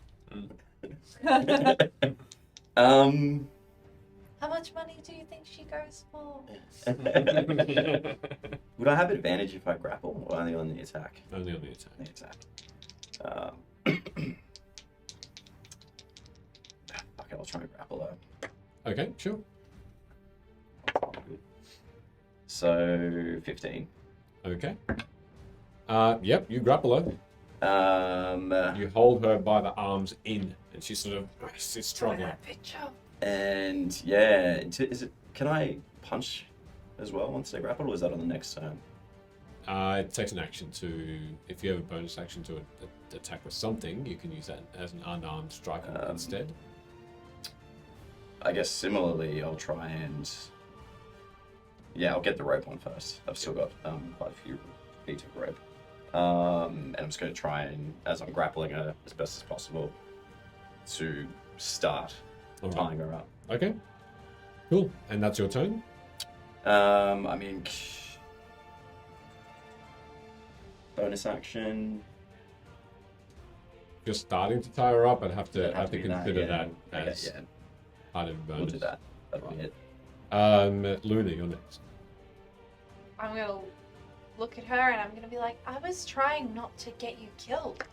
How much money do you think she goes for? Would I have advantage if I grapple, or only on the attack? Only on the attack. The attack. Okay, I'll try and grapple though. Okay, sure. So 15. Okay. Yep, you grapple her. You hold her by the arms in, and she sort of is struggling. That picture. And yeah, is it? Can I punch as well once they grapple, or is that on the next turn? It takes an action to, if you have a bonus action to attack with something, you can use that as an unarmed strike instead. I guess similarly, I'll try and I'll get the rope on first. I've still got quite a few feet of rope, and I'm just going to try and, as I'm grappling her as best as possible, to start All right. tying her up. Okay. Cool. And that's your turn? I mean, bonus action. If you're starting to tie her up, I'd have to It'd have to be that, consider yeah. that Okay, as yeah, part of the we'll bonus. do that. That'll be it. Luna, you're next. I'm gonna look at her and I'm gonna be like, I was trying not to get you killed.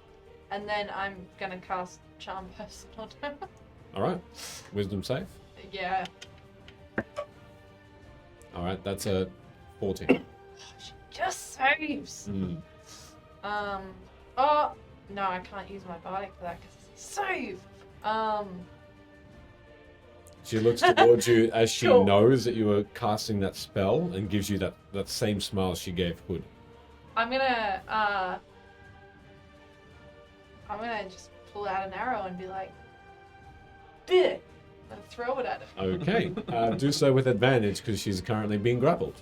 And then I'm gonna cast Charm Person on her. All right. Wisdom save. Yeah. All right. That's a 14. She just saves. Mm. Oh, no, I can't use my bardic for that because it's a save. She looks towards you as she Cool. knows that you are casting that spell and gives you that same smile she gave Hood. I'm gonna I'm gonna just pull out an arrow and be like, "Bit," and throw it at him. Okay. Do so with advantage because she's currently being grappled.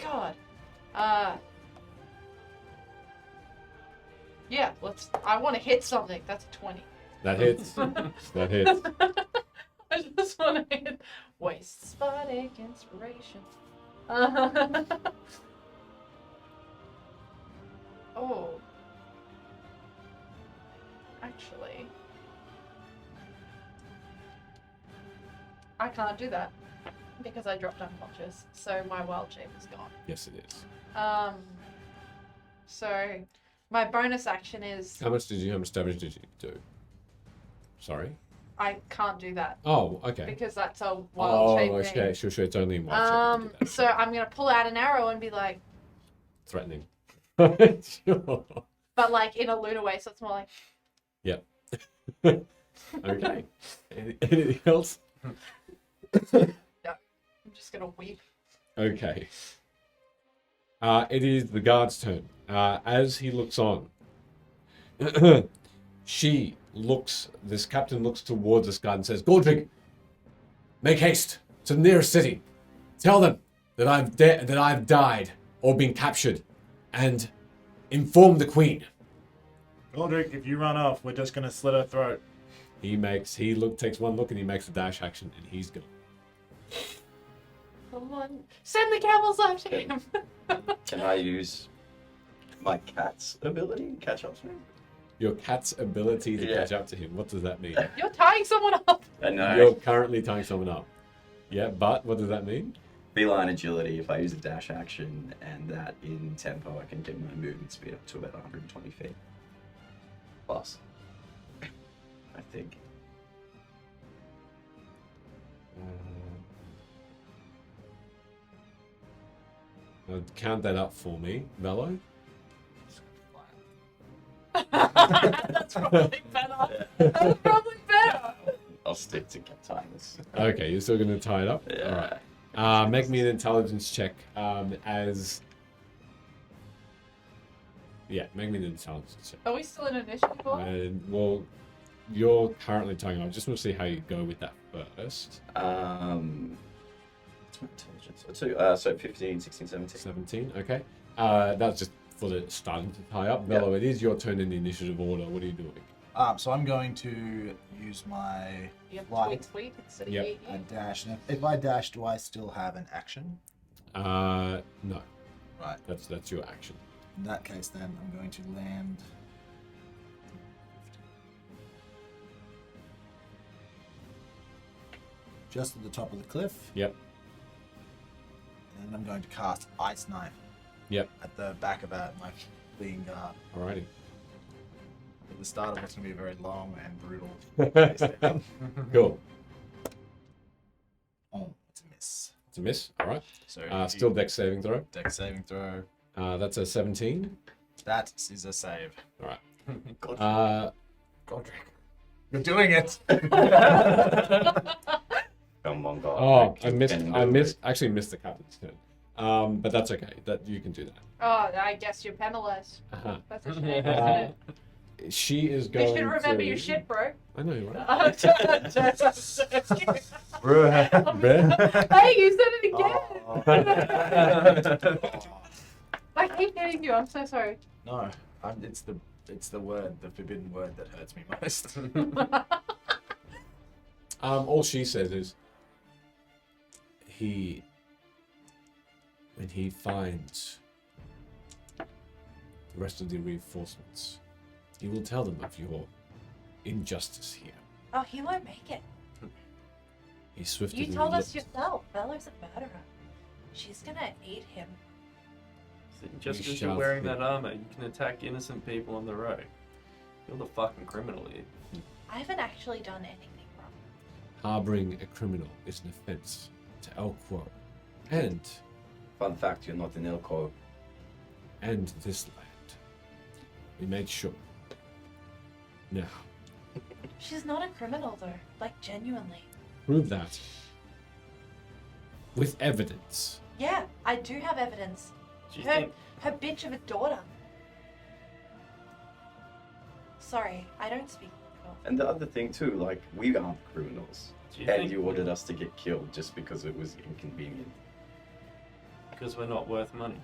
God. Yeah, I want to hit something. That's a 20. That hits. That hits. I just want to hit. Waste spotting inspiration. Oh. Actually. I can't do that. Because I dropped unconscious. So my wild shape is gone. Yes, it is. So my bonus action is How much damage did you do? Sorry. I can't do that Oh, okay. because that's a wild shape okay. thing. Sure. It's only in wild shape. You can do that. So I'm gonna pull out an arrow and be like, Threatening. Sure. but like in a lunar way, so it's more like. Yep. Okay. Anything else? I'm just gonna weep. Okay. It is the guard's turn. As he looks on, this captain looks towards this guard and says, Gordrig, make haste to the nearest city. Tell them that I've died or been captured and inform the queen. Goldrick, if you run off, we're just gonna slit her throat. Takes one look and he makes a dash action and he's gone. Someone send the camels after him. Can I use my cat's ability to catch up to me? Your cat's ability to Yeah. catch up to him. What does that mean? You're tying someone up. I know. You're currently tying someone up. Yeah, but what does that mean? Feline agility, if I use a dash action and that in tempo, I can get my movement speed up to about 120 feet. Plus. I think. Count that up for me, Velo. That's probably better. That's probably better. I'll stick to tying this. Okay, you're still going to tie it up? Yeah. All right. Make me an intelligence check Yeah, make me an intelligence check. Are we still in initiative order? Well, you're currently tying it up. I just want to see how you go with that first. What's my intelligence? So 15, 16, 17. 17, okay. That's just for the starting to tie up. Velo, it is your turn in the initiative order. What are you doing? So I'm going to use my You have Light. tweet instead of Yep. yeet, my yeet. dash. And if I dash, do I still have an action? No. Right. That's your action. In that case, then I'm going to land. Just at the top of the cliff, Yep. and I'm going to cast Ice Knife. Yep. At the back of my fleeing guard. Alrighty. At the start of it's going to be very long and brutal. Cool. Oh, it's a miss. It's a miss. All right. So Still dex saving throw. dex saving throw. That's a 17. That is a save. All right. Godric, you're doing it. Come on, God. Oh, I You missed. can I do missed. it. Actually, missed the captain's turn. But that's okay. That you can do that. Oh, I guess you're penalized. Uh-huh. That's a shame, isn't Uh, it? She is You going. should remember to... your shit, bro. I know you're right. Hey, you said it again. Oh. I keep getting you. I'm so sorry. No, it's the word, the forbidden word that hurts me most. All she says is, when he finds the rest of the reinforcements, he will tell them of your injustice here. Oh, he won't make it. He swiftly You told us looked- yourself. Bella's a murderer. She's gonna eat him. Just We because shall you're wearing see. that armor, you can attack innocent people on the road. You're the fucking criminal here. I haven't actually done anything wrong. Harboring a criminal is an offense to Elquo and Fun fact, you're not an Elko. this land. We made sure. Now, She's not a criminal, though. Like, genuinely. prove that with evidence. Yeah, I do have evidence. Do you Her, think her bitch of a daughter. sorry, I don't speak Elf. And the other thing too, like we aren't criminals, Do you and think you ordered us to get killed just because it was inconvenient. because we're not worth money?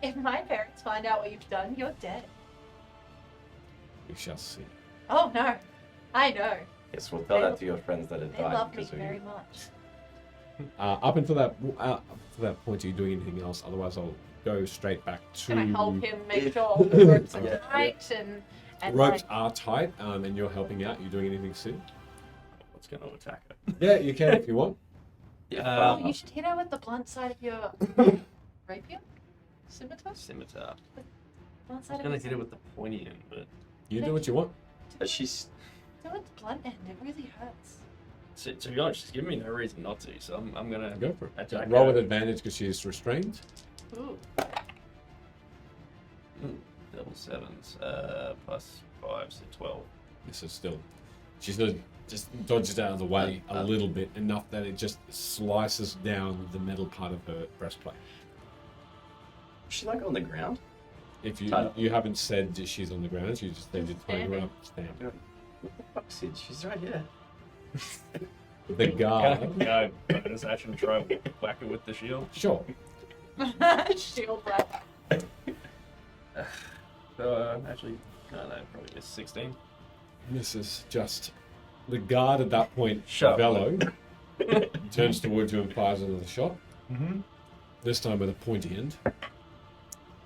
If my parents find out what you've done, you're dead. We shall see. Oh no, I know. Yes, we'll tell They- that to your friends that have They died love me because of very you. much. Up until that point, are you doing anything else? Otherwise, I'll go straight back to. Gonna help him make If- sure all the ropes are Yeah. tight and Ropes like, are tight, and you're helping out. You doing anything soon? What's going to attack it? Yeah, you can if you want. If, oh, you should hit her with the blunt side of your rapier, scimitar. Scimitar. Blunt I side was of going your to hit it with the pointy end, but You do what you want. she's Do it with the blunt end. It really hurts. to be honest, she's giving me no reason not to, so I'm going to Go for it. attack Roll her. with advantage because she is restrained. Ooh. Double sevens, plus 5, so 12. This is still. She sort of just dodges out of the way a little bit, enough that it just slices down the metal part of her breastplate. she's like on the ground. If you Tied up. you haven't said that she's on the ground, you just said you're tying her up. Stand. What the fuck, Sid? She's right here. The guard. Go, bonus action, try whack her with the shield. Sure. Shield whack. Actually, no, probably is 16. This is just the guard at that point. Shut up, Velo turns towards you and fires another shot. Mm-hmm. This time with a pointy end.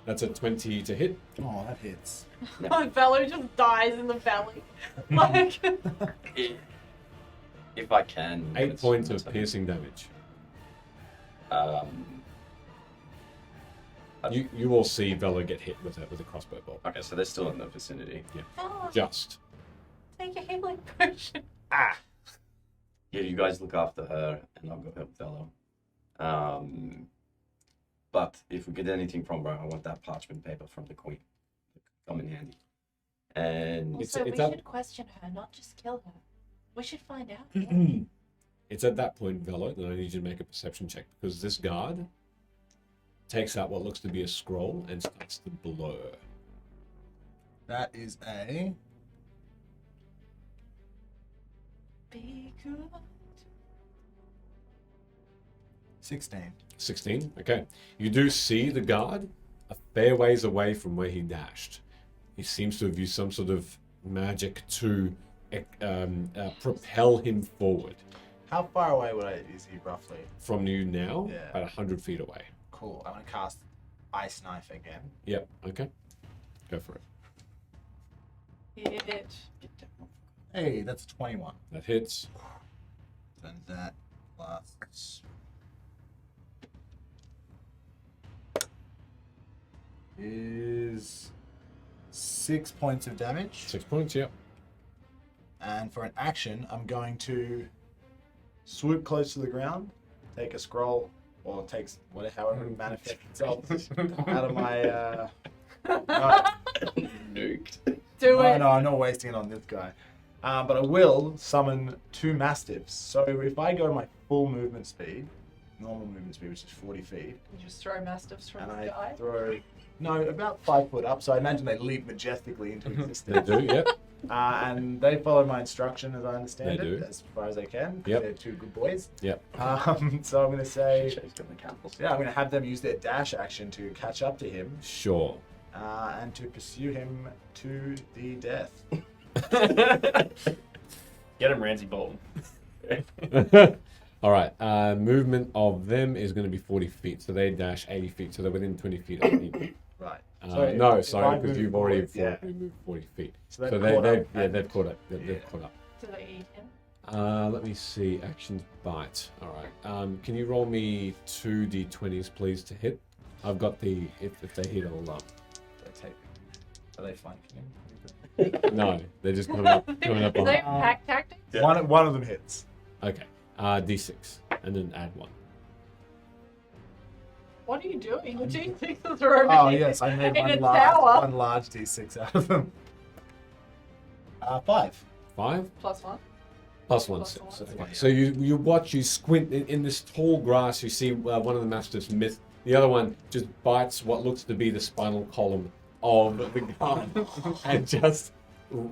That's a 20 to hit. Oh, that hits. Velo just dies in the valley. Like, If I can. 8 points of piercing damage. You all see Velo get hit with a crossbow bolt. Okay, so they're still in the vicinity. Velo, Just. take a healing potion. Yeah, you guys look after her, and I'll go help Fellow. But if we get anything from her, I want that parchment paper from the Queen. Come in handy. And Also, it's we up- should question her, not just kill her. We should find out. Yeah. It's at that point, Velo, that I need you to make a perception check because this guard takes out what looks to be a scroll and starts to blur. That is a Be good. 16. 16. Okay. You do see the guard a fair ways away from where he dashed. He seems to have used some sort of magic to propel him forward. How far away is he roughly? From you now, Yeah. about 100 feet away. Cool. I'm gonna cast Ice Knife again. Yep. Okay. Go for it. Hit it. Hey, that's 21. That hits. And that plus is 6 points of damage. 6 points. Yep. And for an action, I'm going to Swoop close to the ground, take a scroll, or takes however it manifests itself out of my. nuked. Do it. No, I'm not wasting it on this guy. But I will summon 2 mastiffs. So if I go my full movement speed, normal movement speed, which is 40 feet, You just throw mastiffs from and the I sky. throw about 5 foot up, so I imagine they leap majestically into They existence. do. Yep. And they follow my instruction as I understand They it, do. as far as they can. 'Cause Yep. They're 2 good boys. Yep. So I'm going to say, She's got the candles. yeah, I'm going to have them use their dash action to catch up to him Sure. and to pursue him to the death. Get him, Ramsay Bolton. All right. Movement of them is going to be 40 feet, so they dash 80 feet, so they're within 20 feet of me. Right. No, if sorry, I because move you've already forward, yeah. moved 40 feet. So So they've caught up. they've caught up. They've Yeah. caught up. Do they eat him? Let me see. Actions bite. All right. Can you roll me 2 d20s, please, to hit? I've got the if they hit, I'll Are they flanking him? No, they're just coming up. Coming up Is on. that pack tactics? Yeah. One of them hits. Okay. D6, and then add 1. What are you doing? The G6s are over Oh here yes, I made in a one tower. large d6 out of them. 5. 5 Plus 1. plus 1. Plus 6. one. Okay. So you watch, you squint in this tall grass. You see one of the mastiffs miss. The other one just bites what looks to be the spinal column of the guard and just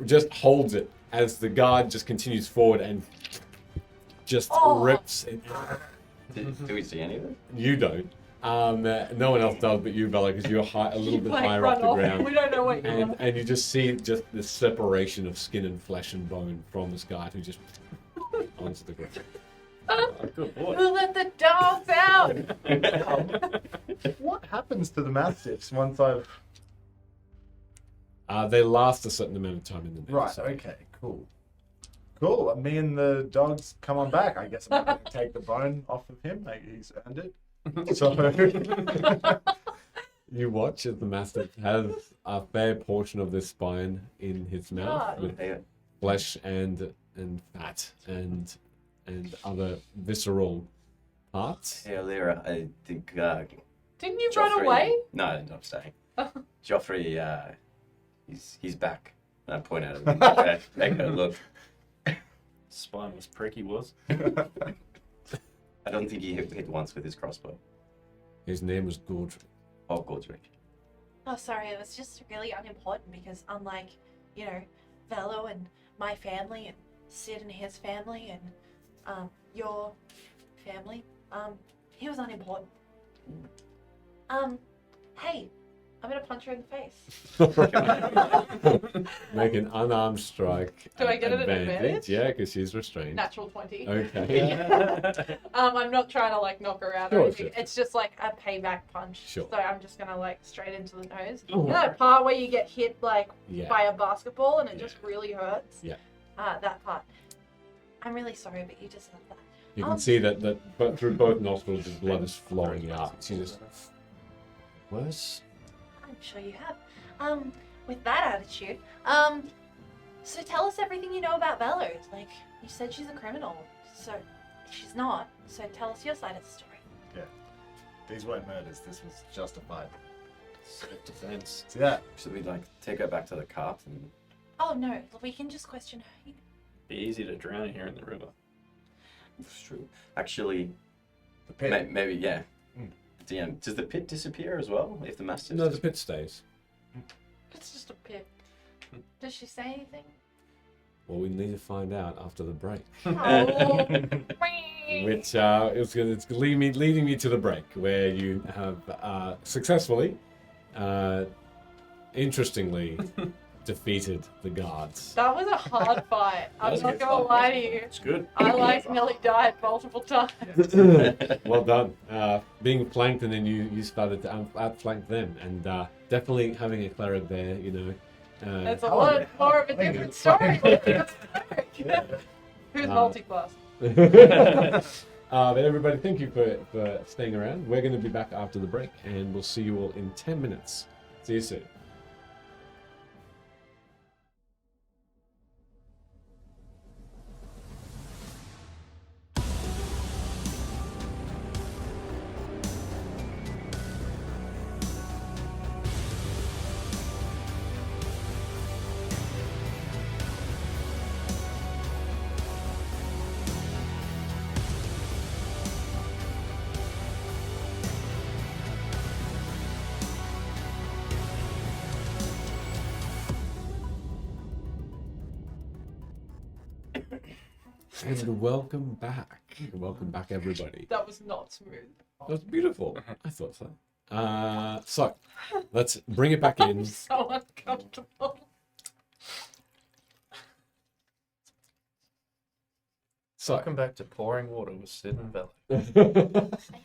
just holds it as the guard just continues forward and just rips it. Do we see any of it? You don't. No one else does, but you, Bella, because you're a little bit Like, higher run off the off. ground. We don't know what you're doing. And you just see just the separation of skin and flesh and bone from this guy who just onto the ground. Oh, good boy. Who let the dogs out? What happens to the mastiffs once I've? They last a certain amount of time in the net. Right. so- Okay. Cool. Cool. Me and the dogs come on back. I guess I'm going to take the bone off of him. Like, he's earned it. So You watch as the mastiff has a fair portion of this spine in his mouth God. with Hey, flesh and fat and other visceral parts. hey, Alia, I think Didn't you Joffrey... run away? No, I ended up staying. Joffrey, he's back. And I point at him and make her look. Spine was pricky, was. I don't think he hit once with his crossbow. His name was Gordrick. Oh, Godric. Oh, sorry, it was just really unimportant because unlike, Velo and my family and Sid and his family and your family, he was unimportant. Hey, I'm gonna punch her in the face. Make an unarmed strike. Do I get it at advantage? Yeah, because she's restrained. Natural 20. Okay. I'm not trying to like knock her out or Sure, anything. sure. It's just like a payback punch. Sure. So I'm just gonna like straight into the nose. Oh. You know that part where you get hit like Yeah. by a basketball and it Yeah. just really hurts? Yeah. That part. I'm really sorry, but you deserve that. You can see that but through both nostrils, the blood is flowing out. She just worse. I'm sure you have. With that attitude, so tell us everything you know about Velo. Like, you said she's a criminal, so she's not. So tell us your side of the story. these weren't murders. This was justified. Self-defense. See that? Should we like take her back to the cart and Oh no, we can just question her. Be easy to drown here in the river. it's true. Actually, The pit. maybe yeah. Mm. DM, does the pit disappear as well if the mastiff? No, the pit stays. It's just a pit. Does she say anything? Well, we need to find out after the break. Oh. Which it's leading me to the break, where you have successfully, interestingly, defeated the guards. That was a hard fight. I'm That's not good gonna fight. lie to you. It's good. I like nearly died multiple times. Well done. Being flanked, and then you started to outflank them, and definitely having a cleric there, It's a lot more of a different story. Who's multi-class? But everybody, thank you for staying around. We're going to be back after the break, and we'll see you all in 10 minutes. See you soon. And welcome back. Welcome back, everybody. That was not smooth. That was beautiful. I thought so. So, let's bring it back in. I'm so uncomfortable. So, Welcome back to pouring water with Sid and Velo.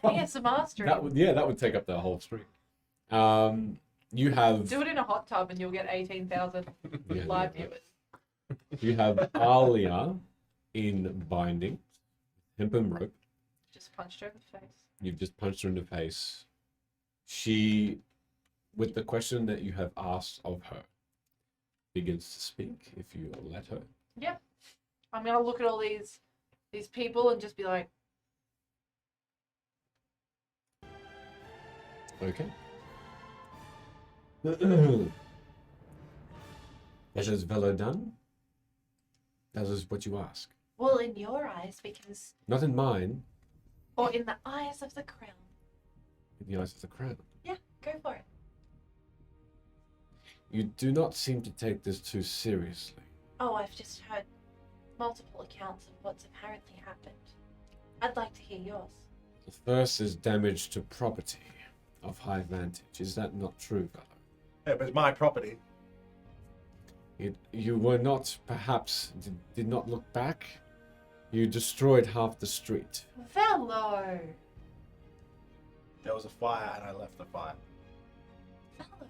ASMR stream. that would take up the whole stream. You have Do it in a hot tub and you'll get 18,000 Yeah, live yeah. viewers. you have Alia in binding, hemp and rope. Just punched her in the face. You've just punched her in the face. She, with the question that you have asked of her, begins to speak. If you let her. I'm gonna look at all these people and just be like, Okay. What has Velo done? That is what you ask. Well, in your eyes, because, Not in mine, or in the eyes of the crown. in the eyes of the crown. Yeah, go for it. You do not seem to take this too seriously. Oh, I've just heard multiple accounts of what's apparently happened. I'd like to hear yours. The first is damage to property of high vantage. Is that not true, fellow? Yeah, but it's my property. You were not, perhaps, did not look back? You destroyed half the street. Velo! There was a fire and I left the fire. Fellow.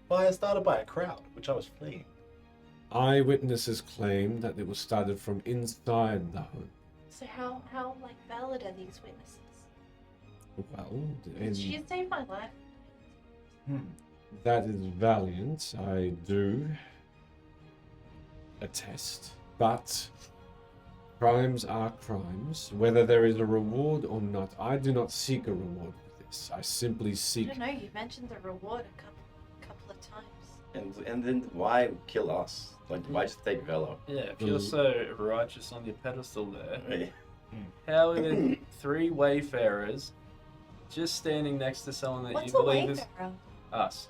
Fire started by a crowd, which I was fleeing. Eyewitnesses claim that it was started from inside the home. So how like valid are these witnesses? Well, She saved my life. that is valiant, I do attest. But crimes are crimes, whether there is a reward or not. I do not seek a reward for this. I simply I seek. don't know, you mentioned the reward a couple of times. And then why kill us? Like, why just take Velo? Yeah, if you're so righteous on your pedestal there, Yeah. how are there 3 wayfarers just standing next to someone that What's you a believe is wayfarer? us?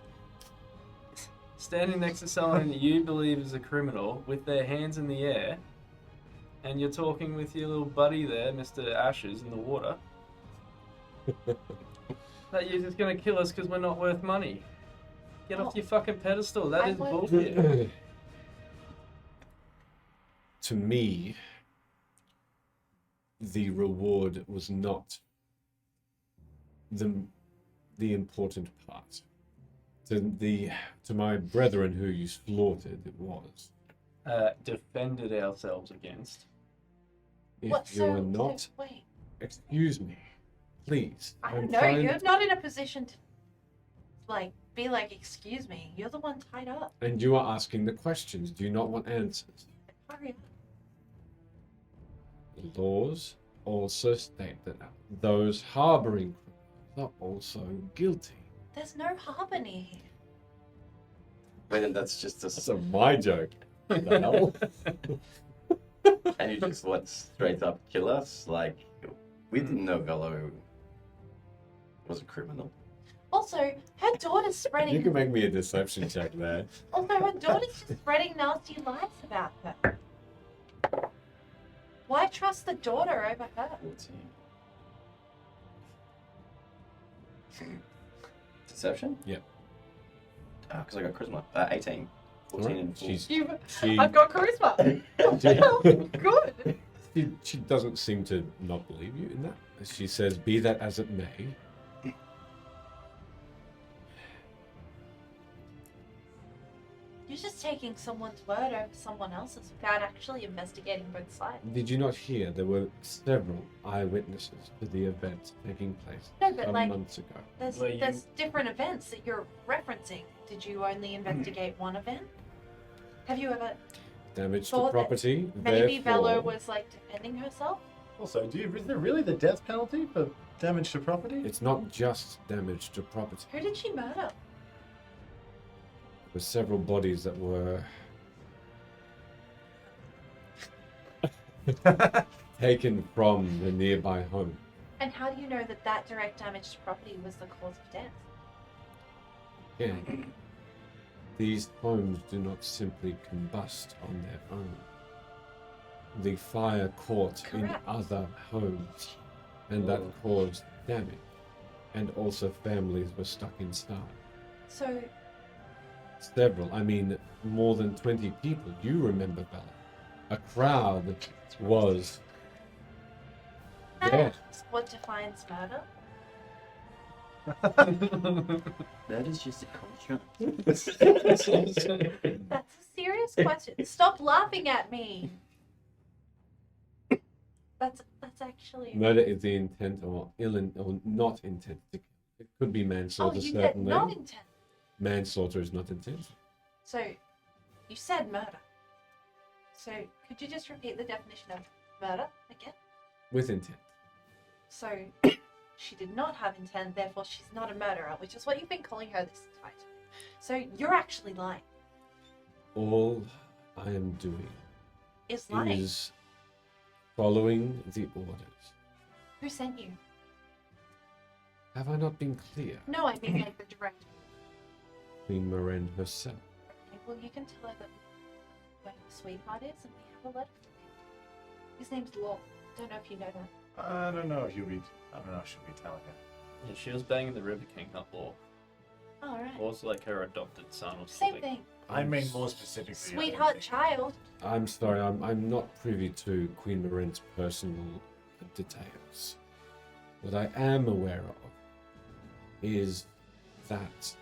Standing next to someone that you believe is a criminal with their hands in the air, and you're talking with your little buddy there, Mr. Ashes, in the water. That you're just gonna kill us because we're not worth money. Get off your fucking pedestal. That I is won't- bullshit. To me, the reward was not the important part. To my brethren who you slaughtered, it was. Defended ourselves against. If What, you are not, so wait. excuse me, please. I I'm don't know. trying- You're not in a position to, like, be like, excuse me. You're the one tied up. And you are asking the questions. Do you not want answers? Hurry up. The laws also state that those harboring criminals are also guilty. There's no harmony here. But that's just That's a. my joke. The hell? And you just what straight up kill us? Like, we didn't know Velo was a criminal. Also, her daughter's spreading. You can make me a deception check there. Also, her daughter's just spreading nasty lies about her. Why trust the daughter over her? 14. Deception? Yep. Because I got charisma. 18. 14 Alright, and 4. She, I've got charisma. Oh, good. she doesn't seem to not believe you in that. She says, be that as it may, You're just taking someone's word over someone else's without actually investigating both sides. did you not hear there were several eyewitnesses to the event taking place No, but some like, months ago? there's different events that you're referencing. Did you only investigate one event? Have you ever Damage to thought that property, maybe Velo therefore, was like defending herself? Also, is there really the death penalty for damage to property? it's not just damage to property. Who did she murder? There were several bodies that were taken from the nearby home. And how do you know that that direct damage to property was the cause of death? Again, these homes do not simply combust on their own. The fire caught in Correct. other homes, and that caused damage. And also families were stuck inside. So, Several, I mean, more than 20 people. You remember, Bella. A crowd was there. that's what defines murder? That is just a culture. That's a serious question. Stop laughing at me. That's actually. Murder is the intent or or not intent to kill. It could be Oh, manslaughter, you said certainly. not intent. Manslaughter is not intent. So, you said murder. So, could you just repeat the definition of murder again? With intent. So, she did not have intent, therefore she's not a murderer, which is what you've been calling her this entire time. So, you're actually lying. All I am doing Is lying. is following the orders. Who sent you? Have I not been clear? No, I mean like the director. Queen Moraine herself. well, you can tell her that where her sweetheart is, and we have a letter for him. His name's Law. Don't know if you know that. I don't know if she'll be telling her. Yeah, she was banging the River King, not Law. Oh, alright. Law's like her adopted son or Same something. thing. I mean more specifically. Sweetheart child. I'm sorry, I'm not privy to Queen Marin's personal details. What I am aware of is that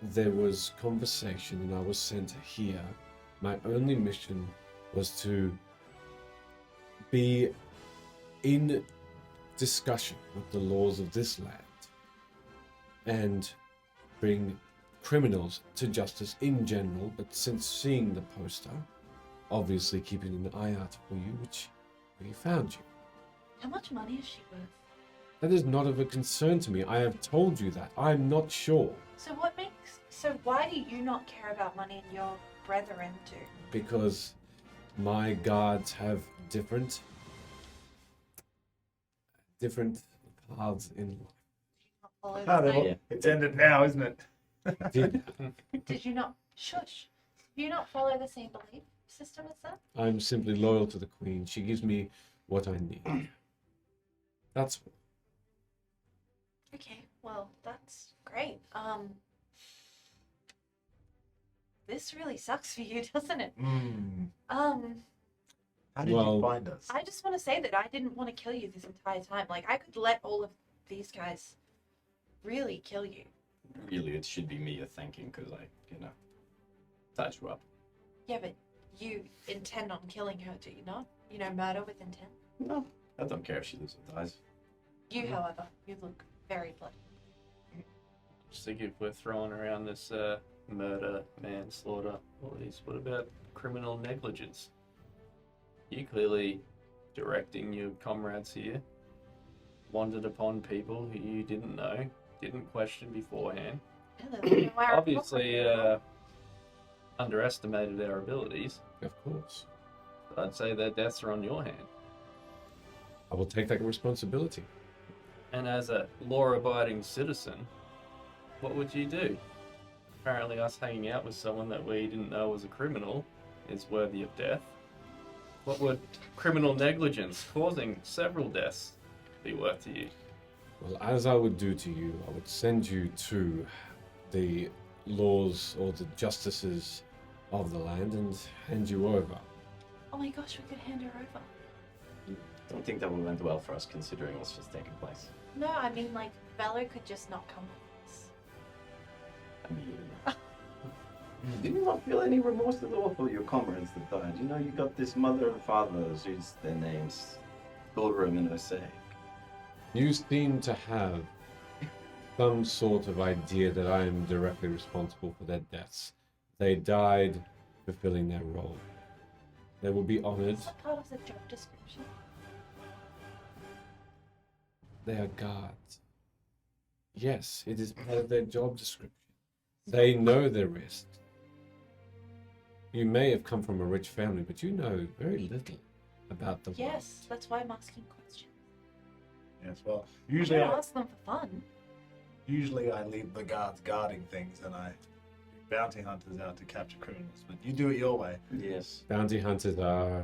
there was conversation and I was sent here. My only mission was to be in discussion with the laws of this land and bring criminals to justice in general, but since seeing the poster, obviously keeping an eye out for you, which we found you. How much money is she worth? That is not of a concern to me. I have told you that. I'm not sure. So why do you not care about money and your brethren do? Because my guards have different paths in life. Follow Ah, the they've all- same- it's ended now, isn't it? Did Did you not shush? Do you not follow the same belief system as that? I'm simply loyal to the Queen. She gives me what I need. That's Okay, well, that's great. This really sucks for you, doesn't it? How did Well- you find us? I just want to say that I didn't want to kill you this entire time. Like, I could let all of these guys really kill you. Really, it should be me you're thanking because I, tied you up. Yeah, but you intend on killing her, do you not? You know, murder with intent. No, I don't care if she lives or dies. You, however, you look very bloody. Just think if we're throwing around this murder, manslaughter, all these, what about criminal negligence? You clearly, directing your comrades here, wandered upon people who you didn't know, didn't question beforehand, obviously underestimated their abilities. of course. I'd say their deaths are on your hand. I will take that responsibility. And as a law-abiding citizen, what would you do? Apparently us hanging out with someone that we didn't know was a criminal is worthy of death. What would criminal negligence causing several deaths be worth to you? Well, as I would do to you, I would send you to the laws or the justices of the land and hand you over. Oh my gosh, we could hand her over. Don't think that will end well for us considering what's just taken place. No, I mean, like, Velo could just not come with us. I mean, do you not feel any remorse at all for your comrades that died? You got this mother and father, who's their names, Goldrum and Osei. You seem to have some sort of idea that I am directly responsible for their deaths. They died fulfilling their role. They will be honored. Is that part of the job description? They are guards. Yes, it is part of their job description. They know their risk. You may have come from a rich family, but you know very little about the Yes, that's why I'm asking questions. Yes, well, I usually don't I, ask them for fun. usually I leave the guards guarding things and I bounty hunters out to capture criminals, but you do it your way. Yes. bounty hunters are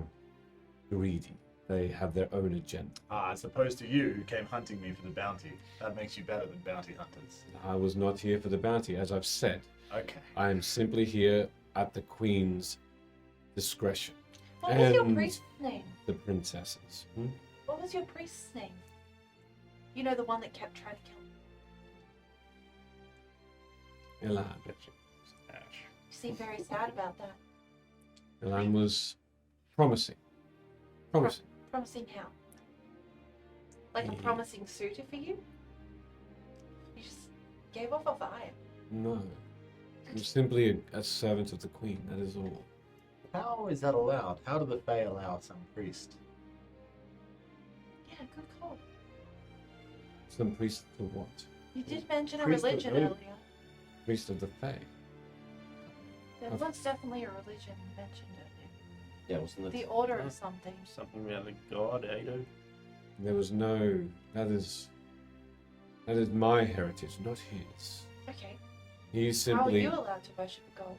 greedy. They have their own agenda. As opposed to you who came hunting me for the bounty. That makes you better than bounty hunters. I was not here for the bounty, as I've said. Okay. I am simply here at the Queen's discretion. What was your And- priest's name? The princesses. What was your priest's name? You know, the one that kept trying to kill me. Elan. You seem very sad about that. Elan was promising. Promising. Promising how? Like a Yeah. promising suitor for you? You just gave off a vibe. No. I'm simply a servant of the Queen, that is all. How is that allowed? How do the Fae allow some priest? Yeah, good call. Some priest of what? You did mention a Priest of religion who? earlier. Priest of the Fae. There Of- was definitely a religion mentioned earlier. Yeah, wasn't it? The order of something. Something about the god Ado. There was no... That is my heritage, not his. Okay. He How are simply. you allowed to worship a god?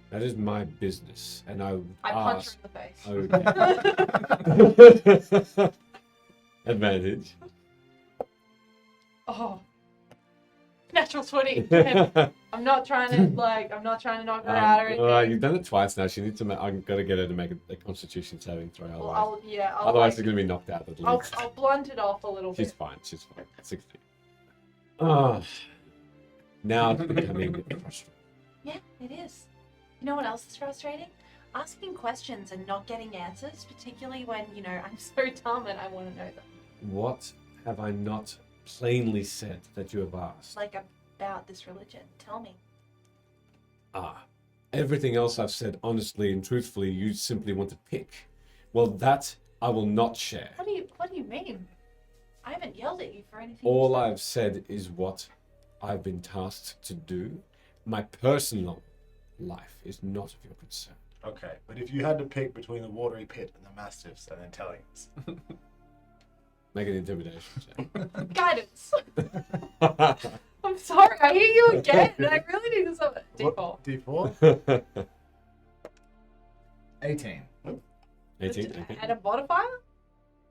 That is my business, and I would I punch ask. her in the face. Okay. Advantage. Oh. Natural 20. Damn. I'm not trying to knock her out or anything. You've done it twice now. She needs to. I've got to get her to make a Constitution saving throw. Well, Otherwise, I'll otherwise like, she's gonna be knocked out at I'll least. blunt it off a little She's bit. fine. She's fine. 16. Ah. Now it's becoming frustrating. Yeah, it is. You know what else is frustrating? Asking questions and not getting answers, particularly when, I'm so dumb and I want to know them. What have I not plainly said that you have asked? Like about this religion. Tell me. Everything else I've said honestly and truthfully, you simply want to pick. Well, that I will not share. What do you mean? I haven't yelled at you for anything. All I've said is what I've been tasked to do. My personal life is not of your concern. Okay, but if you had to pick between the watery pit and the mastiffs and then telling us. Make an intimidation check. Guidance. I'm sorry, I hear you again. I really need this up. What? D4. D4? 18. 18. And a modifier?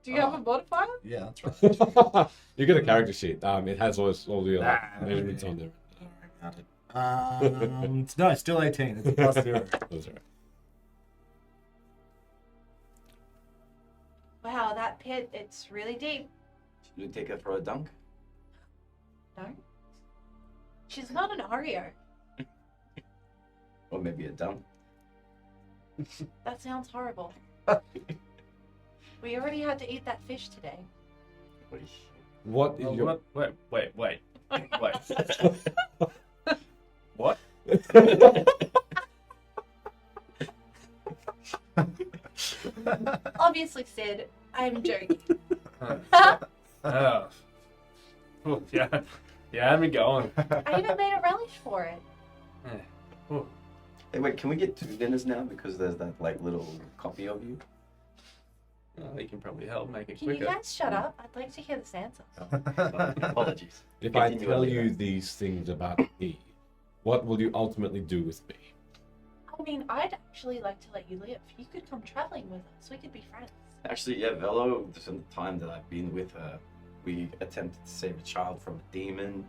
Do you have a modifier? Yeah, that's right. You get a character sheet. It has all the Nah, measurements on there. No, it's still 18. It's a plus 0. Those are Wow, that pit, it's really deep. Should we take her for a dunk? No? She's not an Oreo. Or maybe a dunk? That sounds horrible. We already had to eat that fish today. What is your... Wait. What? Obviously, Sid, I'm joking. Oh, yeah, had me going. I even made a relish for it. Hey, wait, can we get 2 dinners now? Because there's that, little copy of you. They can probably help make it Can you quicker. guys shut up? I'd like to hear this answer. Apologies. If I Continue, tell Alia. you these things about me, what will you ultimately do with me? I mean, I'd actually like to let you live. You could come traveling with us. We could be friends. Actually, yeah, Velo, the time that I've been with her, we attempted to save a child from a demon.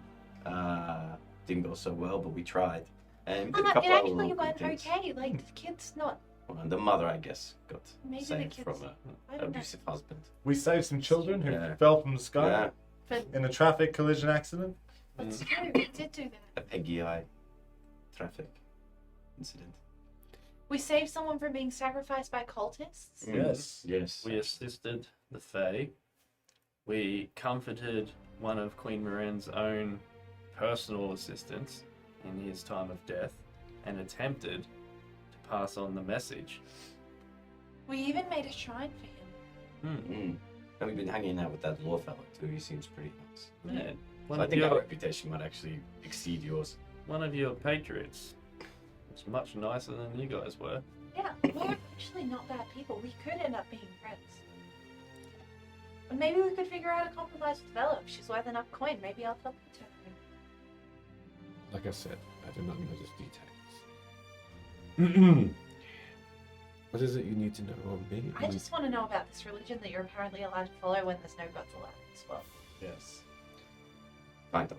Didn't go so well, but we tried. And we did a It couple of actually little went good things. okay. Like, the kid's not. Well, and the mother, I guess, got Maybe the saved kid's. from I an don't know. abusive husband. We saved some children who Yeah. fell from the sky Yeah, But in a traffic collision accident. that's true. We did do that. a Peggy Eye traffic incident. We saved someone from being sacrificed by cultists. Yes. Yes. We assisted the Fae. We comforted one of Queen Maren's own personal assistants in his time of death and attempted to pass on the message. We even made a shrine for him. Mm. And we've been hanging out with that law fellow too. He seems pretty nice. Man, So one I of think our your reputation might actually exceed yours. patriots was much nicer than you guys were. Yeah, we're actually not bad people. We could end up being friends. And maybe we could figure out a compromise with Velo. If she's worth enough coin, maybe I'll help you turn her. Like I said, I do not know these details. What is it you need to know of me? I just want to know about this religion that you're apparently allowed to follow when there's no gods allowed as well. Yes. Kind of.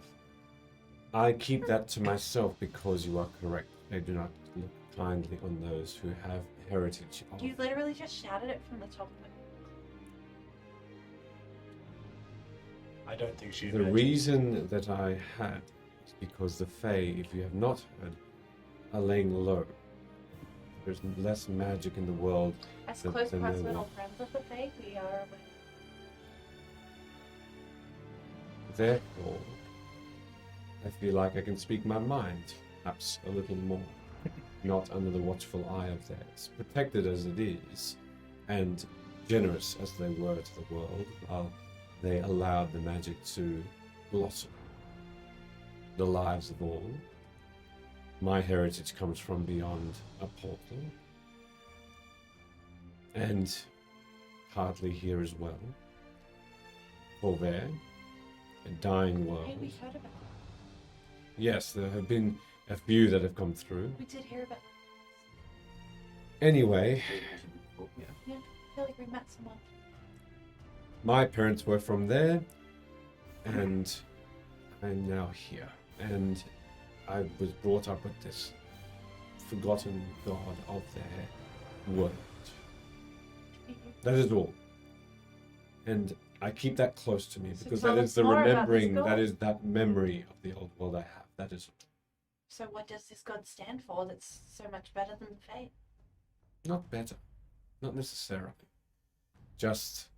I keep that to myself because you are correct. I do not look kindly on those who have heritage of... You literally just shouted it from the top of it. I don't think she. The reason that I had is because the Fae, if you have not heard, are laying low. There's less magic in the world. As Then- close then they personal will. friends with the Fae, we are aware. Therefore, I feel like I can speak my mind, perhaps a little more. Not under the watchful eye of theirs, protected as it is, and generous as they were to the world, while they allowed the magic to blossom. The lives of all. My heritage comes from beyond a portal, and partly here as well. For there, a dying world. Hey, we heard about Yes, there have been a few that have come through. We did hear about them. Anyway, Yeah. Yeah, I feel like we met someone. my parents were from there, and I'm now here. And I was brought up with this forgotten god of their world. That is all. And I keep that close to me So because tell that us is the more about this remembering, god. that is that memory of the old world I have. That is So what does this god stand for that's so much better than the Fate? not better. Not necessarily. Just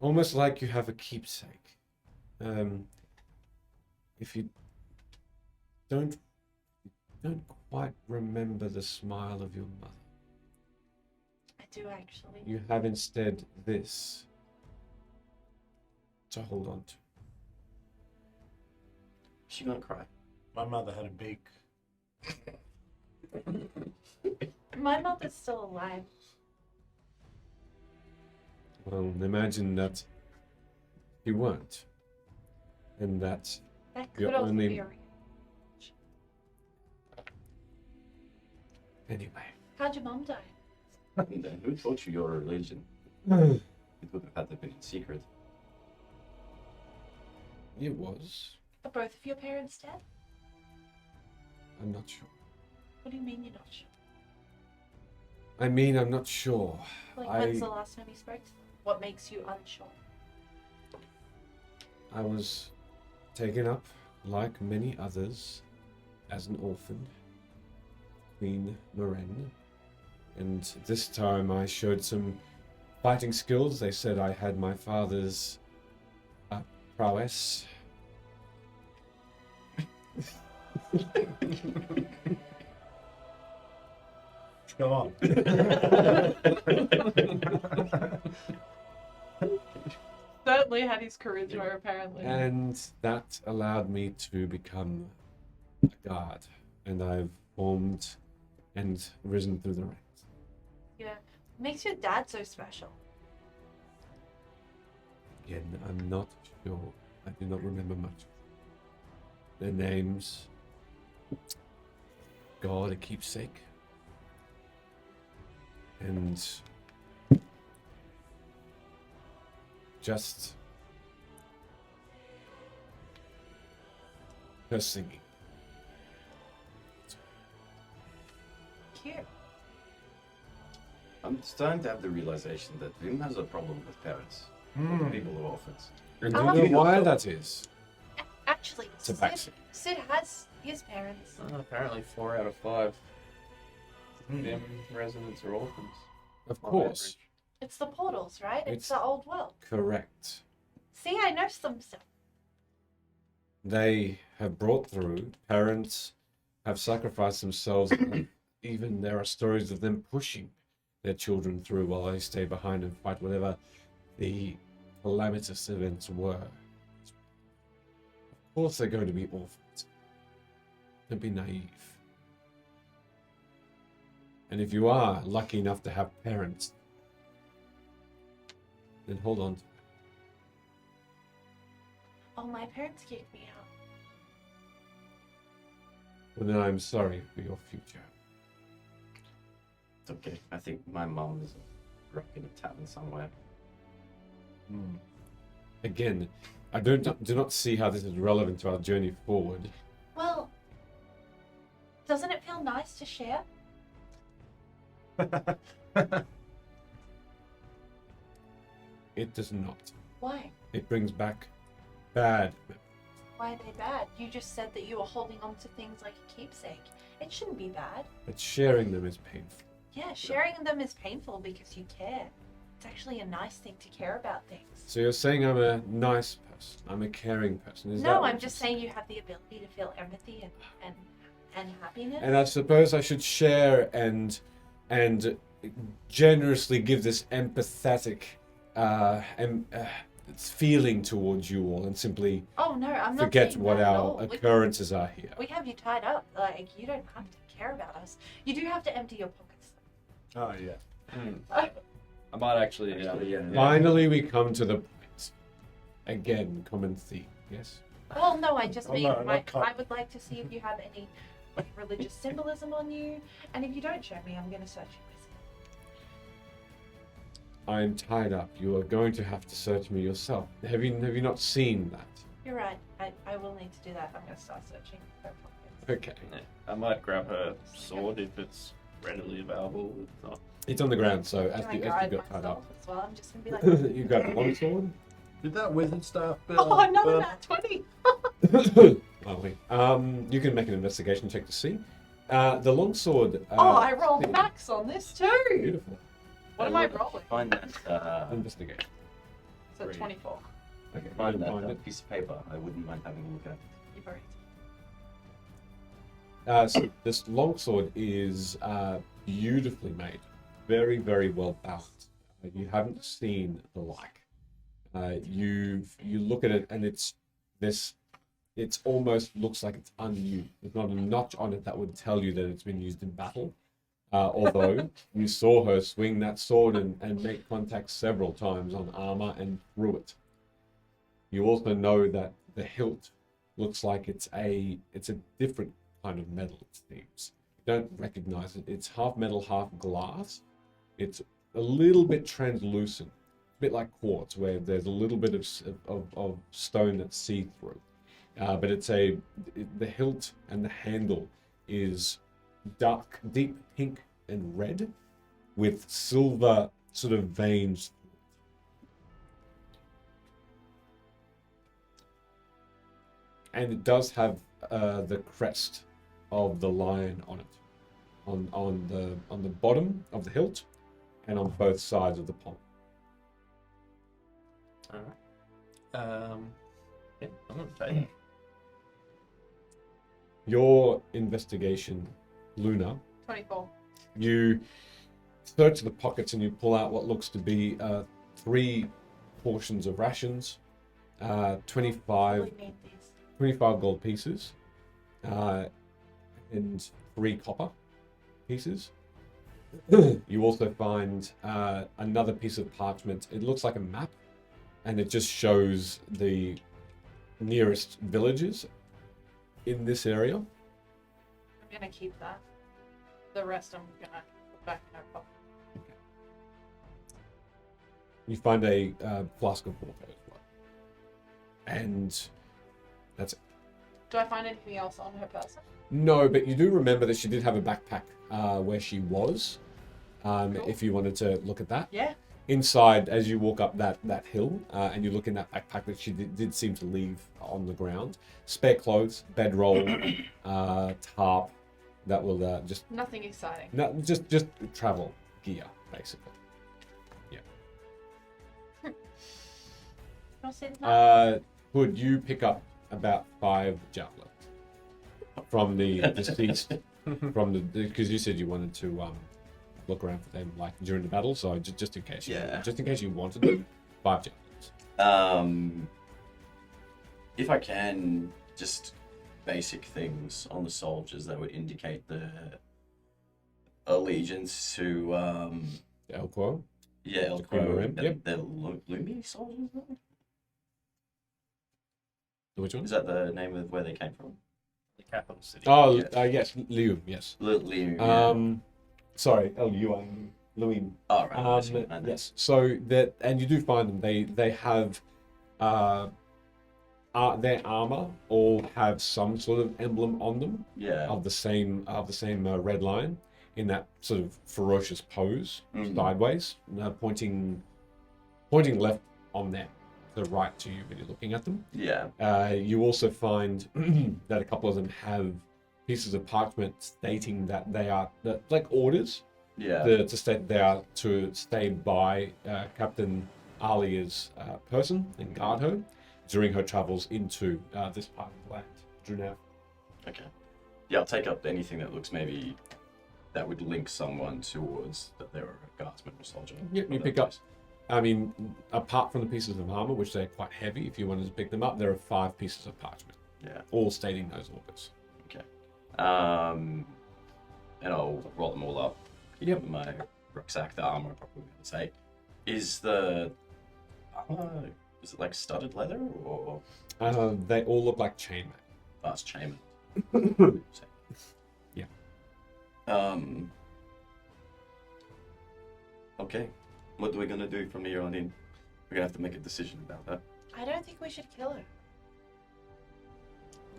almost like you have a keepsake. If you don't quite remember the smile of your mother, I do actually. you have instead this to hold on to. Is she gonna cry? My mother had a big. My mother's still alive. Well, imagine that you weren't, and that That You're could also only- be a real. anyway. How'd your mom die? And then who taught you your religion? It would have had to be in secret. It was. Are both of your parents dead? I'm not sure. What do you mean you're not sure? I mean, I'm not sure. Like, I- when's the last time you spoke to them? What makes you unsure? I was taken up, like many others, as an orphan, Queen Moraine. And this time I showed some fighting skills. They said I had my father's prowess. Go on. Certainly had his charisma, apparently. And that allowed me to become a guard. And I've formed and risen through the ranks. Yeah. What makes your dad so special? Again, I'm not sure. I do not remember much. Their names. God, a keepsake. And just her singing. Cute. I'm starting to have the realization that Vim has a problem with parents. People who are orphans. And Oh. do you know why that is? Actually, It's a backseat. Sid has his parents. Apparently 4 out of 5 them residents are orphans. Of on course. average. It's the portals, right? It's It's- the old world. Correct. See, I know some stuff. They have brought through, parents have sacrificed themselves. And even there are stories of them pushing their children through while they stay behind and fight whatever the calamitous events were. Of course they're going to be orphans. Don't be naive. And if you are lucky enough to have parents, then hold on to it. Oh, my parents kicked me out. Well, then I'm sorry for your future. It's okay. I think my mom is rock in a tavern somewhere. Again, I do not see how this is relevant to our journey forward. Well, doesn't it feel nice to share? It does not. Why? It brings back bad memories. Why are they bad? You just said that you were holding on to things like a keepsake. It shouldn't be bad. But sharing them is painful. Yeah, sharing them is painful because you care. It's actually a nice thing to care about things. So you're saying I'm a nice person. I'm a caring person. Is that No, what I'm you're just saying you have the ability to feel empathy and happiness. And I suppose I should share and generously give this empathetic feeling towards you all, and simply Oh no, I'm not forget saying what that at our all. occurrences are here. We have you tied up. Like, you don't have to care about us. You do have to empty your pockets. Oh yeah. I might actually, Yeah. Finally, we come to the point. Again, common theme. Yes. Well, no, I just Oh, mean no, not I would like to see if you have any like religious symbolism on you, and if you don't show me, I'm gonna search you myself. I'm tied up. You are going to have to search me yourself. Have you not seen that? You're right. I will need to do that. I'm gonna start searching her pockets. Okay. Yeah. I might grab her sword if it's readily available. If not, It's on the ground, so Can I as you guide got tied myself up, as well? I'm just gonna be like, you grab the long sword. Did that wizard staff? oh, another nat 20. Lovely. You can make an investigation check to see. The longsword. Oh, I rolled max on this too. Beautiful. What am I rolling? Find that. Investigation. So 24. Okay. you Find can that find it. piece of paper. I wouldn't mind having a look at. You've already. So this longsword is beautifully made, very, very well balanced. You haven't seen the like. You look at it and it's almost looks like it's unused. There's not a notch on it that would tell you that it's been used in battle. Although you saw her swing that sword and make contact several times on armor and through it. You also know that the hilt looks like it's a different kind of metal, it seems. You don't recognize it. It's half metal, half glass. It's a little bit translucent, a bit like quartz, where there's a little bit of stone that's see-through. But the hilt and the handle is dark, deep pink and red, with silver sort of veins. And it does have the crest of the lion on it, on the bottom of the hilt, and on both sides of the palm. alright. Yeah, I'm gonna take that. Your investigation, Luna, 24. you search the pockets and you pull out what looks to be 3 portions of rations, 25 Probably need these. 25 gold pieces, and 3 copper pieces. You also find another piece of parchment. It looks like a map, and it just shows the nearest villages in this area. I'm gonna keep that. The rest I'm gonna put back in her pocket. You find a flask of water as well. And that's it. Do I find anything else on her person? No, but you do remember that she did have a backpack where she was, if you wanted to look at that. Yeah. Inside, as you walk up that hill, and you look in that backpack that she did seem to leave on the ground, spare clothes, bedroll, tarp, that will just Nothing exciting. just travel gear, basically. I'll say that. Would you pick up about 5 javelins from the deceased, because you said you wanted to look around for them like during the battle, so just in case, just in case you wanted them, 5 javelins. If I can, just basic things on the soldiers that would indicate the allegiance to Elquo. El Primarim, Quo. yep. They're Lumi soldiers, though? Which one? Is that the name of where they came from? The capital city. Oh, Yeah. yes, Lium, yes. Liu. Sorry, Luim. Luim. Oh, right. Yes. So that, and you do find them. They have their armor all have some sort of emblem on them Yeah. of the same red lion in that sort of ferocious pose, sideways, pointing left on them, the right to you when you're looking at them. Yeah. You also find that a couple of them have pieces of parchment stating that they are like orders. Yeah. To state they are to stay by Captain Alia's person and guard her during her travels into this part of the land. Drunav. Okay. Yeah, I'll take up anything that looks maybe that would link someone towards that they're a guardsman or soldier. Yep, you pick up. I mean, apart from the pieces of armor, which they're quite heavy, if you wanted to pick them up, there are 5 pieces of parchment. Yeah. All stating those orders. Okay. And I'll roll them all up. Keep Yep. them in my rucksack. The armor, probably going to say, is the armor Was it like studded leather or They all look like chainmail. fast chainmail? Yeah. Okay. What are we gonna do from here on in? We're gonna have to make a decision about that. I don't think we should kill her.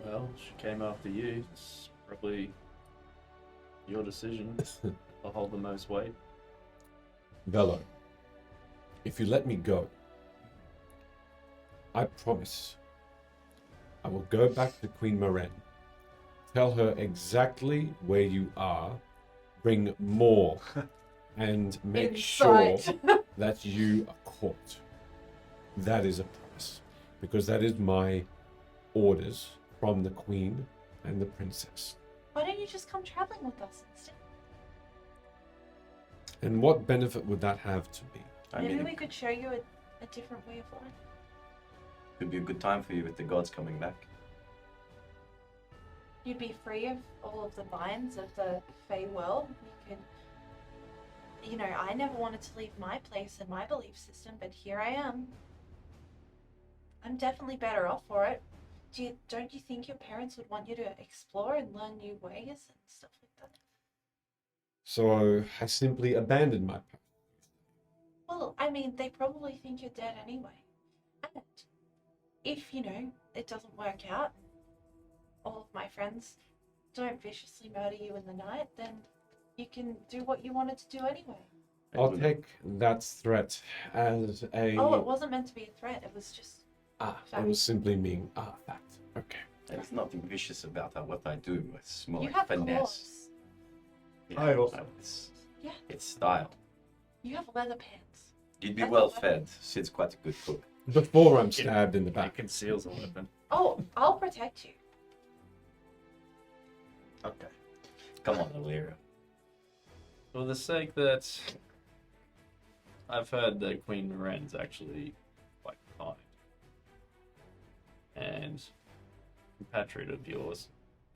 Well, she came after you. It's probably your decision. I'll hold the most weight. Velo, if you let me go, I promise I will go back to Queen Maren, tell her exactly where you are, bring more, and make sure Insight. that you are caught. That is a promise, because that is my orders from the Queen and the Princess. Why don't you just come traveling with us instead? And what benefit would that have to me? I Maybe mean, we could show you a different way of life. it could be a good time for you with the gods coming back. You'd be free of all of the binds of the Fey world. You could, I never wanted to leave my place and my belief system, but here I am. I'm definitely better off for it. Don't you think your parents would want you to explore and learn new ways and stuff like that? So I simply abandoned my path. Well, I mean, they probably think you're dead anyway. And if, it doesn't work out, all of my friends don't viciously murder you in the night, then you can do what you wanted to do anyway. I'll take that threat as a... Oh, it wasn't meant to be a threat. It was just... it was simply mean. Fact. Okay. There's nothing vicious about what I do. It's more You like have finesse. claws. Yeah, I also- no, it's, Yeah. it's style. You have leather pants. You'd be That's well a weapon. fed. Sid's quite a good cook. Before I'm stabbed in the It back. conceals a weapon. Oh, I'll protect you. Okay. Come on, Alia. For the sake that I've heard that Queen Moran's actually quite kind. And a compatriot of yours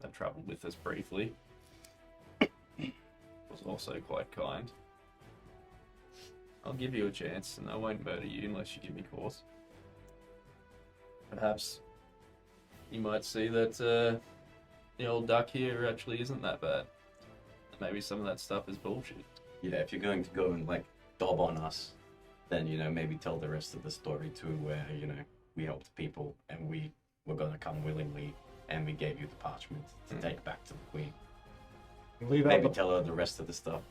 that travelled with us briefly was also quite kind. I'll give you a chance and I won't murder you unless you give me cause. Perhaps you might see that the old duck here actually isn't that bad. Maybe some of that stuff is bullshit. Yeah, if you're going to go and dob on us, then maybe tell the rest of the story too, where we helped people and we were gonna come willingly, and we gave you the parchment to take back to the queen. Leave out Maybe the, tell her the rest of the stuff.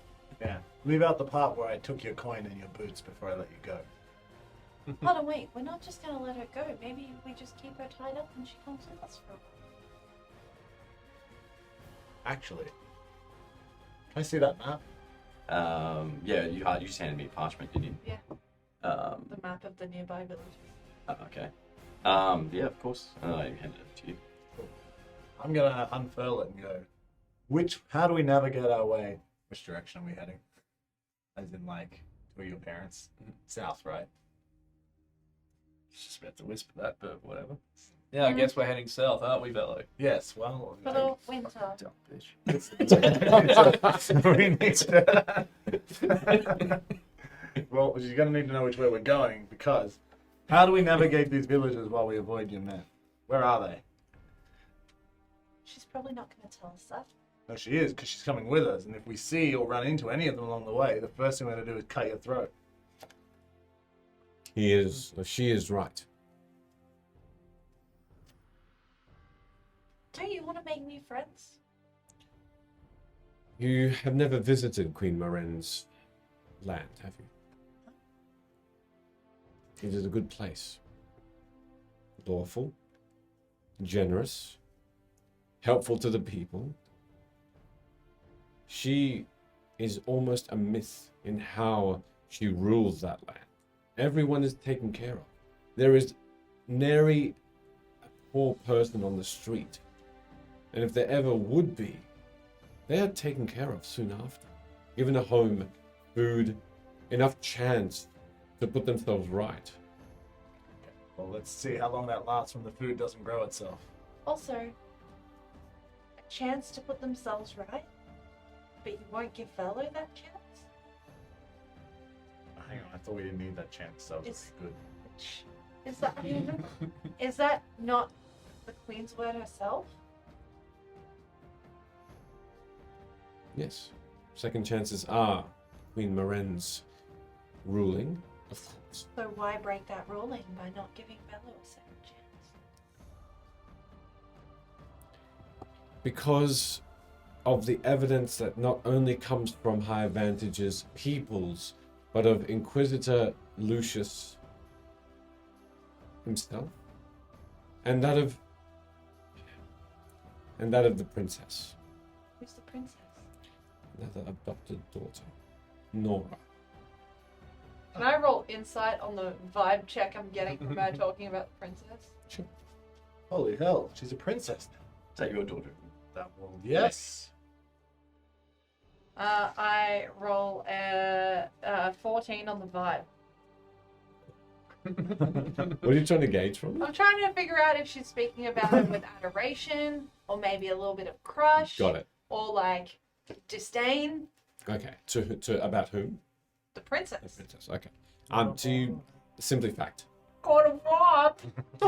yeah. Leave out the part where I took your coin and your boots before I let you go. Hold on, wait. We're not just going to let her go. Maybe we just keep her tied up and she comes with us for a while. Actually, can I see that map? Yeah, you just handed me parchment, didn't you? Yeah. Um, The map of the nearby villages. okay. Yeah, of course. I handed it to you. I'm gonna unfurl it and go. How do we navigate our way? Which direction are we heading? As in, who are your parents? South, right? Just about to whisper that, but whatever. Yeah, I guess we're heading south, aren't we, Bello? Yes. Well, For the winter. Dumb bitch. we need to. Well, you're gonna need to know which way we're going, because how do we navigate these villages while we avoid your men? Where are they? She's probably not going to tell us that. No, she is, because she's coming with us, and if we see or run into any of them along the way, the first thing we're gonna do is cut your throat. She is right. Don't you want to make new friends? You have never visited Queen Moran's land, have you? It is a good place. Lawful, generous, helpful to the people. She is almost a myth in how she rules that land. Everyone is taken care of. There is nary a poor person on the street. And if there ever would be, they are taken care of soon after. Given a home, food, enough chance to put themselves right. Well, let's see how long that lasts when the food doesn't grow itself. Also, a chance to put themselves right? But you won't give Velo that chance? Hang on, I thought we didn't need that chance. That was It's- good. Is that not the Queen's word herself? Yes. Second chances are Queen Maren's ruling, of course. So why break that ruling by not giving Bello a second chance? Because of the evidence that not only comes from High Vantage's peoples, but of Inquisitor Lucius himself, and that of the princess, Who's the princess? another adopted daughter, Nora. Can I roll insight on the vibe check I'm getting from her talking about the princess? Holy hell, she's a princess now. Is that your daughter? That will, yes. I roll a 14 on the vibe. What are you trying to gauge from? I'm trying to figure out if she's speaking about him with adoration, or maybe a little bit of crush, Got it. or like disdain. Okay. To about whom? The The princess. princess. Okay. To simply fact. God of what?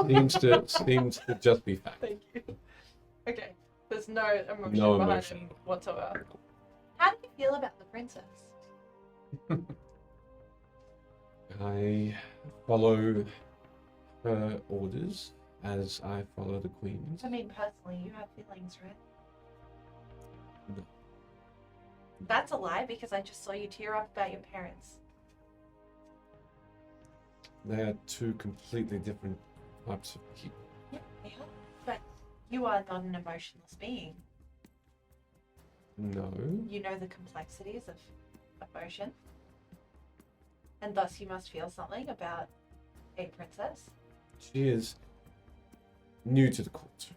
Seems to just be fact. Thank you. Okay. There's no emotion No behind emotion. it whatsoever. How do you feel about the princess? I follow her orders as I follow the Queen's. I mean, personally, you have feelings, right? No. That's a lie because I just saw you tear up about your parents. They are two completely different types of people. Yeah, they are. But you are not an emotionless being. No. You know the complexities of emotion. And thus you must feel something about a princess. She is new to the court.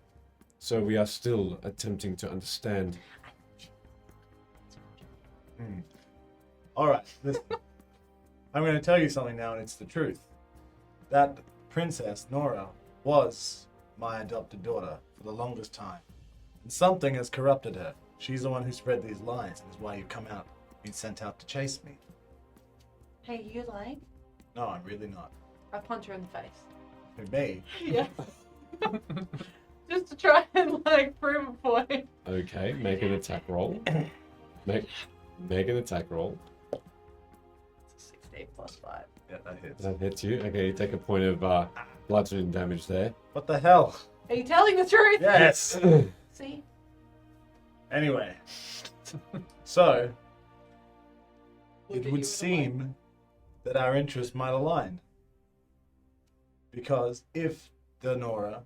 So we are still attempting to understand. All right, listen. I'm going to tell you something now, and it's the truth. That princess, Nora, was my adopted daughter for the longest time. And something has corrupted her. She's the one who spread these lies, and is why you come out, been sent out to chase me. Hey, you lying? No, I'm really not. I punch her in the face. Who, me? Yeah. Just to try and like prove a point. Okay, make an attack roll. Make an attack roll. It's a 16 plus 5. Yeah, that hits. That hits you. Okay, you take a point of bludgeoning damage there. What the hell? Are you telling the truth? Yes! See? Anyway. So, Look at it you would in the seem that our interests might align. Because if the Nora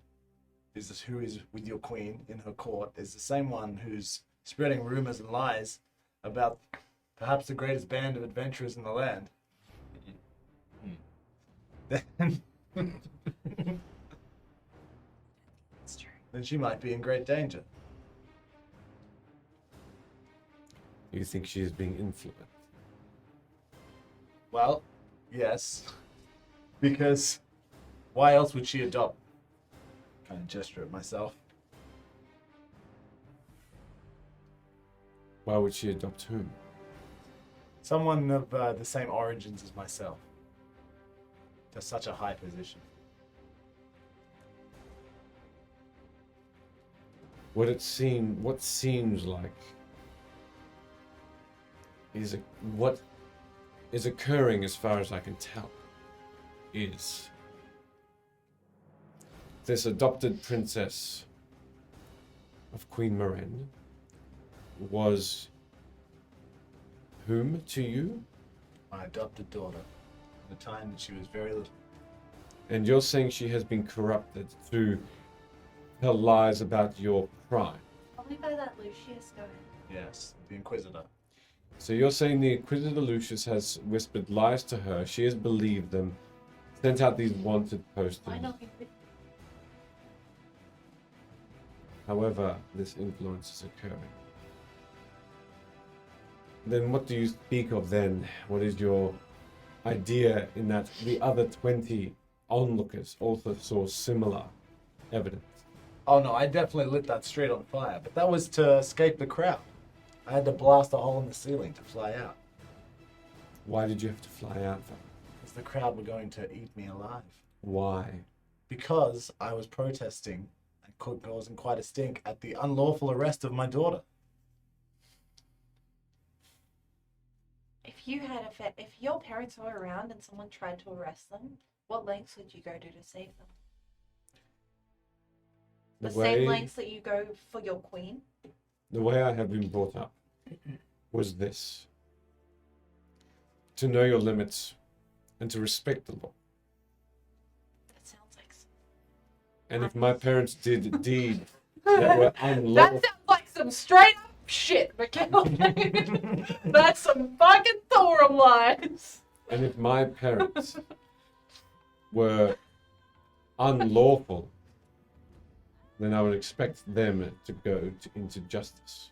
who is with your queen in her court is the same one who's spreading rumors and lies about perhaps the greatest band of adventurers in the land, then, It's true. then she might be in great danger. You think she is being influenced? Well, yes. Because why else would she adopt? Kind of gesture at myself. Why would she adopt whom? Someone of the same origins as myself. To such a high position. What seems like what is occurring, as far as I can tell, is this adopted princess of Queen Maren was whom to you? My adopted daughter. At the time that she was very little. And you're saying she has been corrupted through her lies about your crime. Probably by that Lucius guy. Yes, the Inquisitor. So you're saying the Inquisitor Lucius has whispered lies to her, she has believed them, sent out these wanted posters. Why not? However, this influence is occurring. Then what do you speak of then? What is your idea in that the other 20 onlookers also saw similar evidence? Oh no, I definitely lit that straight on fire, but that was to escape the crowd. I had to blast a hole in the ceiling to fly out. Why did you have to fly out then? Because the crowd were going to eat me alive. Why? Because I was protesting and causing quite a stink at the unlawful arrest of my daughter. If you had if your parents were around and someone tried to arrest them, what lengths would you go to save them? The same lengths that you go for your queen? The way I have been brought up was this: to know your limits and to respect the law. That sounds like And if my parents did a deed that were That unlawful, sounds like some straight up shit, McKinley. That's some fucking Thorum lines. and if my parents were unlawful, then I would expect them to go into justice.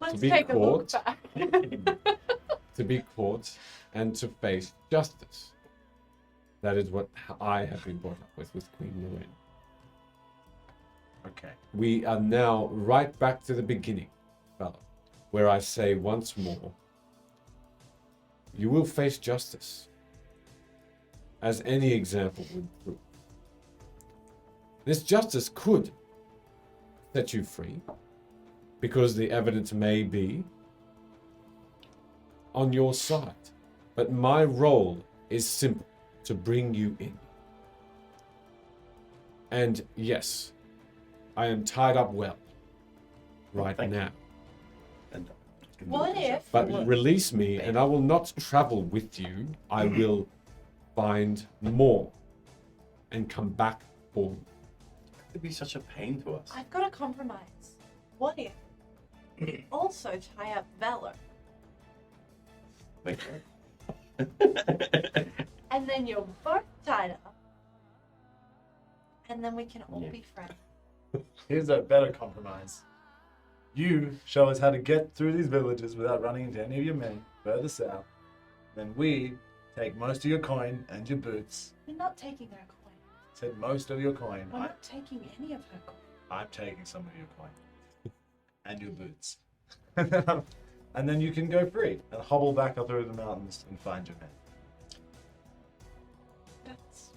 Let's be take a look caught. back. To be caught and to face justice. That is what I have been brought up with Queen Lorraine. Okay. We are now right back to the beginning, fellow, where I say once more, you will face justice, as any example would prove. This justice could set you free, because the evidence may be on your side. But my role is simple, to bring you in. And yes, I am tied up well right Thank you. now. And, What if? But release me and I will not travel with you. I will find more and come back for you. it'd be such a pain to us. I've got a compromise. What if you also tie up Valor, Wait, and then you're both tied up, and then we can all Yeah. be friends? Here's a better compromise. You show us how to get through these villages without running into any of your men further south. Then we take most of your coin and your boots. We're not taking her coin. Said most of your coin. We're not taking any of her coin. I'm taking some of your coin. And your boots. And then you can go free and hobble back up through the mountains and find your men. That's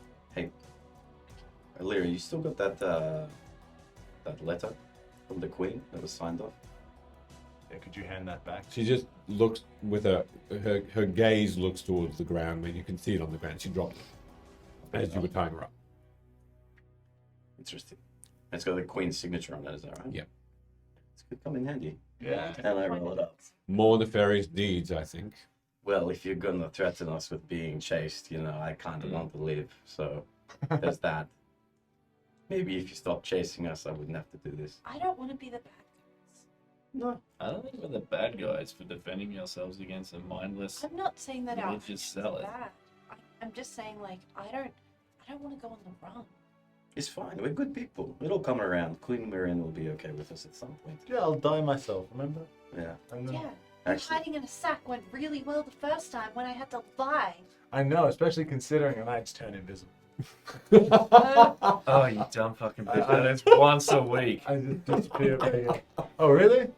Alia, you still got that letter from the Queen that was signed off? Yeah, could you hand that back? She just looks with her gaze looks towards the ground, where you can see it on the ground. She dropped it as you were tying her up. Interesting. It's got the Queen's signature on it, is that right? Yeah. It could come in handy. Yeah. And I roll it up. More nefarious deeds, I think. Well, if you're gonna threaten us with being chased, I kind of want to live. So there's that. Maybe if you stop chasing us, I wouldn't have to do this. I don't want to be the bad guys. No. I don't think we're the bad guys for defending ourselves against a mindless. I'm not saying that our We'll just actions sell are it. bad. I'm just saying, like, I don't want to go on the run. It's fine. We're good people. It'll come around. Queen Mirren will be okay with us at some point. Yeah, I'll die myself, remember? Yeah. And then, Yeah. Actually, Hiding in a sack went really well the first time when I had to lie. I know, especially considering I just turn invisible. Oh, you dumb fucking bitch. That is once a week. I just disappear. Oh, really?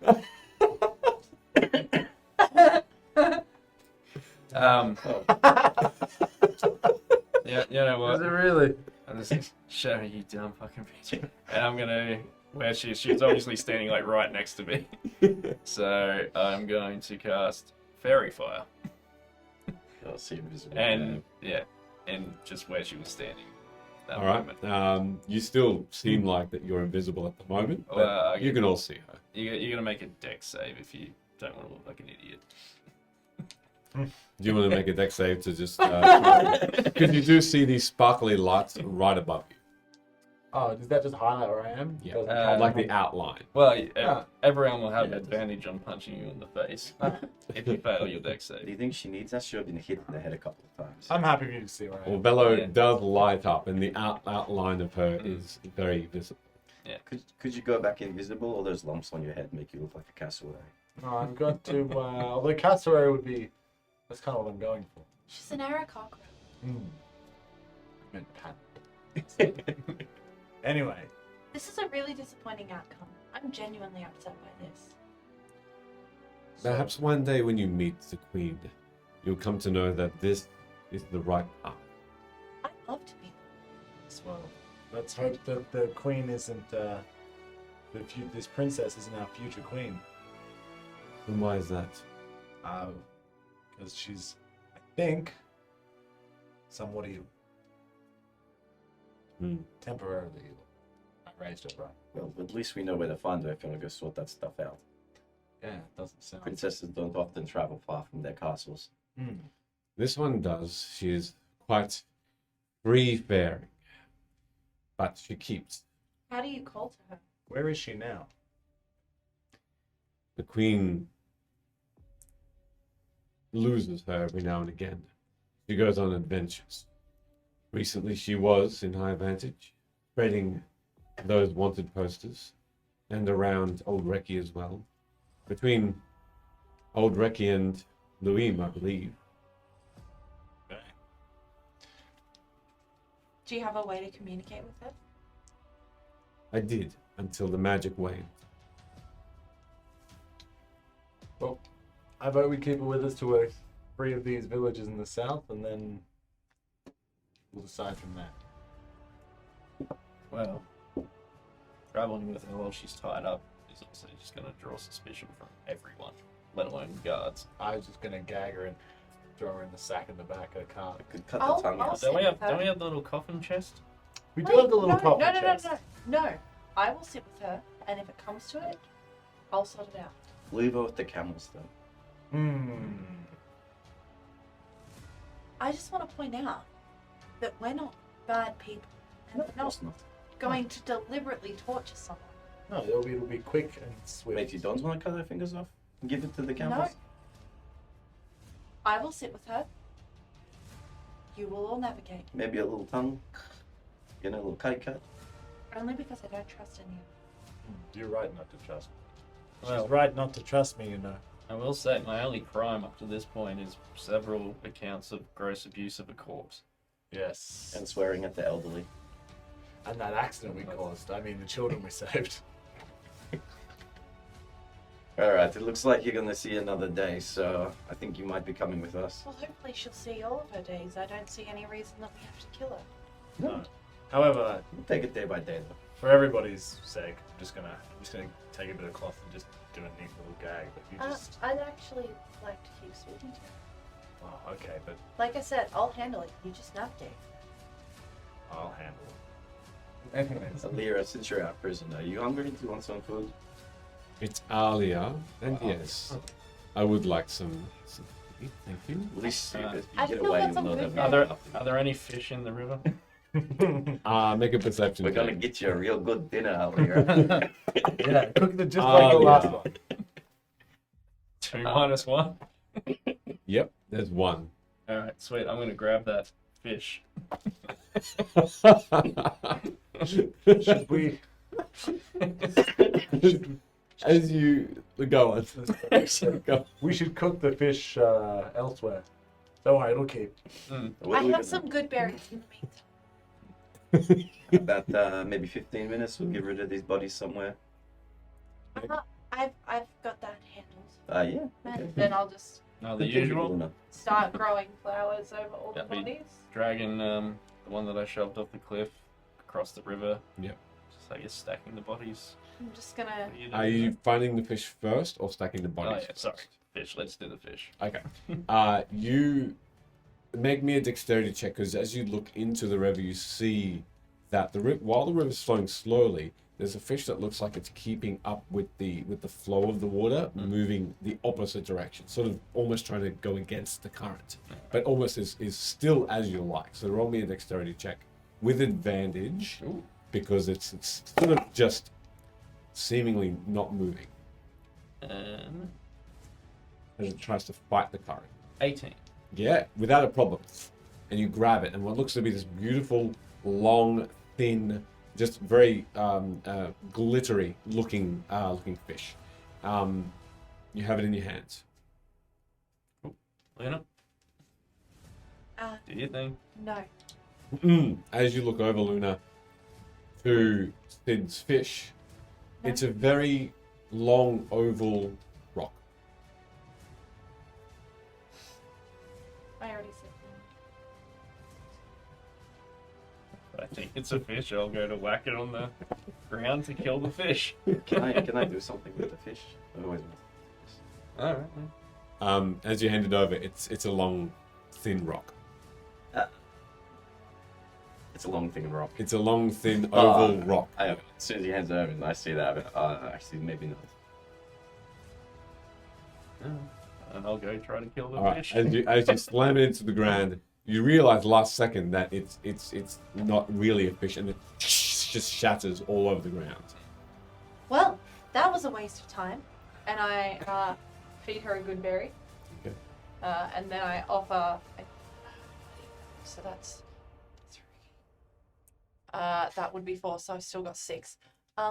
Yeah, you know Is what? it really? I'm just show you dumb fucking bitch. And I'm gonna where she's obviously standing like right next to me. So I'm going to cast Fairy Fire. I'll see invisible. And and just where she was standing. That All right. moment. You still seem like that you're invisible at the moment, but Well, you can all see her. You're gonna make a dex save if you don't want to look like an idiot. Do you want to make a dex save to just... Because you do see these sparkly lights right above you. Oh, does that just highlight where I am? Yeah. Doesn't Uh, count. Like the outline. Well, Ah. everyone will have Yeah. advantage on punching you in the face if you fail your dex Do save. you think she needs that? She's been hit in the head a couple of times. I'm happy for you to see where I Well, am. Bello Yeah. does light up, and the outline of her is very visible. Could you go back invisible, or those lumps on your head make you look like a cassowary? No, I've got to. Although cassowary would be. That's kind of what I'm going for. She's an arrow cockroach. I meant pat. Anyway, This is a really disappointing outcome. I'm genuinely upset by this. Perhaps one day when you meet the Queen, you'll come to know that this is the right path. I'd love to be. Well, let's hope that the queen isn't this princess isn't our future queen. And why is that? Because she's, I think, somewhat evil. Temporarily evil. I raised her right. Well, at least we know where to find her if you want to go sort that stuff out. Yeah, it doesn't sound. Princesses don't often travel far from their castles. This one does. She is quite free-faring, but she keeps. How do you call to her? Where is she now? The queen loses her every now and again. She goes on adventures. Recently, she was in high vantage, spreading those wanted posters, and around Old Reki as well. Between Old Reki and Luim, I believe. Do you have a way to communicate with her? I did, until the magic waned. Well, I vote we keep her with us to a free of these villages in the south, and then we'll decide from there. Well, traveling with her while she's tied up is also just going to draw suspicion from everyone, let alone guards. I was just gonna gag her and throw her in the sack in the back of the car. Could cut I'll- the tongue I'll out. sit Don't we have with her. don't we have the little coffin chest? We do have the little no, coffin no, no, chest. no. I will sit with her, and if it comes to it, I'll sort it out. Leave her with the camels then. I just want to point out that we're not bad people, and we're Of not course not. going to deliberately torture someone. No, it'll be quick and swift. Wait, you don't want to cut her fingers off? And give it to the No. camels? I will sit with her. You will all navigate. Maybe a little tongue? You know, a little kite cut? Only because I don't trust in you. You're right not to trust me. Well- She's right not to trust me, you know. I will say my only crime up to this point is several accounts of gross abuse of a corpse. Yes. And swearing at the elderly. And that accident we caused. I mean, the children we saved. Alright, it looks like you're gonna see another day, so I think you might be coming with us. Well, hopefully she'll see all of her days. I don't see any reason that we have to kill her. No. However, We'll take it day by day though. for everybody's sake, I'm just gonna take a bit of cloth and just do a neat little gag. But you just I'd actually like to keep speaking to her. oh, okay, but Like I said, I'll handle it. You just navigate. I'll handle it. Anyways, Alia, since you're our prisoner, are you hungry? Do you want some food? It's Alia, and yes, I would like some food, thank you. At least if you I get still away, got you'll some know good that. Are there any fish in the river? Make a perception We're gonna check. get you a real good dinner, Alia. yeah, cook it just like the last yeah. one. 2 minus 1. Yep, there's one. All right, sweet. I'm gonna grab that fish. Should we? As you go on. Go. We should cook the fish elsewhere. Don't worry, it'll keep. What I are we have gonna- some good berries in the meantime. About maybe 15 minutes, we'll get rid of these bodies somewhere. I've got that handled. Yeah. Okay. Then I'll just No, the Good thing usual. Luna. start growing flowers over all the Yeah, but- bodies. Dragging the one that I shoved off the cliff across the river. Yep. Just I guess stacking the bodies. I'm just gonna. What doing Are you there? finding the fish first or stacking the Oh bodies? yeah, sorry. Fish. Let's do the fish. Okay. You make me a dexterity check because as you look into the river, you see that while the river's flowing slowly, there's a fish that looks like it's keeping up with the flow of the water, moving the opposite direction, sort of almost trying to go against the current, but almost is still as you like. So roll me a dexterity check with advantage because it's sort of just seemingly not moving And as it tries to fight the current. 18. Yeah, without a problem. And you grab it, and what looks to be this beautiful, long, thin, just very glittery looking fish. You have it in your hands. Luna, Uh, do your thing. no. As you look over, Luna, to Sid's fish, it's a very long oval rock. I already said. I think it's a fish. I'll go to whack it on the ground to kill the fish. Can I do something with the fish? I always want Alright. As you hand it over, it's a long, thin rock. It's a long thing in rock. It's a long, thin, oval rock. As soon as he hands it over, and I see that. Actually, maybe not. And I'll go try to kill the All right. fish. As you slam it into the ground, you realize last second that it's not really a fish, and it just shatters all over the ground. Well, that was a waste of time. And I feed her a good berry. Okay. And then I offer. So that's 3. That would be 4. So I've still got 6. I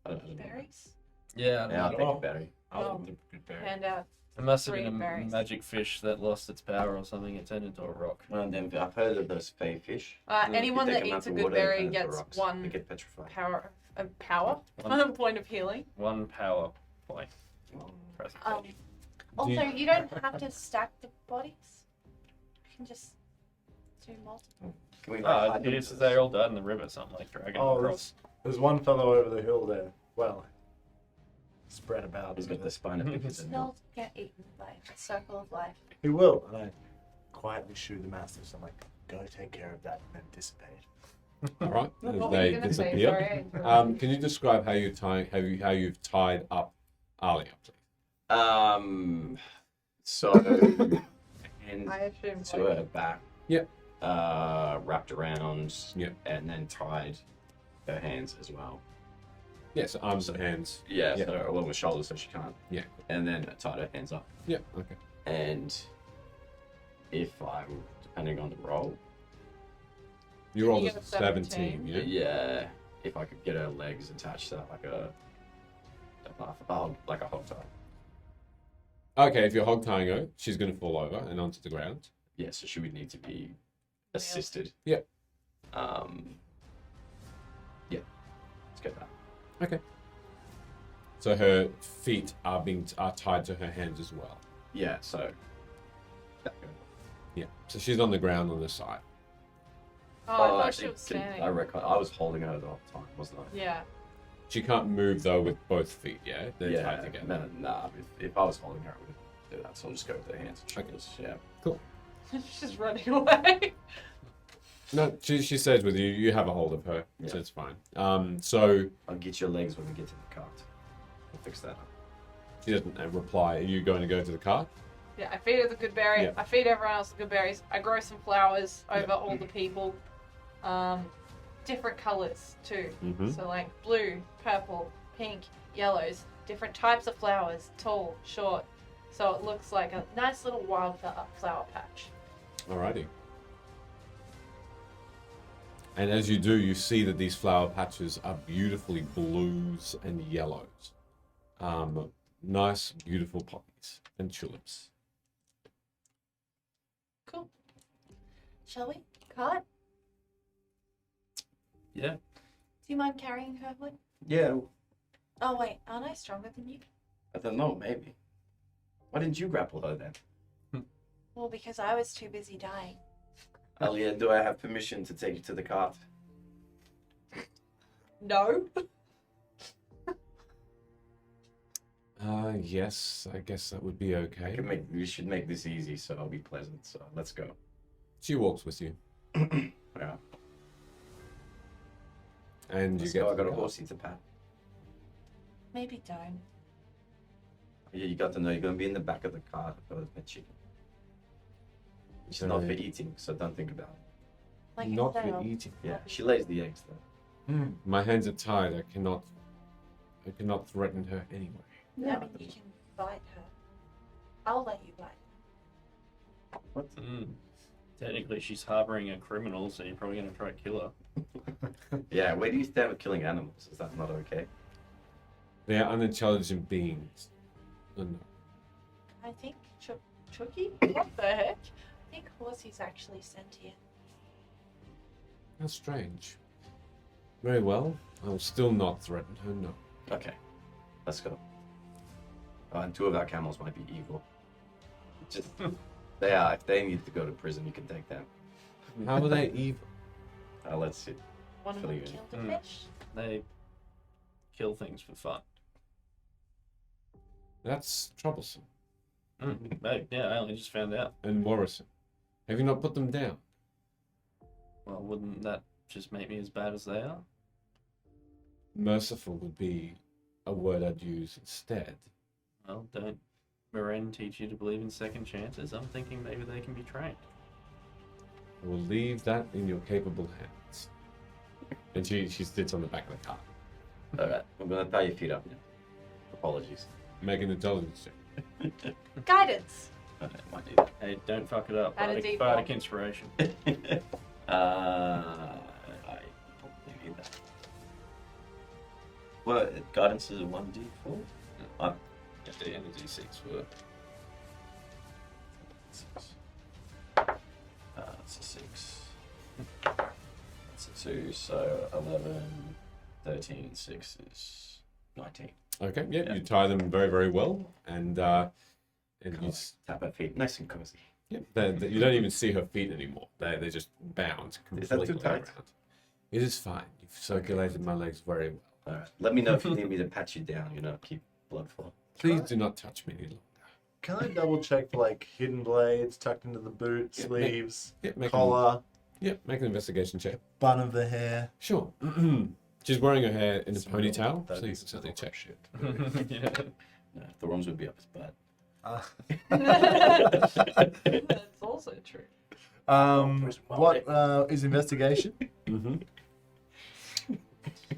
don't know. Berries. Yeah, Yeah, I'll take a Oh. berry. Oh. Good berry. Hand out. it must have 3 been a berries. magic fish that lost its power or something. It turned into a rock. And then I've heard of those fey fish. Anyone If they that come eats out a the good water, they berry turn into gets rocks. They 1 get petrified. power One- point of healing. 1 power point. Also, you don't have to stack the bodies. You can just do multiple. Can we Oh, hide them? they all died in the river, something like dragging them Oh, across. there's one fellow over the hill there. Well, spread about. He's got the spina bifida. They'll get eaten by the circle of life. He will. And I quietly shoo the masters. I'm like, go take care of that and then dissipate. All right. What As were they you gonna say? disappear. Sorry, I interrupted. Can you describe how you've tied up Alia, please? So, and I assume. to her back. Yep. Wrapped around. Yep. And then tied her hands as well. Yes, arms and hands. Yeah, Yeah. so along the shoulders so she can't. Yeah. And then tied her hands up. Yeah. Okay. And if I'm, depending on the roll, You rolled You a got a 17. 17. Yeah. yeah, if I could get her legs attached to that, like a hog tie. Okay. If you're hog tying her, she's going to fall over and onto the ground. Yeah, so she would need to be assisted. Yeah. Yeah, let's get that. Okay. So her feet are tied to her hands as well. Yeah, so. Yeah. So she's on the ground on the side. Oh, I thought she was standing. I reckon I was holding her the whole time, wasn't I? Yeah. She can't move though with both feet. Yeah. They're yeah, tied together. nah. If I was holding her, I would do that. So I'll just go with the hands and shoulders. Yeah. She's running away. No, she says with you, you have a hold of her, so Yeah. it's fine. So I'll get your legs when we get to the cart. We'll fix that up. she doesn't reply. Are you going to go to the cart? Yeah, I feed her the good berry. Yeah. I feed everyone else the good berries. I grow some flowers over all the people. Different colors too. Mm-hmm. So like blue, purple, pink, yellows. Different types of flowers, tall, short. So it looks like a nice little wildflower patch. Alrighty. And as you do, you see that these flower patches are beautifully blues and yellows. Nice, beautiful poppies and tulips. Cool. Shall we? Cart? Yeah. Do you mind carrying her, Hood? Yeah, Oh, wait. Aren't I stronger than you? I don't know. Maybe. Why didn't you grapple her then? Well, because I was too busy dying. Alia, do I have permission to take you to the cart? No. Yes, I guess that would be okay. We should make this easy, so it'll be pleasant. So let's go. She walks with you, Yeah. and you Let's get. go. I to the got a cart. horsey to pat. Maybe don't. Yeah, you got to know you're gonna be in the back of the cart. I've got to pet you. It's not for eating, so don't think about it. Like Not I said, for I'll- eating. Yeah, she lays the eggs though. My hands are tied. I cannot threaten her anyway. I mean, you can bite her. I'll let you bite. What? Technically, she's harboring a criminal, so you're probably going to try to kill her. Yeah, where do you stand with killing animals? Is that not okay? They are unintelligent beings. No. I think Chucky? What the heck? I think Horsey's actually sentient. How strange. Very well. I will still not threaten her. No. Okay, let's go. And 2 of our camels might be evil. Just they are. If they need to go to prison, you can take them. How are they evil? Let's see. One of Fill them you in. killed a Mm. fish. They kill things for fun. That's troublesome Mate, yeah, I only just found out. and worrisome. Have you not put them down? Well, wouldn't that just make me as bad as they are? Merciful would be a word I'd use instead. Well, don't Maren teach you to believe in second chances? I'm thinking maybe they can be trained. I will leave that in your capable hands. And she sits on the back of the car. Alright, I'm gonna tie your feet up now. Apologies. Make an intelligence check. Guidance. Okay, might need that. Hey, don't fuck it up. Add a Bardic, D4. bardic inspiration. I probably need that. Well, guidance is a 1d4? At the end of D6 for 6. That's a 6. That's a 2, so 11, 13, 6 is 19. Okay, yeah, Yeah. you tie them very, very well, and you, Tap her feet, nice and cozy. yeah, you don't even see her feet anymore. They just bound Is that too completely tight? around. It is fine. You've circulated my legs very well. Alright, let me know if you need me to pat you down, keep blood flow. Please do not touch me any longer. Can I double check for like hidden blades tucked into the boot, Yeah, sleeves, Yeah, make collar, make an investigation check. bun of the hair? Sure. She's wearing her hair in a Smell ponytail, that so you is can certainly check. shit. yeah. No, the worms would be up his butt. That's also true. What is investigation? Mm-hmm.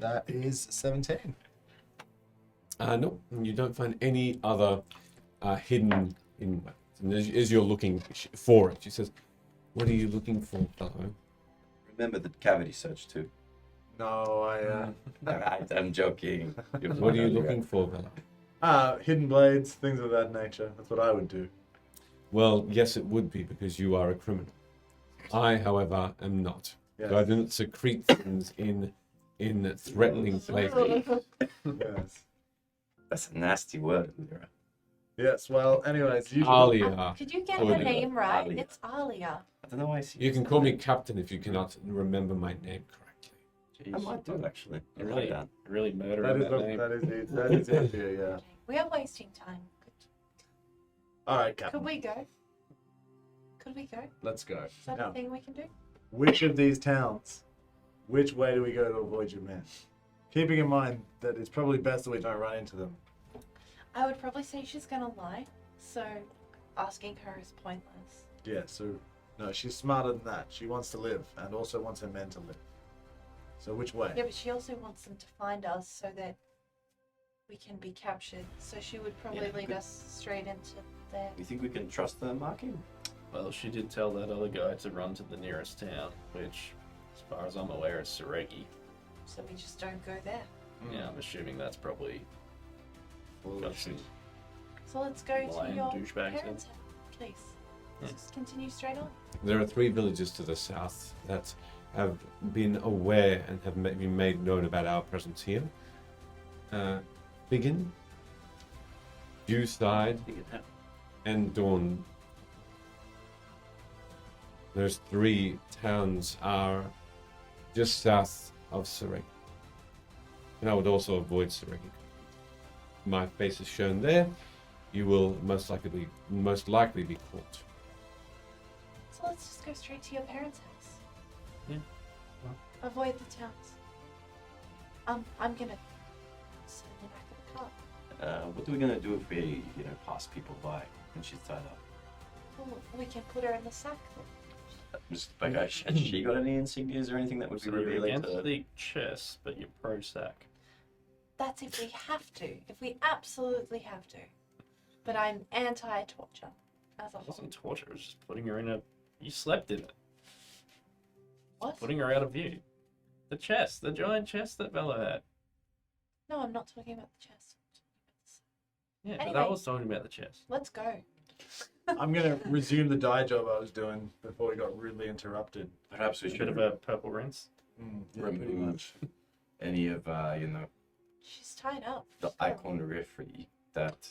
That is 17. No, you don't find any other hidden in weapons. And as you're looking for it, she says, "What are you looking for, fellow?" Remember the cavity search too. No, Alright, I'm joking. What are you looking for, fellow? hidden blades, things of that nature. That's what I would do. Well, yes, it would be because you are a criminal. I, however, am not. Yes. So I do not secrete things in threatening places. Yes. That's a nasty word, Lyra. Yes. Well, anyways, you Alia. Could you get Oh, her yeah. name right? Alia. It's Alia. I don't know why I see You can call me Captain if you cannot remember my name correctly. I might do actually. You're Write really, it down. really murdering that is that name. that is it here. Yeah. We are wasting time. All right, Could Captain. we go? Could we go? Let's go. Is that Now, a thing we can do? which of these towns? Which way do we go to avoid your men? Keeping in mind that it's probably best that we don't run into them. I would probably say she's gonna lie, so asking her is pointless. Yeah. So no, she's smarter than that. She wants to live and also wants her men to live. So which way? Yeah, but she also wants them to find us so that we can be captured. So she would probably Yeah, lead good. us straight into there. You think we can trust the marking? Well, she did tell that other guy to run to the nearest town, which, as far as I'm aware, is Seregi. So we just don't go there. Yeah, I'm assuming that's probably got some. So let's go to Lying your douchebags then. parents' house, please. Yeah. Just continue straight on. There are 3 villages to the south that have been aware and have been made known about our presence here. Biggin, Dewside, and Dawn. Those 3 towns are just south of Seregi. And I would also avoid Seregi. My face is shown there. You will most likely be caught. So let's just go straight to your parents' house. Yeah. Avoid the towns. I'm gonna sit in the back of the car. What are we gonna do if we, pass people by and she's tied up? Well, we can put her in the sack then. Just like, has she got any insignias or anything that would be So you're revealing against to the chess, but you're pro sack. That's if we have to. If we absolutely have to. But I'm anti-torture as a It whole. wasn't torture, it was just putting her in a. You slept in it. What? Putting her out of view. The chest, the giant chest that Bella had. No, I'm not talking about the chest. Yeah, but Anyway. that was talking about the chest. Let's go. I'm gonna resume the dye job I was doing before we got rudely interrupted. Perhaps we Bit should of a purple rinse. Yeah, pretty remove much. any of, She's tied up. the She's gotta icon leave. referee that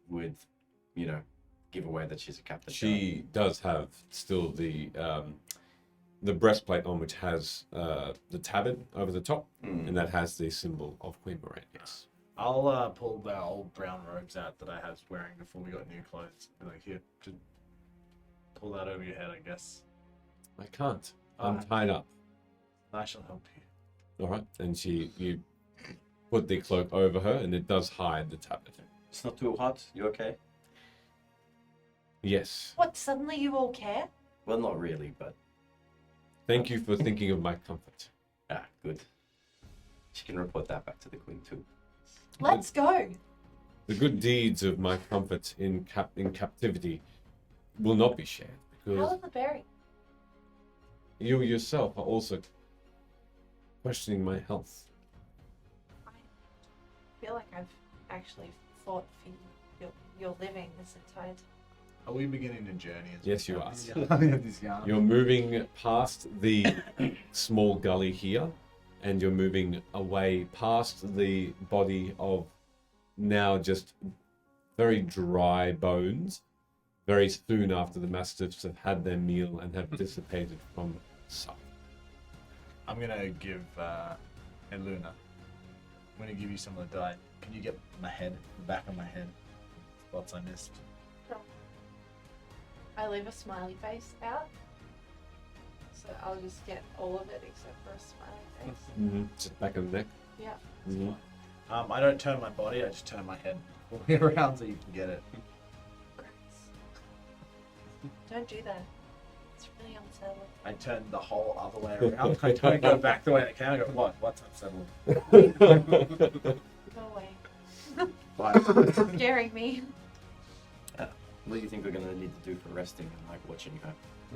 would, give away that she's a captain. She does have still the breastplate on, which has the tabard over the top, and that has the symbol of Queen Moraine. Yes. I'll pull the old brown robes out that I was wearing before we got new clothes. Be like, here, just pull that over your head, I guess. I can't. I'm tied up. I shall help you. All right, and you put the cloak over her, and it does hide the tabard. It's not too hot. You okay? Yes. What, suddenly you all care? Well, not really, but Thank you for thinking of my comfort. good. She can report that back to the queen too. Let's go. The good deeds of my comfort in captivity will not be shared How because are the berry? you yourself are also questioning my health. I feel like I've actually fought for your living this entire time. Are we beginning a journey? Yes, you are. This yarn. You're moving past the small gully here, and you're moving away past the body of now just very dry bones, very soon after the mastiffs have had their meal and have dissipated from sight. I'm gonna give hey Luna. I'm gonna give you some of the dye. Can you get my head, the back of my head, spots I missed? I leave a smiley face out. So I'll just get all of it except for a smiley face. Just back of the neck. Yeah. Mhm. I don't turn my body. I just turn my head all the way around so you can get it. Gross. Don't do that. It's really unsettling. I turn the whole other way around. I don't go back the way I can. I go, what? What's unsettling? Go away. But Scaring me. What do you think we're gonna need to do for resting and like watching her?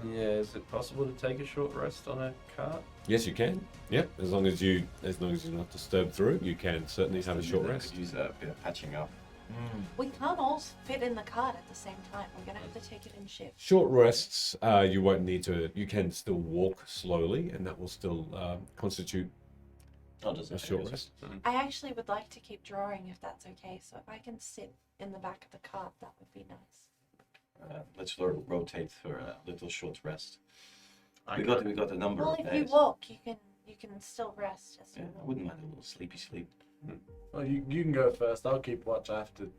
Yeah, is it possible to take a short rest on a cart? Yes, you can. Yep, as long as you're not disturbed through, you can certainly have a short rest. Could use a bit of patching up. We can't all fit in the cart at the same time. We're gonna have to take it in shifts. Short rests, you won't need to. You can still walk slowly, and that will still constitute Oh, does a it? short rest. I actually would like to keep drawing if that's okay. So if I can sit in the back of the cart, that would be nice. Let's rotate for a little short rest. We got a number Well, of if days. you walk, you can still rest as Yeah, you I walk. wouldn't mind a little sleepy sleep. well, you can go first. I'll keep watch. I have to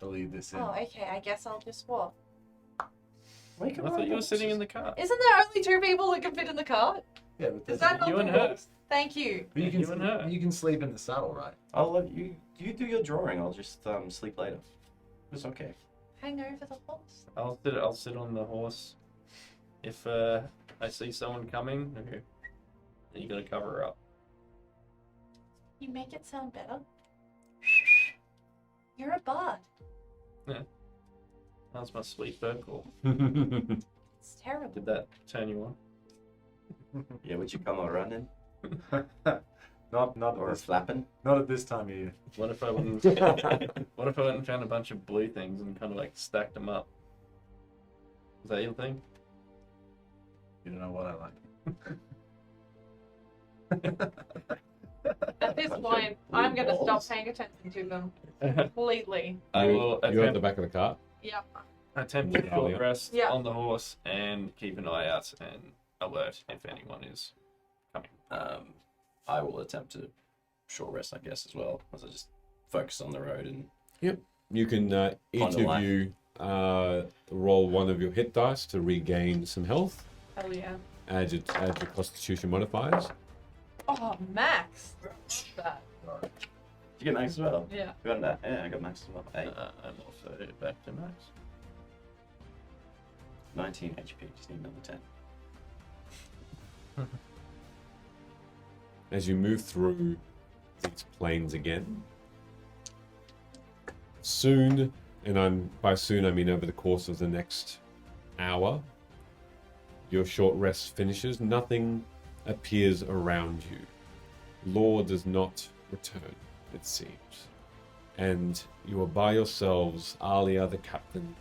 lead this in. Oh, okay. I guess I'll just walk. Wake I thought you were sitting in the cart. Isn't there only two people that can fit in the cart? Yeah, but Is there's- that not You the and her. rules? Thank you. but you you and her. can you can sleep in the saddle, right? I'll let you do your drawing. I'll just sleep later. It's okay. Hang over the horse. I'll sit on the horse. If I see someone coming, okay, then you gotta cover her up. You make it sound better. You're a bard. That's my sweet bird call. It's terrible. Did that turn you on? Yeah, would you come running Not or flapping? not at this time of year. What if I went? What if I went and found a bunch of blue things and kind of like stacked them up? Is that your thing? You don't know what I like. At this point, I'm going to stop paying attention to them completely. I will You're at attempt, the back of the cart. Yeah. attempt to short Alia. rest Yeah. on the horse and keep an eye out and alert if anyone is coming. I will attempt to short rest, I guess, as well, as I just focus on the road and You can each Find a of life. you roll one of your hit dice to regain some health. Hell yeah. Add your Constitution modifiers. Oh, Max. What's that? you get max as well. Yeah. You got that? Yeah, I got max as well. 8, I'm also back to max. 19 HP. Just need another 10. As you move through these plains again, soon, and by soon I mean over the course of the next hour, your short rest finishes. Nothing appears around you. Law does not return, it seems. And you are by yourselves, Alia, the captain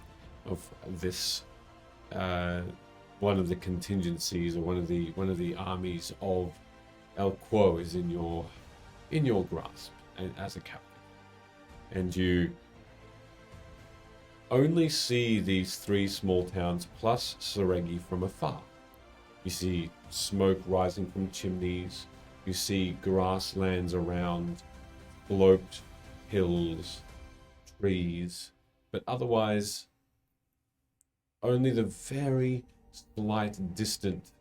of this one of the contingencies or one of the armies of El Quo is in your grasp and as a captain. And you only see these 3 small towns plus Seregi from afar. You see smoke rising from chimneys. You see grasslands around, sloped hills, trees, but otherwise only the very slight distant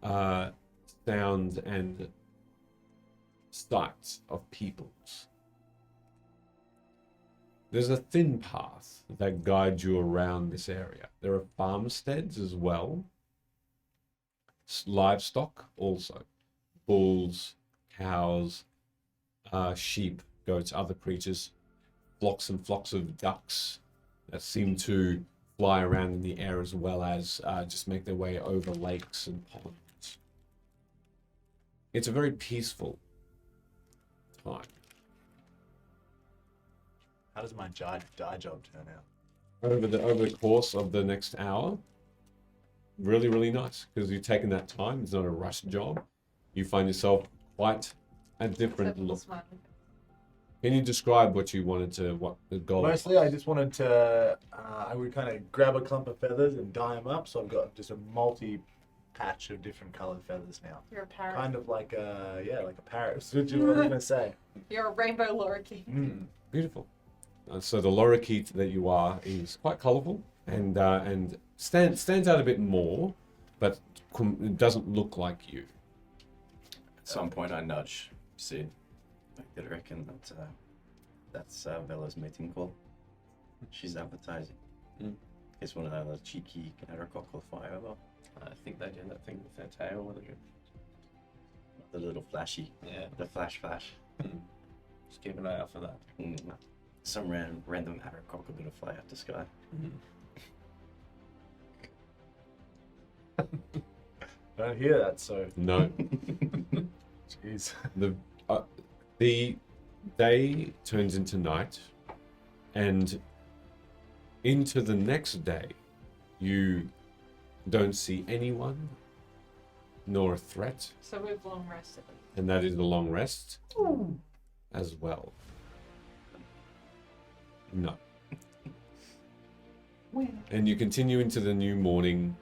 sound and sights of peoples. There's a thin path that guides you around this area. There are farmsteads as well, livestock also, bulls, cows, sheep, goats, other creatures, flocks and flocks of ducks that seem to fly around in the air, as well as just make their way over lakes and ponds. It's a very peaceful time. How does my dye job turn out? Over the course of the next hour, really nice, because you've taken that time. It's not a rush job. You find yourself quite a different Except for the look. smile. Can you describe what you wanted to, what the goal Mostly, I just wanted to. I would kind of grab a clump of feathers and dye them up, so I've got just a multi-patch of different colored feathers now. You're a parrot. Kind of like a like a parrot. That's what you were gonna say. You're a rainbow lorikeet. Beautiful. So the lorikeet that you are is quite colourful and stands out a bit more, but it doesn't look like you. At some point, I nudge Sid. I reckon that's Bella's meeting call. She's advertising. It's one of those cheeky Aracockle fire over. I think they do that thing with their tail with it. The little flashy. Yeah. The flash. Just keep an eye out for that. Some random Aracockle gonna fly out the sky. Don't hear that, so No. jeez. The day turns into night, and into the next day, you don't see anyone, nor a threat, So we've long rested. and that is the long rest as well. No. And you continue into the new morning.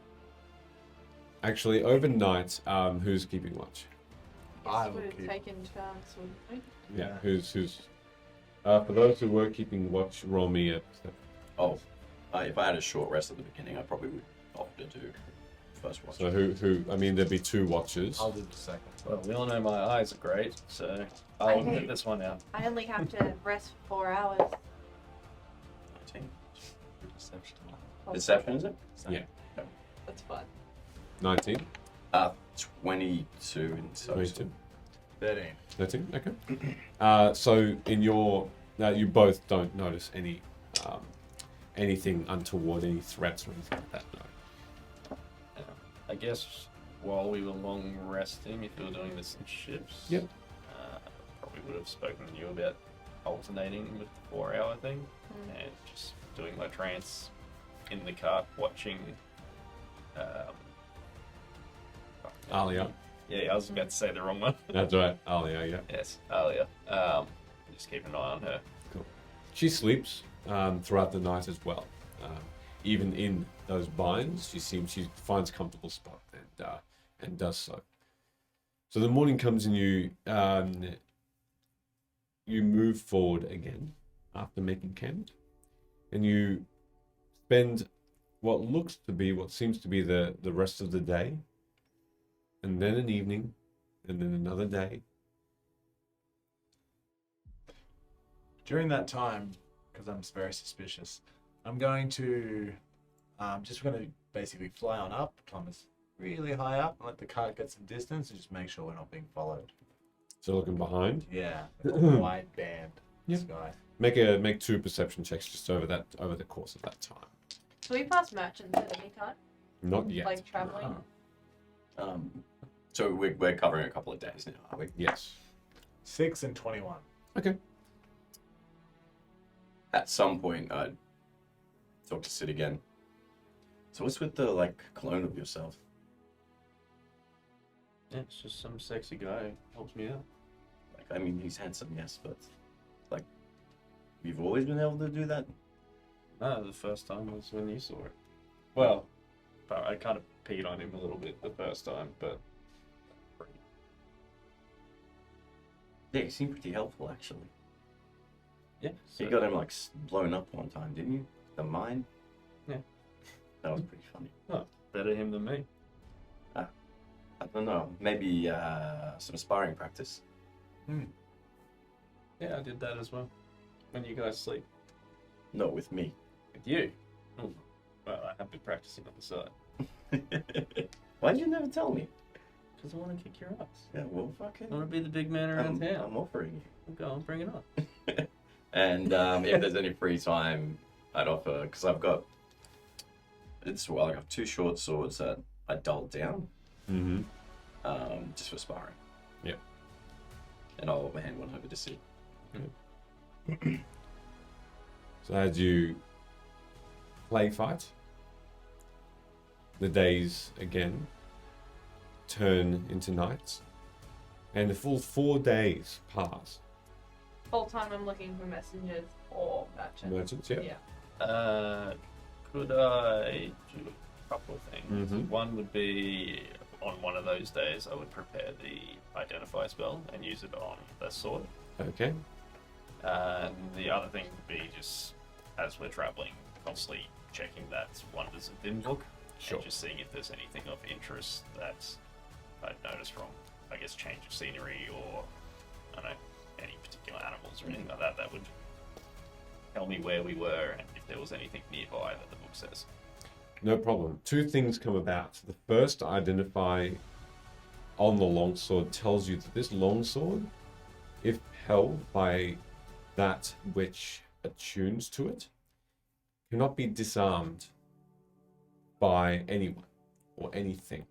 Actually, overnight, who's keeping watch? I Guess will we're keep- taking turns, wouldn't we? Yeah. Who's for those who were keeping watch, roll me a perception. Oh, if I had a short rest at the beginning, I probably would opt to do first watch. So who? I mean, there'd be 2 watches. I'll do the second. Well, we all know my eyes are great, so I'll get this one out. I only have to rest for 4 hours. 19. Deception. Deception, is it? Yeah. That's fun. 19, 22 in total. 22, 13. 13. Okay. So in your, you both don't notice any anything untoward, any threats or anything like that. No. I guess while we were long resting, if we were doing this in shifts, Yep. Probably would have spoken to you about alternating with the 4-hour thing and just doing my trance in the cart, watching. Alia. Yeah, I was about to say the wrong one. That's right. Alia. Yeah. Yes, Alia. Just keep an eye on her. She sleeps throughout the night as well. Even in those binds, she finds a comfortable spot and does so. So the morning comes and you move forward again after making camp, and you spend what seems to be the rest of the day, and then an evening, and then another day. During that time, because I'm very suspicious, I'm going to basically fly on up, Thomas, really high up, and let the cart get some distance, and just make sure we're not being followed. So looking behind, Yeah, like a wide band Yep. sky. make 2 perception checks just over the course of that time. So we pass merchants at any time? Not yet. Like traveling. So we're covering a couple of days now, are we? Yes. 6 and 21. Okay. At some point, I'd talk to Sid again. So what's with the clone of yourself? Yeah, it's just some sexy guy who helps me out. I mean, he's handsome, yes, but you've always been able to do that. No, the first time was when you saw it. Well, but I kind of peed on him a little bit the first time, but Yeah, you seem pretty helpful actually. yeah. So you got him like blown up one time, didn't you? The mine. Yeah. That was pretty funny. Better him than me. I don't know. Maybe some sparring practice. Yeah, I did that as well. When you guys sleep. Not with me. With you. Oh, well, I have been practicing on the side. Why did you never tell me? Because I want to kick your ass. Yeah, well, fucking. I want to be the big man around town. I'm offering you. Go on, bring it on. And if there's any free time, I'd offer, because I've got, I got 2 short swords that I dulled down, Mm-hmm. just for sparring. Yeah. And I'll hand one over to Sid. So as you play fight, the days again turn into nights, and the full 4 days pass. Whole time I'm looking for messengers or merchants. Merchants, yeah. Yeah. Could I do a couple of things? Mhm. One would be on one of those days, I would prepare the identify spell and use it on the sword. Okay. And the other thing would be just as we're traveling, constantly checking that Wonders of Din book. Sure. And just seeing if there's anything of interest that I'd noticed from, I guess, change of scenery or, I don't know, any particular animals or anything like that that would tell me where we were and if there was anything nearby that the book says. No problem. 2 things come about. The first, identify on the longsword, tells you that this longsword, if held by that which attunes to it, cannot be disarmed by anyone or anything.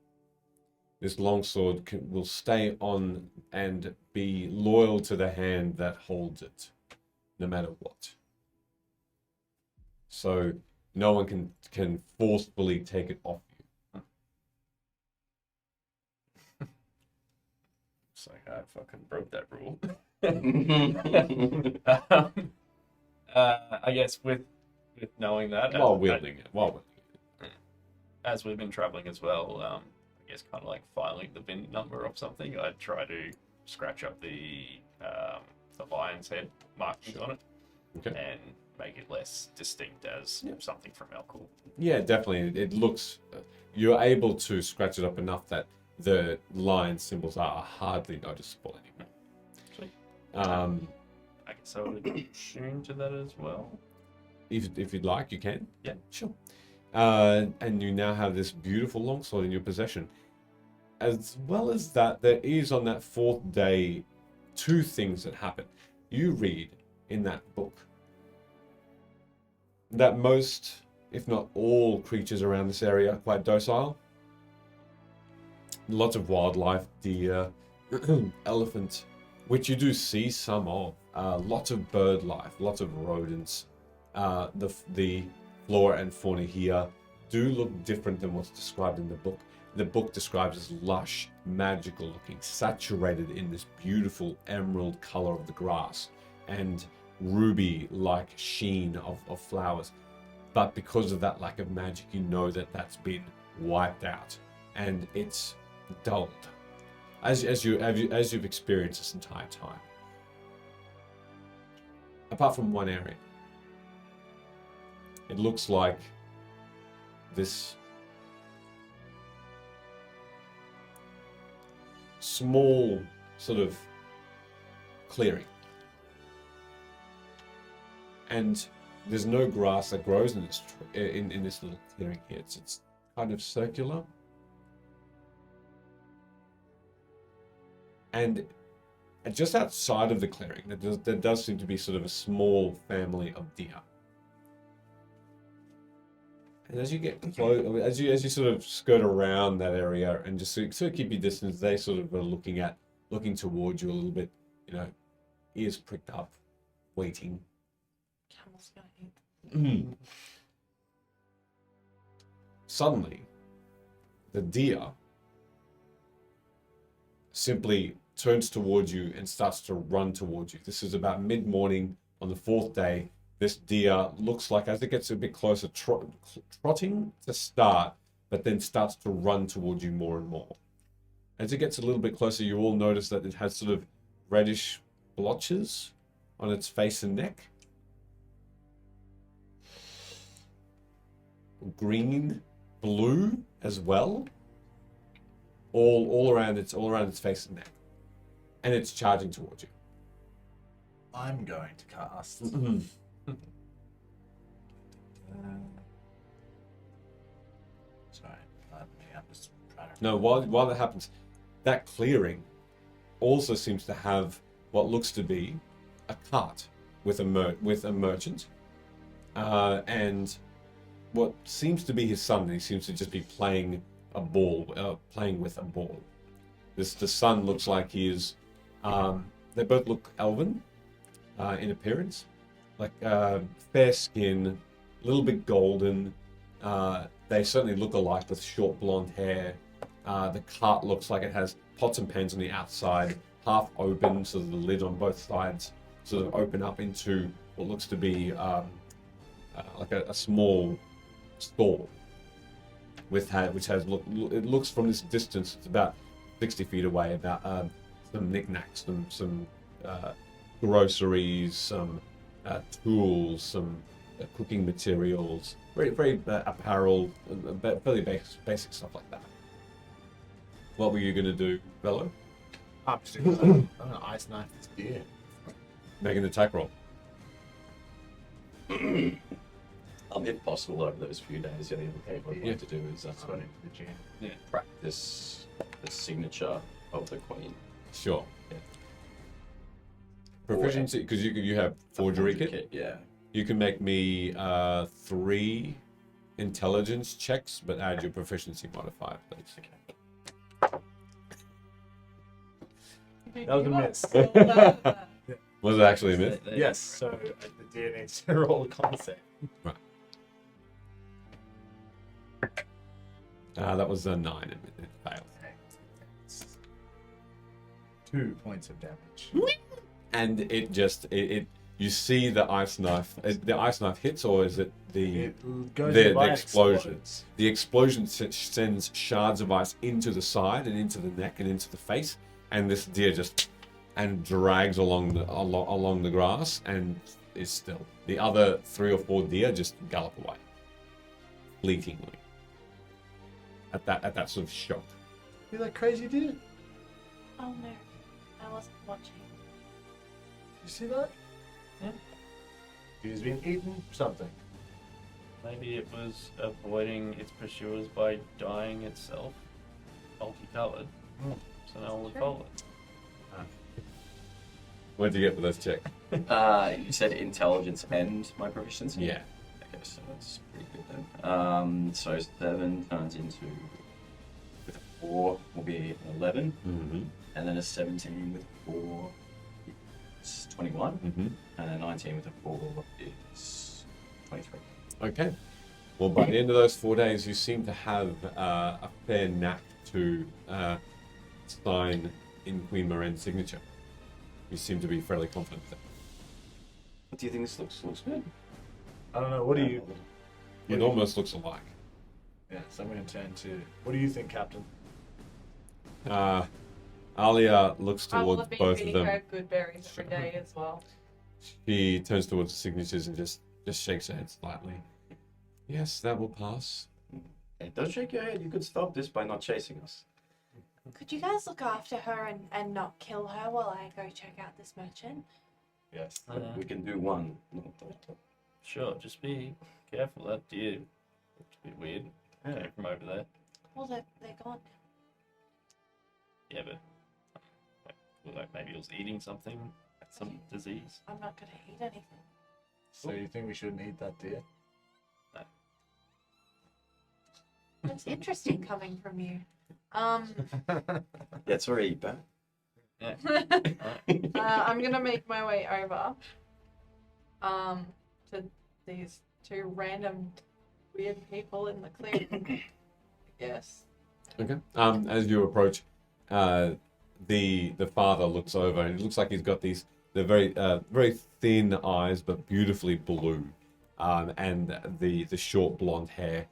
This longsword will stay on and be loyal to the hand that holds it, no matter what. So no one can forcefully take it off you. It's like I fucking broke that rule. I guess with knowing that, While wielding it. as we've been traveling as well, I guess kind of like filing the VIN number of something, I'd try to scratch up the lion's head markings on it Okay. and make it less distinct as something from Elcool. Yeah, definitely. It looks. You're able to scratch it up enough that the line symbols are hardly noticeable anymore. Sweet. I guess I would tune to that as well. If you'd like, you can. Yeah. Sure. And you now have this beautiful longsword in your possession. As well as that, there is on that 4th day 2 things that happen. You read in that book that most, if not all, creatures around this area are quite docile. Lots of wildlife, deer, elephant, which you do see some of. Lots of bird life, lots of rodents. The flora and fauna here do look different than what's described in the book. The book describes as lush, magical looking, saturated in this beautiful emerald color of the grass and ruby-like sheen of flowers. But because of that lack of magic, you know that that's been wiped out and it's dulled, as you've experienced this entire time. Apart from one area. It looks like this small sort of clearing. And there's no grass that grows in this in this little clearing here. It's kind of circular. And just outside of the clearing, there does seem to be sort of a small family of deer. And as you get close, as you sort of skirt around that area and just sort of keep your distance, they sort of are looking towards you a little bit, ears pricked up, waiting. Camel's gonna eat. Suddenly, the deer simply turns towards you and starts to run towards you. This is about mid-morning on the 4th day. this deer looks like, as it gets a bit closer, trotting to start, but then starts to run towards you more and more. As it gets a little bit closer, you all notice that it has sort of reddish blotches on its face and neck. Green, blue as well. All around its face and neck. And it's charging towards you. I'm going to cast. Sorry, I'm just trying to. No, while that happens, that clearing also seems to have what looks to be a cart with a merchant, and what seems to be his son. He seems to just be playing with a ball. The son looks like he is. They both look elven in appearance, like fair skin, a little bit golden. They certainly look alike with short blonde hair. The cart looks like it has pots and pans on the outside, half open, so the lid on both sides sort of open up into what looks to be like a small stall which it looks from this distance, it's about 60 feet away, about some knickknacks, some groceries, some tools, some cooking materials, very apparel, fairly basic stuff like that. What were you going to do, Velo? I'm gonna ice knife this beer. Make an attack roll. If possible, over those few days, the other thing I'd like to do is Let's go into the gym. practice the signature of the queen. Sure. Yeah. Proficiency, because you have forgery kit. Yeah. You can make me 3 intelligence checks, but add your proficiency modifier, please. Okay. That was a miss. Was it actually a myth? Yes, so the deer needs to roll a con save. Right. That was a 9. It failed. 2 points of damage. And it just you see the ice knife. The ice knife hits, or is it the It goes the by, explosion? explodes. The explosion sends shards of ice into the side and into the neck and into the face, and this deer just drags along the grass and is still. The other 3 or 4 deer just gallop away, fleetingly. At that sort of shock. You that crazy deer? Oh no, I wasn't watching. You see that? Yeah. He's been eating something. Maybe it was avoiding its pursuers by dyeing itself multicolored, so no one would follow it. What did you get for those checks? You said intelligence and my proficiency? Yeah. Okay, so that's pretty good then. So 7 turns into, with a 4 will be an 11, Mm-hmm. and then a 17 with 4 is 21, Mm-hmm. and a 19 with a 4 is 23. Okay. Well, by the end of those 4 days, you seem to have a fair knack to sign in Queen Moren's signature. You seem to be fairly confident with it. What do you think this looks good? I don't know. What do you? It almost looks alike. Yeah, so I'm going to turn to. What do you think, Captain? Alia looks I will towards be both of feeding them. her good berries every day as well. She turns towards the signatures and just shakes her head slightly. Yes, that will pass. Hey, don't shake your head. You could stop this by not chasing us. Could you guys look after her and not kill her while I go check out this merchant? Yes. We can do one. Sure, just be careful. That deer looks a bit weird. Yeah. Came from over there. Well, they're gone. Yeah, but like maybe it was eating something, some disease. I'm not going to eat anything. So you think we shouldn't eat that deer? That's interesting coming from you. Yeah, it's already bad. Yeah. I'm gonna make my way over to these 2 random weird people in the clearing. Yes. Okay. As you approach, the father looks over and it looks like he's got these They're very thin eyes, but beautifully blue. And the short blonde hair.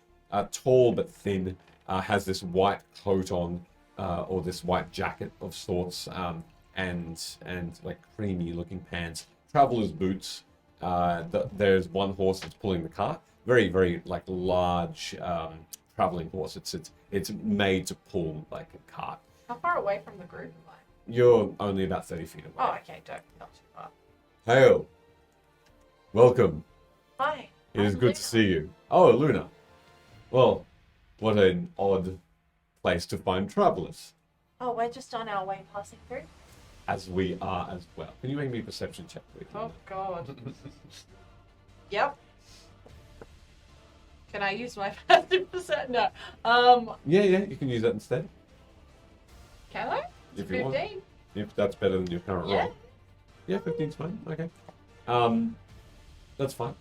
Tall but thin. Has this white coat on, or this white jacket of sorts. And like creamy looking pants. Traveler's boots. There's one horse that's pulling the cart. Very, very like large traveling horse. It's made to pull like a cart. How far away from the group am I? You're only about 30 feet away. Oh, okay, not too far. Hail. Welcome. Hi. It is I'm good Luna. to see you. Oh, Luna. Well, what an odd place to find travelers, Oh, we're just on our way passing through. as we are as well. Can you make me a perception check, please? Oh God. Yep. Can I use my 50%? No. Yeah, you can use that instead. Can I? It's If you want. 15. If that's better than your current Yeah. roll. Yeah, 15's fine. Okay. That's fine.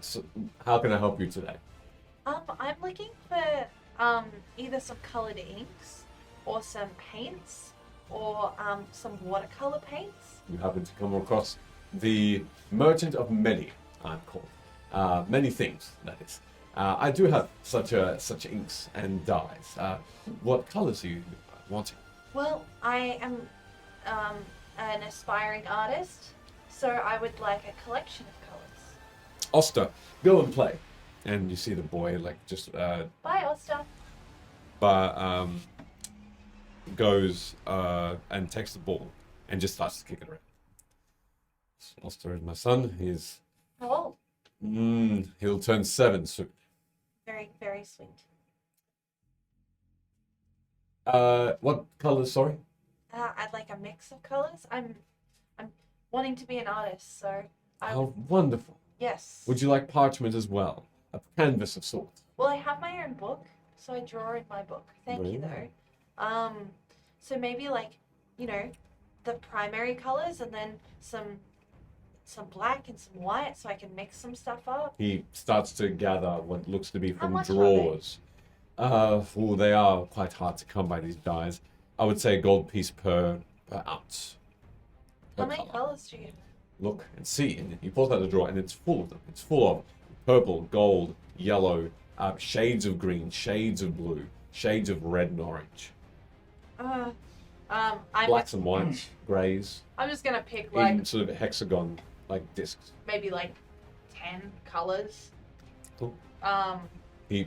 So how can I help you today? I'm looking for either some colored inks or some paints or some watercolor paints. You happen to come across the Merchant of Many, I'm called. Many things, that is. I do have such inks and dyes. What colors are you wanting? Well, I am an aspiring artist, so I would like a collection of colors. Oster, go and play. And you see the boy like just Bye, Oster. goes and takes the ball and just starts to kick it around. Oster is my son. How old? He'll turn 7 soon. Very, very sweet. What colors? Sorry. I'd like a mix of colors. I'm wanting to be an artist, so I How wonderful. yes. Would you like parchment as well? A canvas of sorts. Well, I have my own book, so I draw in my book. Thank you, Very though. So maybe like, the primary colors and then some black and some white, so I can mix some stuff up. He starts to gather what looks to be How from much are they? drawers. They are quite hard to come by, these dyes. I would say a gold piece per ounce. How per many colour. colors do you have? Look and see. And he pulls out the drawer, and it's full of them. It's full of purple, gold, yellow, shades of green, shades of blue, shades of red and orange, blacks and whites, greys, I'm just gonna pick in like sort of hexagon like discs. maybe like 10 colors. Cool. Um, He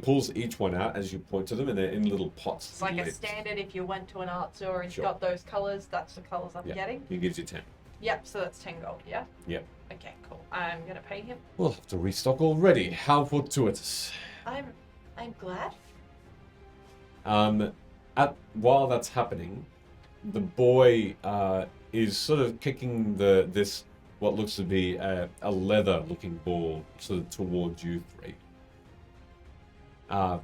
pulls each one out as you point to them, and they're in little pots. it's like a lids. standard. If you went to an art store and Sure. got those colors, that's the colors I'm Yeah. getting. He gives you 10. Yep. So that's 10 gold. Yeah. Yep. Okay. Cool. I'm gonna pay him. We'll have to restock already. How fortuitous. I'm glad. While that's happening, the boy is sort of kicking this what looks to be a leather-looking ball sort of towards you three.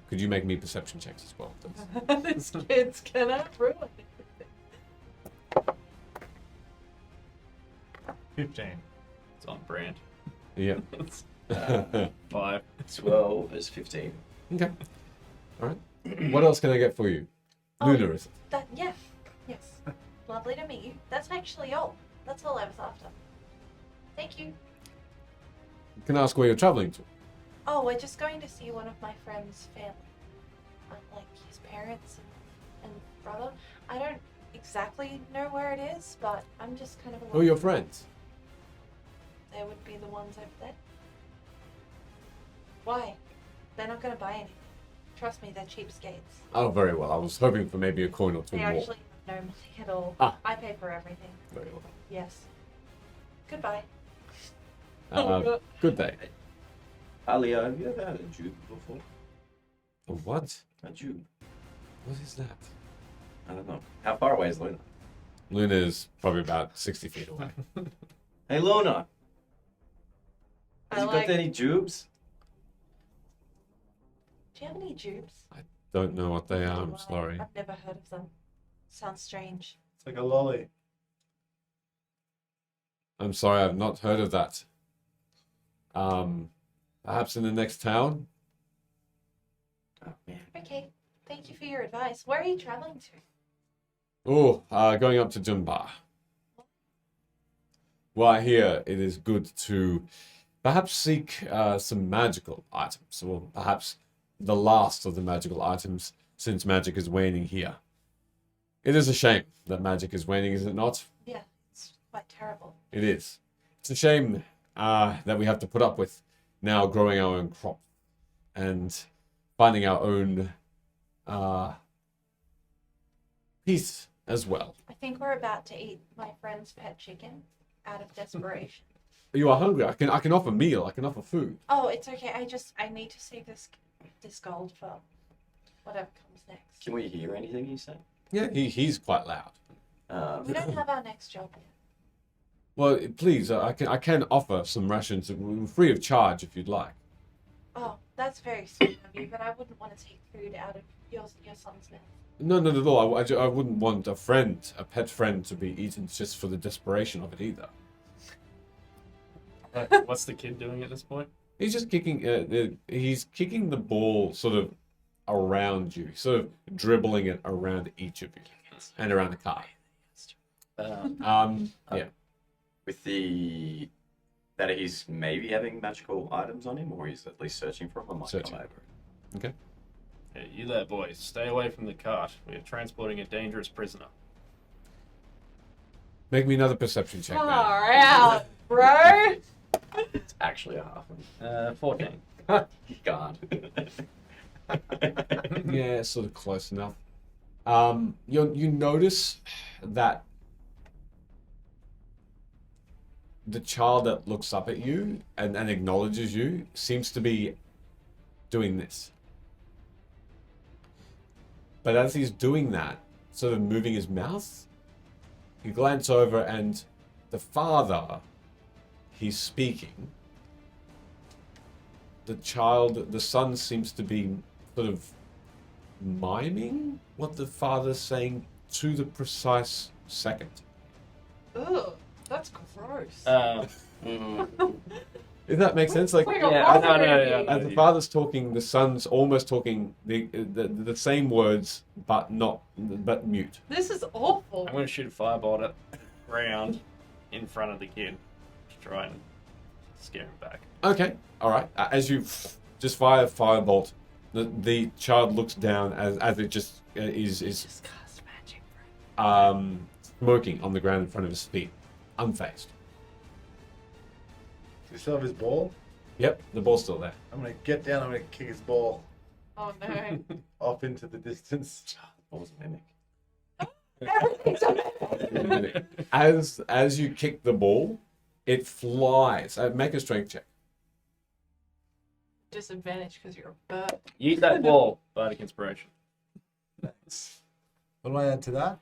Could you make me perception checks as well, please? This kid's gonna ruin it. 15. It's on brand. Yeah. It's 5. 12 is 15. Okay. All right. What else can I get for you? Oh. Luna, is it? Yes. Lovely to meet you. That's actually all. That's all I was after. Thank you. Can I ask where you're traveling to? Oh, we're just going to see one of my friend's family. Like his parents and brother. I don't exactly know where it is, but I'm just kind of Who are your friends? They would be the ones over there. Why? They're not going to buy anything. Trust me, they're cheapskates. Oh, very well. I was hoping for maybe a coin or two They more. actually have no money at all. Ah. I pay for everything. Very well. Yes. Goodbye. Good day. Alia, have you ever had a juke before? A what? A juke? What is that? I don't know. How far away is Luna? Luna is probably about 60 feet away. Hey, Luna! I Has you like- got any jubes? Do you have any jubes? Don't know what they are, I'm Why? sorry. I've never heard of them. Sounds strange. It's like a lolly. I'm sorry, I've not heard of that. Perhaps in the next town? Oh, man. Okay. Thank you for your advice. Where are you traveling to? Oh, going up to Jumba. Well, I hear it is good to perhaps seek some magical items, or perhaps the last of the magical items, since magic is waning here. It is a shame that magic is waning, is it not? Yeah, it's quite terrible. It is. It's a shame that we have to put up with now growing our own crop and finding our own peace as well. I think we're about to eat my friend's pet chicken out of desperation. You are hungry. I can offer meal. I can offer food. Oh, it's okay. I need to save this gold for whatever comes next. Can we hear anything he said? Yeah, he's quite loud. We don't have our next job yet. Well, please, I can offer some rations free of charge if you'd like. Oh, that's very sweet of you, but I wouldn't want to take food out of your son's mouth. No, not at all. I wouldn't want a pet friend, to be eaten just for the desperation of it either. What's the kid doing at this point? He's just kicking. He's kicking the ball sort of around you, sort of dribbling it around each of you and around the car. Yeah. With the that he's maybe having magical items on him, or he's at least searching for them. I might Searching. come over. Okay. Hey, you there, boys. Stay away from the cart. We are transporting a dangerous prisoner. Make me another perception check. then. Far out, bro. It's actually a half. 14. You can't. Yeah, sort of close enough. You notice that the child that looks up at you and acknowledges you seems to be doing this. But as he's doing that, sort of moving his mouth, you glance over and the father, he's speaking. The son seems to be sort of miming what the father's saying to the precise second. Ugh, that's gross. If that makes sense, like It's like a Yeah, horror no, movie. as the father's talking, the son's almost talking the same words, but mute. This is awful. I'm going to shoot a firebolt at ground in front of the kid to try and scare him back. Okay, all right. As you just fire a firebolt, the child looks down as it just is Just cast magic, bro. smoking on the ground in front of his feet, unfazed. Does he still have his ball? Yep, the ball's still there. I'm gonna get down. I'm gonna kick his ball Oh no. off into the distance. What was a mimic? Everything's a As you kick the ball, it flies. Make a strength check. disadvantage because you're a bird. Use that ball, bardic inspiration. Nice. What do I add to that?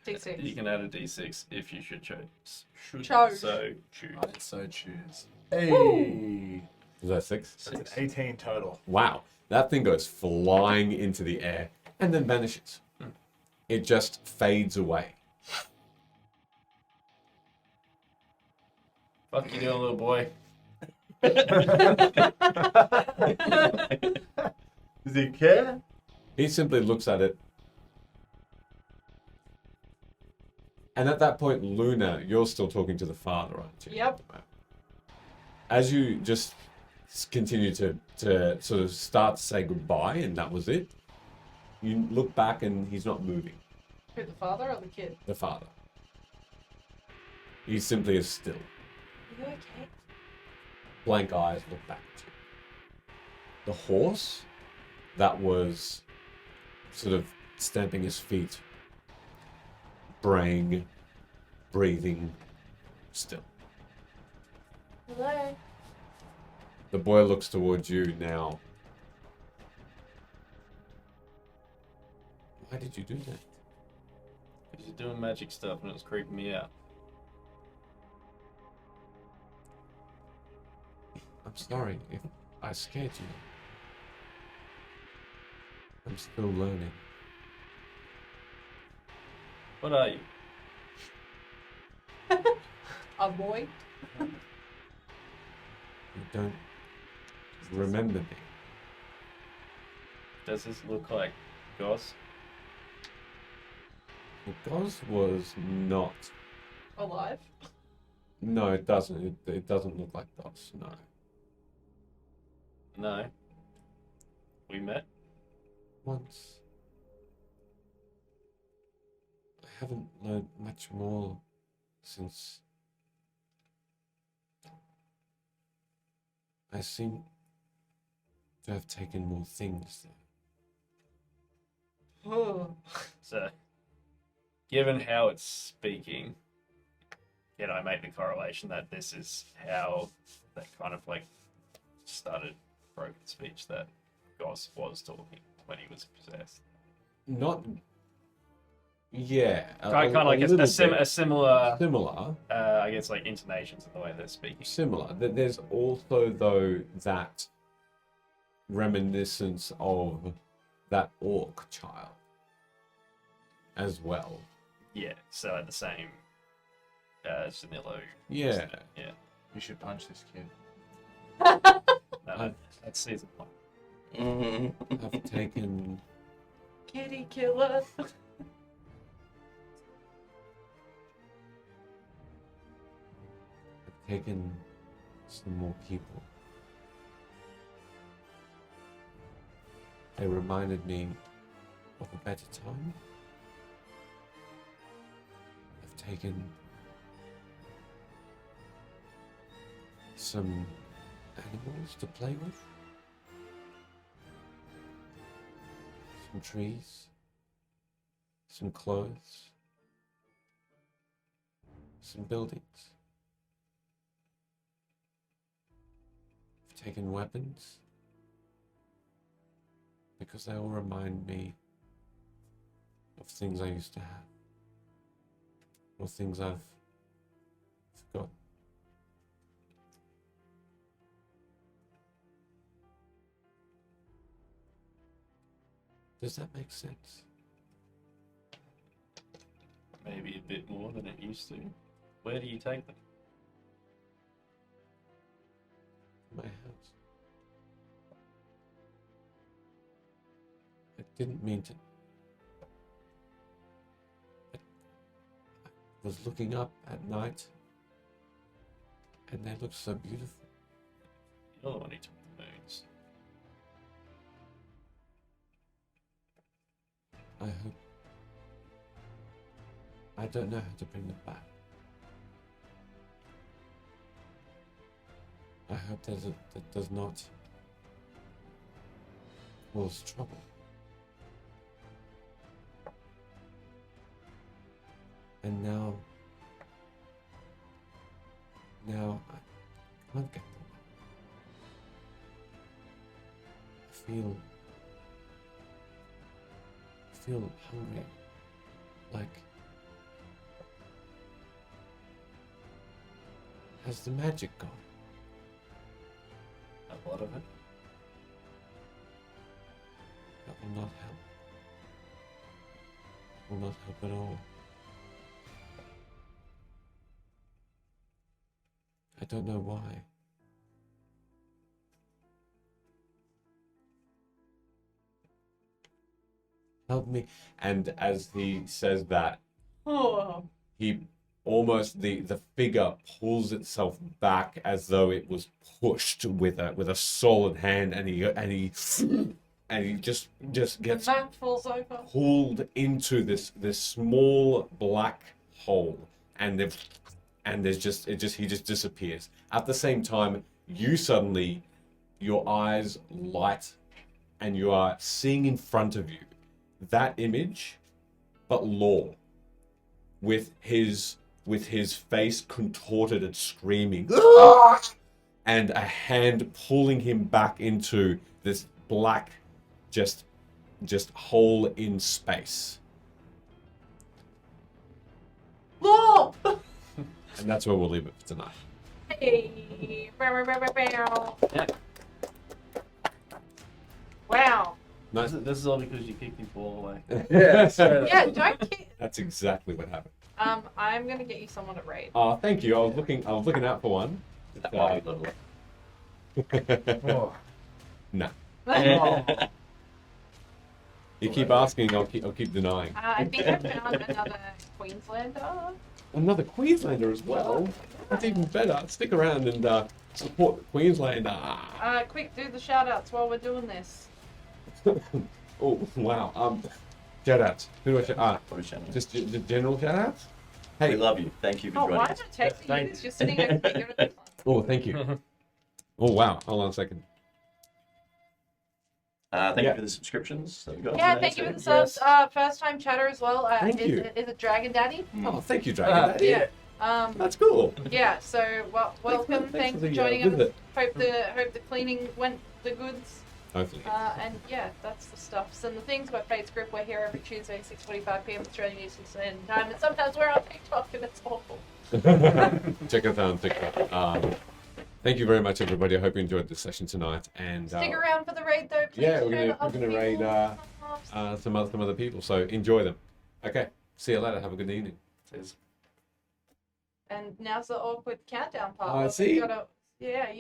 D6. You can add a d6 if you should choose. Chose. So choose. Right, so choose. Hey, Was that 6? that's an 18 total. Wow, that thing goes flying into the air and then vanishes. It just fades away. Fuck you doing, little boy. Does he care? He simply looks at it. And at that point, Luna, you're still talking to the father, aren't you? Yep. As you just continue to sort of start to say goodbye, and that was it, you look back and he's not moving. Who, the father or the kid? The father. He simply is still. Are you okay? Blank eyes look back at you. The horse that was sort of stamping his feet, braying, breathing, still. Hello? The boy looks towards you now. Why did you do that? Because you're doing magic stuff and it was creeping me out. I'm sorry if I scared you. I'm still learning. What are you? A boy? You don't remember me. Does this look like Goss? Well, Goz was not. Alive? No, it doesn't. It doesn't look like dots. No. No. We met. Once. I haven't learned much more since. I seem to have taken more things, though. So, given how it's speaking, can I make the correlation that this is how that kind of like started broken speech that Goss was talking when he was possessed? Not. Yeah. Kind of like little a similar, similar. I guess, like intonations in the way they're speaking. Similar. There's also, though, that reminiscence of that orc child as well. Yeah, so at the same Zanillo. Yeah. Yeah. You should punch this kid. No, that's season 1. I've taken. Kitty killer. I've taken some more people. They reminded me of a better time. I've taken some animals to play with. Some trees. Some clothes. Some buildings. I've taken weapons because they all remind me of things I used to have or things I've forgotten. Does that make sense? Maybe a bit more than it used to. Where do you take them? My house. I didn't mean to. I was looking up at night and they looked so beautiful. You're the one who took the moons. I hope. I don't know how to bring them back. I hope that does not cause trouble. And now I can't get them back. I feel hungry, like. Has the magic gone? A lot of it. That will not help. Will not help at all. I don't know why. Help me. And as he says that, Oh. he almost the figure pulls itself back as though it was pushed with a solid hand, and he just The gets map falls over. pulled into this small black hole, and he just disappears. At the same time, you suddenly, your eyes light, and you are seeing in front of you that image, but Law, with his face contorted and screaming, and a hand pulling him back into this black, just hole in space. Law! And that's where we'll leave it for tonight. Hey. Bow, bow, bow, bow. Yeah. Wow. Nice. This is all because you kicked his ball away. Yeah, sorry. Yeah, don't kid. That's exactly what happened. I'm gonna get you someone to raid. Oh, thank you. I was looking out for one. That might be little. Oh. No. Oh. You keep asking, I'll keep denying. I think I found another Queenslander. Another Queenslander as well. That's even better. Stick around and support the Queenslander. Quick, do the shout outs while we're doing this. Oh wow. Shout outs. Who do I shout out? What a channel. Just the general shout outs? We Hey. love you. Thank you for Oh, joining why us. am I texting you Thank- this? You're sitting next to me. Give it a Oh, thank you. Oh wow. Hold on a second. Thank Yeah. you for the subscriptions that we got. Yeah, today, thank you for too. the subs. First time chatter as well. Thank is, you. Is it Dragon Daddy? Oh, thank you, Dragon Daddy. Yeah. That's cool. Yeah. So welcome. Thanks Thanks for for the, joining visit. us. Hope the cleaning went the goods. Hopefully. And yeah, that's the stuff. And the things by Fate's Grip, we're here every Tuesday, 6:45 p.m. Australian Eastern Standard Time, and sometimes we're on TikTok, and it's awful. Check us out on TikTok. Thank you very much, everybody. I hope you enjoyed this session tonight. And Stick around for the raid, though. Please. yeah, Show we're the other gonna raid people. some other people. So enjoy them. Okay. See you later. Have a good evening. Cheers. And now's the awkward countdown part. Oh, I where see. You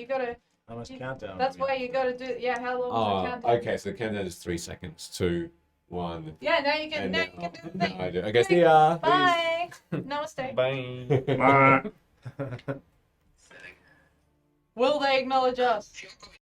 gotta. How much You- countdown? That's have we why you gotta do. Yeah, how long was the countdown? Okay. So the countdown is 3 seconds. 2, 1. Yeah, now you can. And Now then- you can do the No, thing. I do. Okay. See ya. Bye. Namaste. Bye. Peace. got? Will they acknowledge us?